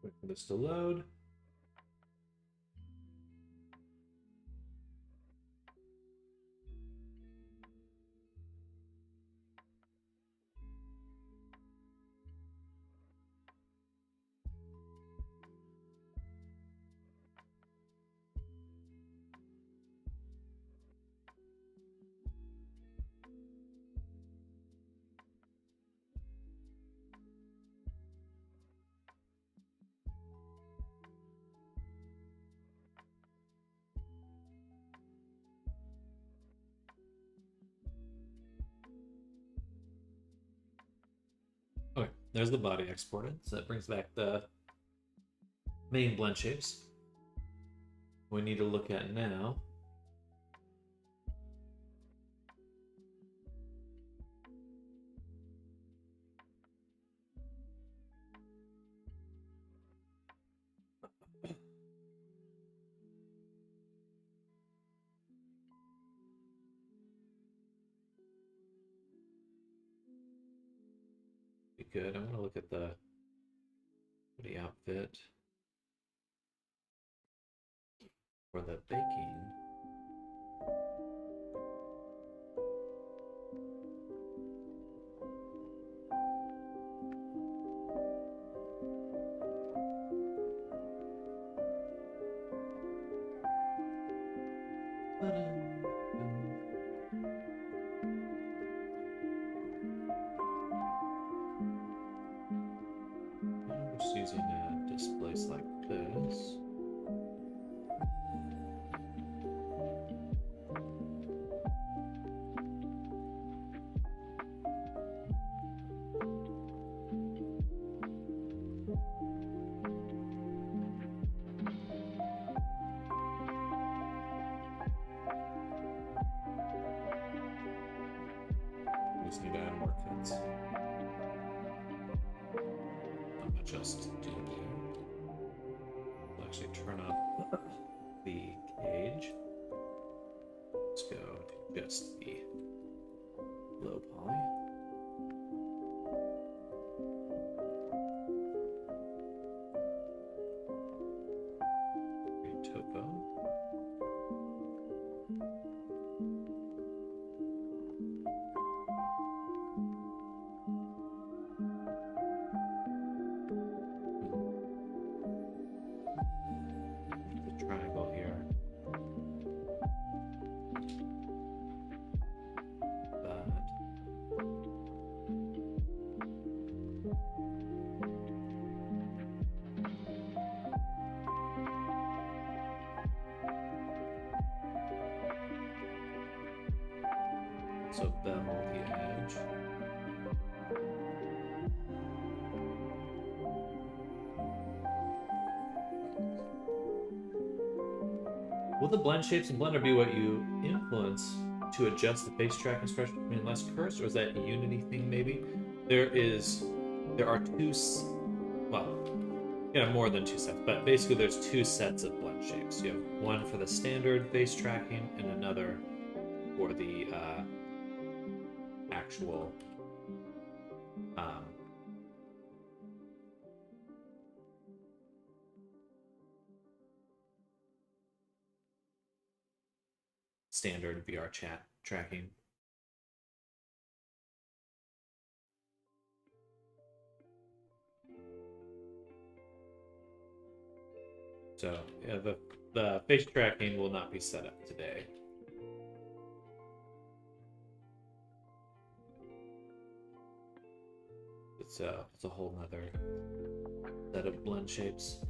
Wait for this to load. there's the body exported. So that brings back the main blend shapes. We need to look at now. Be good. I'm gonna look at the outfit for the baking. I'm just using a displace like this. Just need to add more cuts. Not much else to do there. I'll actually turn up the cage. Let's go to just the low poly. Green topo. The triangle here. That. So bevel the edge. Will the blend shapes in Blender be what you influence to adjust the face track and stretch between less cursed, or is that a Unity thing maybe? There are two, well, more than two sets, but basically there's two sets of blend shapes. You have one for the standard face tracking and another for the actual standard VR chat tracking. So yeah, the face tracking will not be set up today. It's a whole nother set of blend shapes.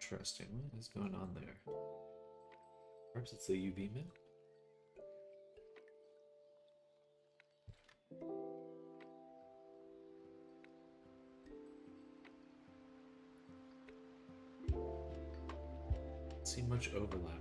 Interesting. What is going on there? Perhaps it's the UV mint? See much overlap.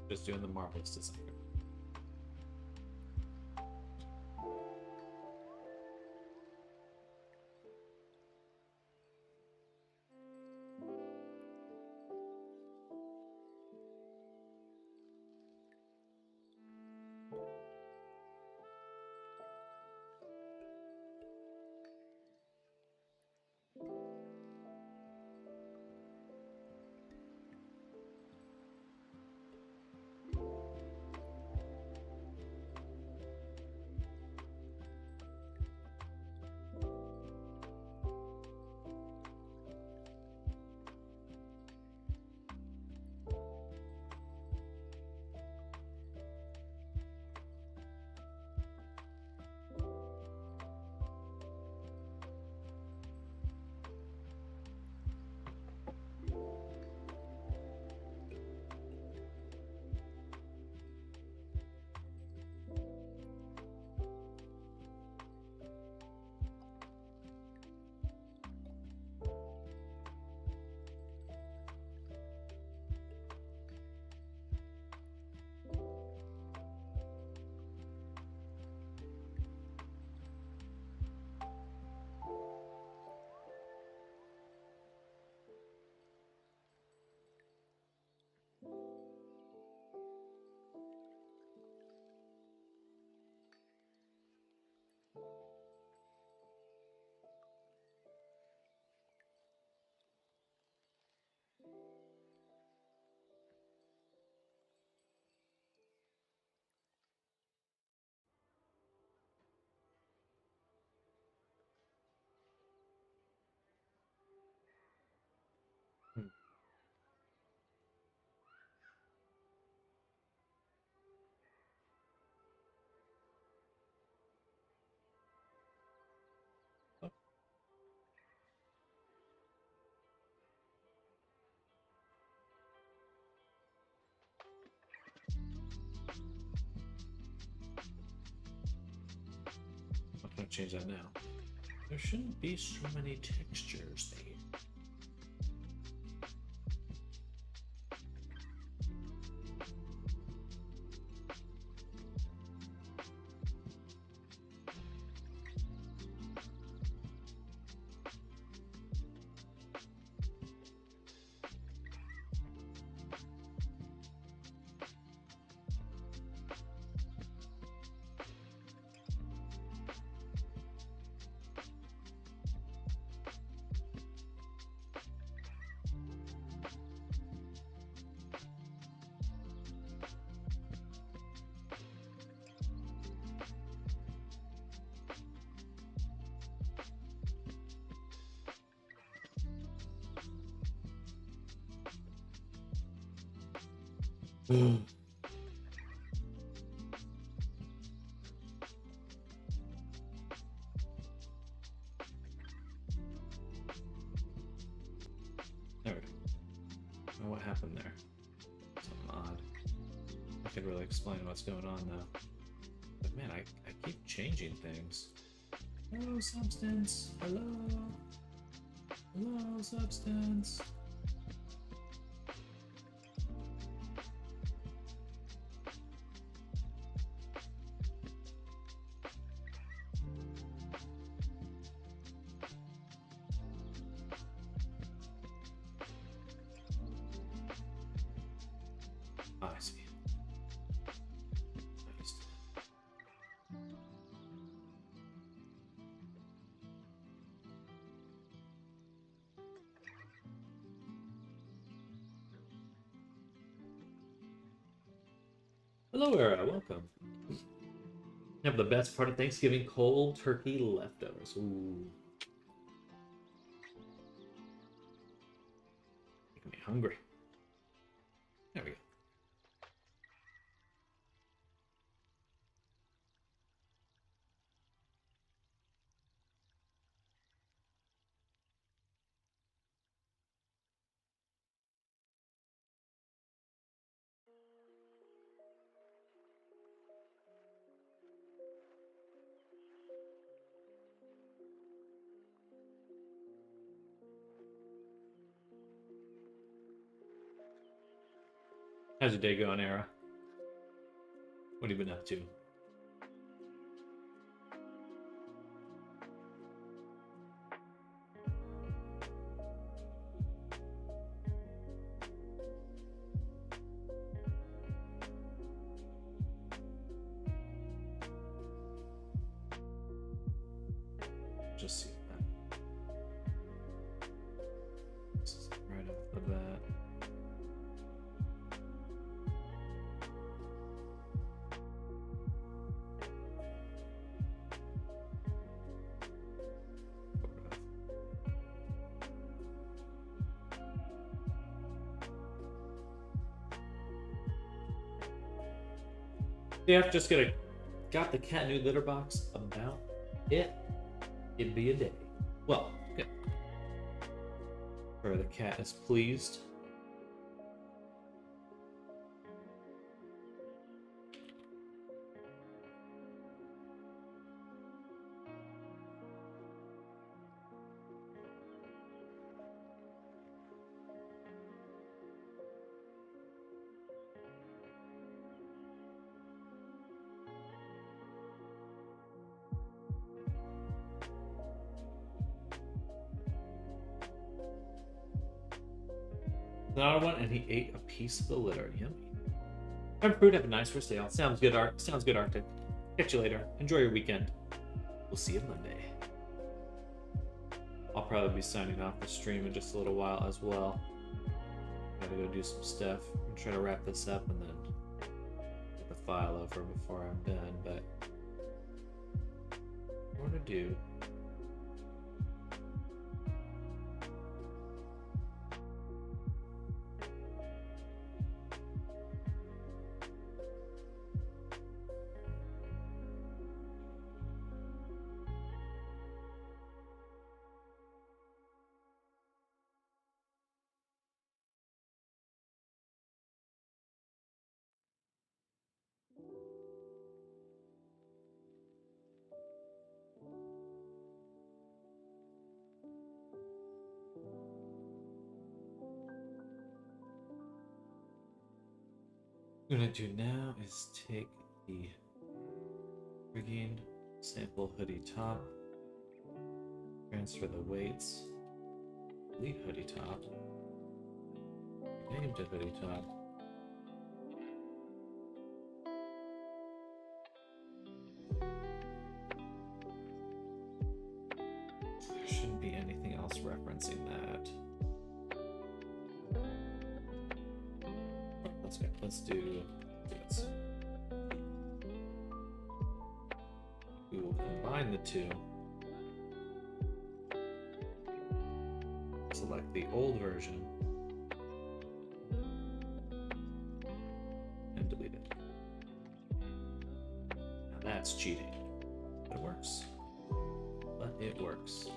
Just doing the marbles design. I'm gonna change that now. There shouldn't be so many textures there. There we go. Now what happened there? Something odd. I could really explain what's going on though. But man, I keep changing things. Hello, substance. Hello. Hello, substance. I see. Understood. Hello, Era. Welcome. Have the best part of Thanksgiving: cold turkey leftovers. Ooh. Making me hungry. There we go. How's your day going, Era? What have you been up to? Just see that. This is right off the bat. Yeah, just got the cat new litter box about it. It'd be a day. Well, good. For the cat is pleased. Another one, and he ate a piece of the litter. Yummy. I'm fruit. Have a nice first day. Sounds good, Sounds good, Arctic. Catch you later. Enjoy your weekend. We'll see you Monday. I'll probably be signing off the stream in just a little while as well. Gotta go do some stuff. I'm gonna try to wrap this up and then get the file over before I'm done. But what to do? What I'm gonna do now is take the rigging sample hoodie top, transfer the weights, delete hoodie top, name to hoodie top. There shouldn't be anything else referencing that. Let's do this. We will combine the two. Select the old version and delete it. Now that's cheating. But it works. But it works.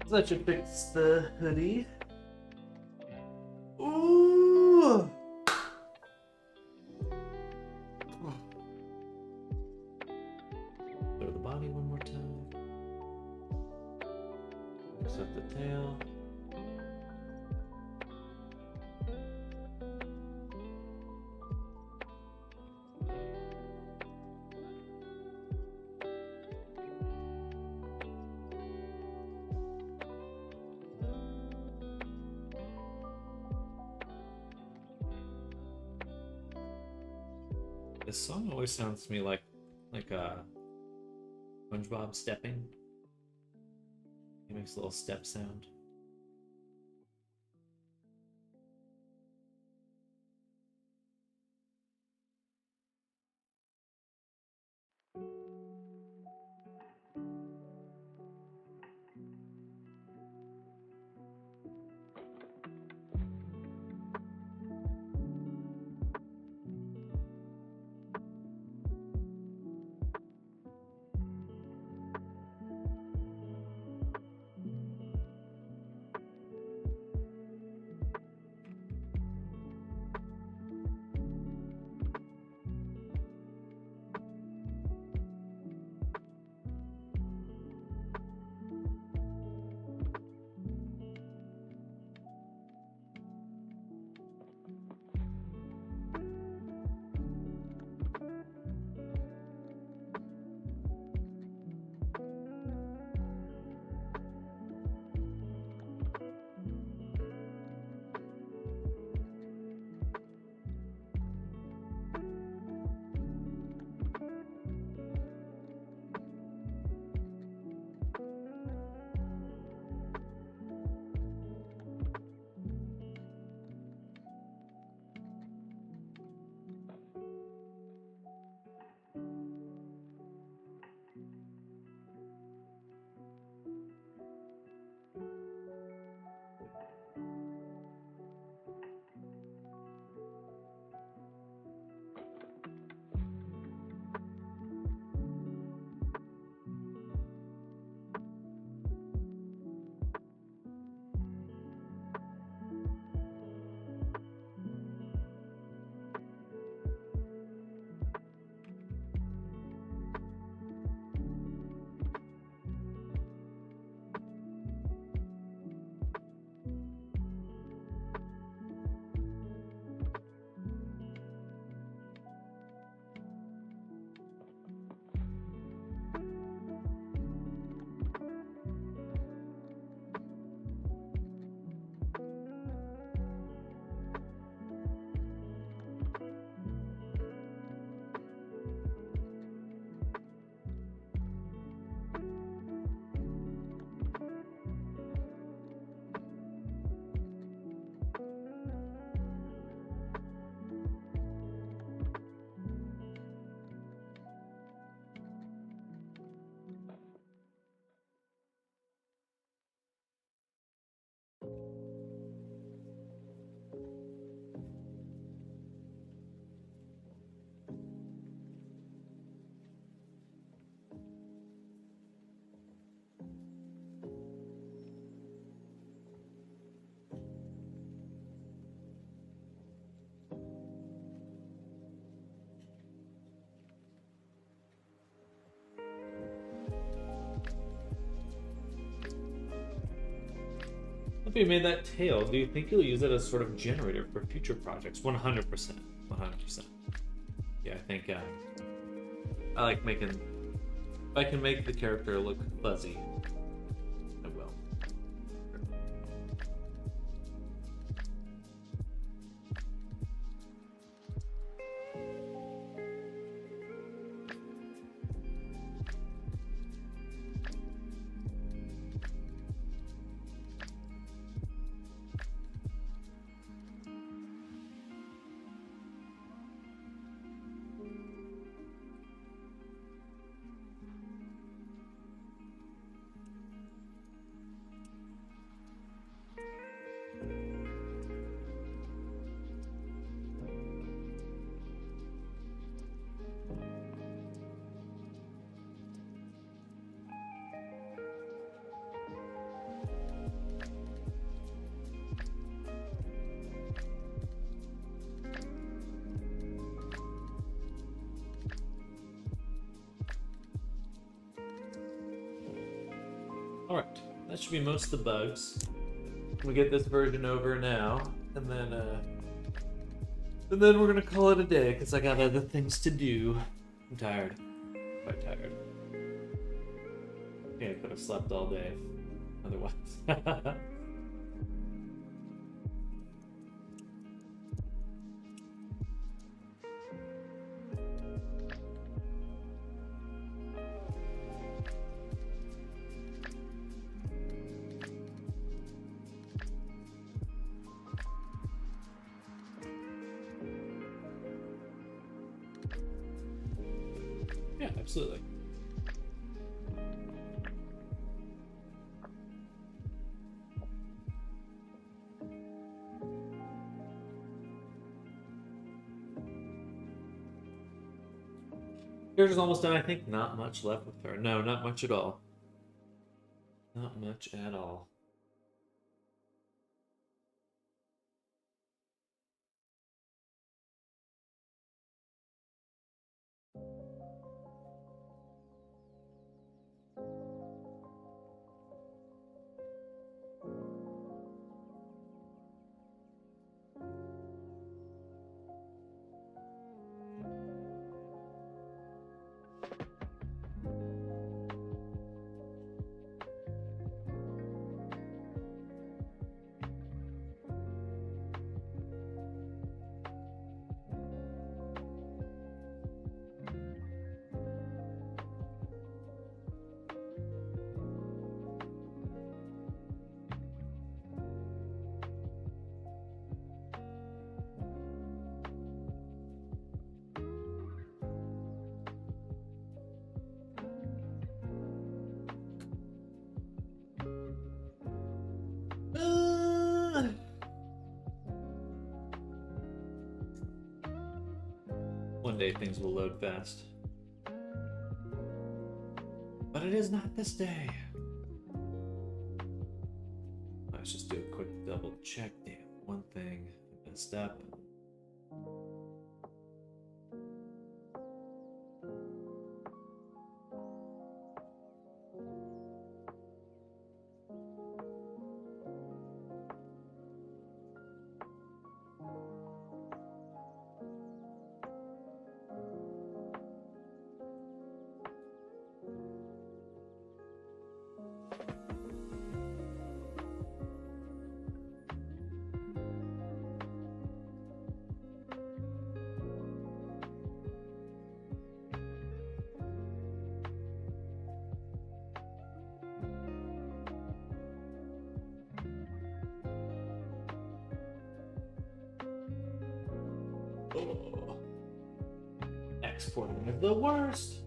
So that should fix the hoodie. Ooh! Go to the body one more time. Fix up the tail. This song always sounds to me like SpongeBob stepping. He makes a little step sound. If you made that tail, do you think you'll use it as sort of generator for future projects? 100%. 100%. Yeah, I think I like making... If I can make the character look fuzzy, I will. Alright, that should be most of the bugs. We get this version over now, and then we're gonna call it a day, because I got other things to do. I'm tired. Quite tired. Yeah, I could have slept all day otherwise. Yeah, absolutely. Yours is almost done, I think. Not much left with her. No, not much at all. Not much at all. One day things will load fast. But it is not this day. Let's just do a quick double check. Damn, one thing I messed up. Oh. Exporting is the worst.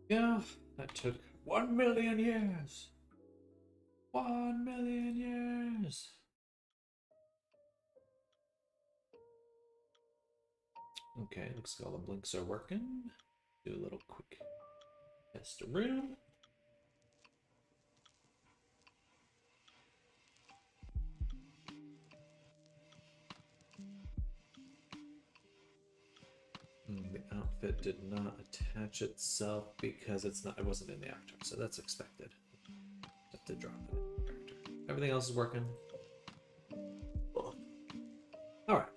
Yeah, that took 1,000,000 years. 1,000,000 years. Okay, looks like all the blinks are working. Do a little quick test around. The outfit did not attach itself because it wasn't in the avatar, so that's expected. Have to drop it in the character. Everything else is working. Cool. All right.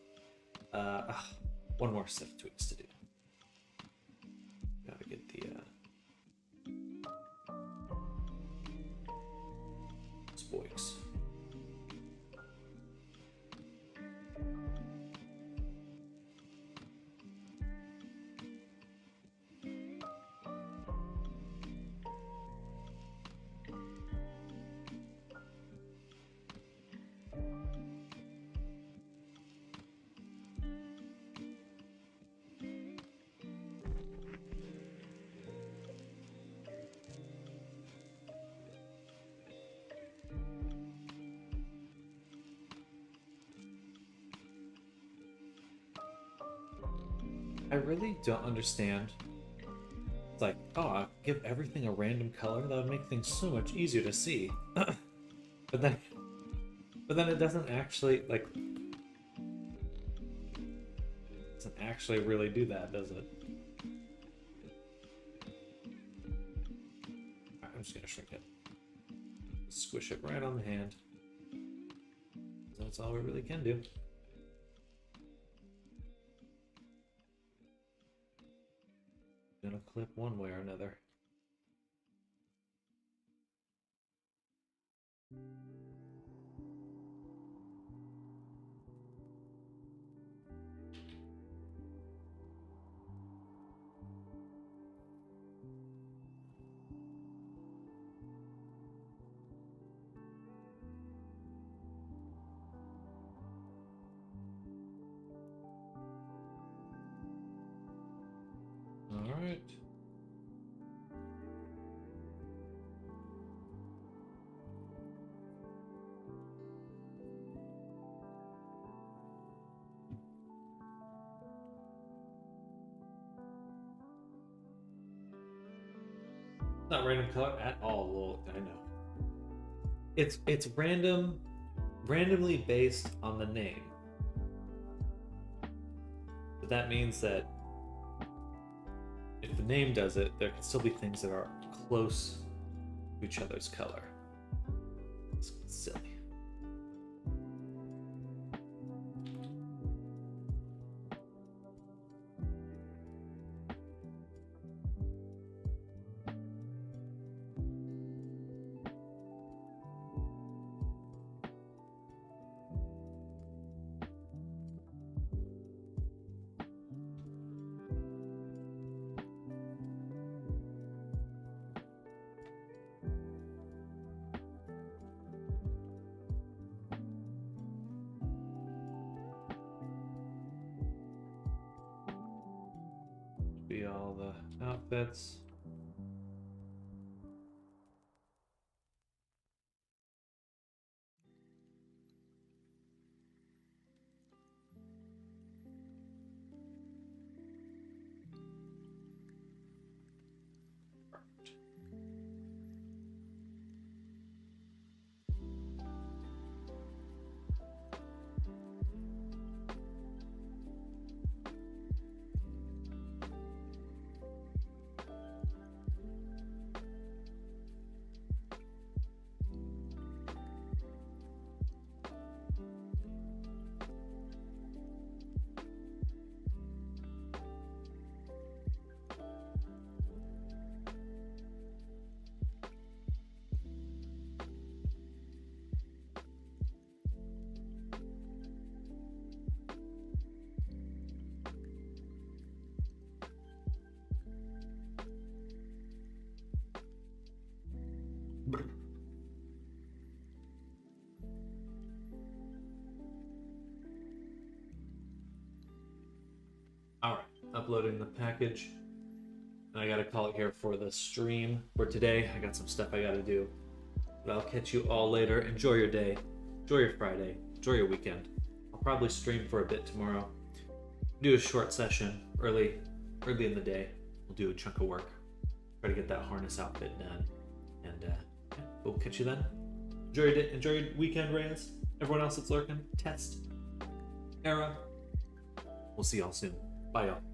One more set of tweaks to do. Gotta get the spikes. I really don't understand. It's like, oh, I'll give everything a random color. That would make things so much easier to see. but then it doesn't actually really do that, does it? I'm just gonna shrink it. Squish it right on the hand. That's all we really can do. Gonna clip one way or another. All right. Not random color at all. Well, I know. It's randomly based on the name. But that means that if the name does it, there can still be things that are close to each other's color. It's silly. Be all the outfits. All right, uploading the package. And I gotta call it here for the stream for today. I got some stuff I gotta do. But I'll catch you all later. Enjoy your day. Enjoy your Friday. Enjoy your weekend. I'll probably stream for a bit tomorrow. Do a short session early in the day. We'll do a chunk of work. Try to get that harness outfit done. And yeah, we'll catch you then. Enjoy your day. Enjoy your weekend, Reyes. Everyone else that's lurking. Test. Era. We'll see y'all soon. Bye, y'all.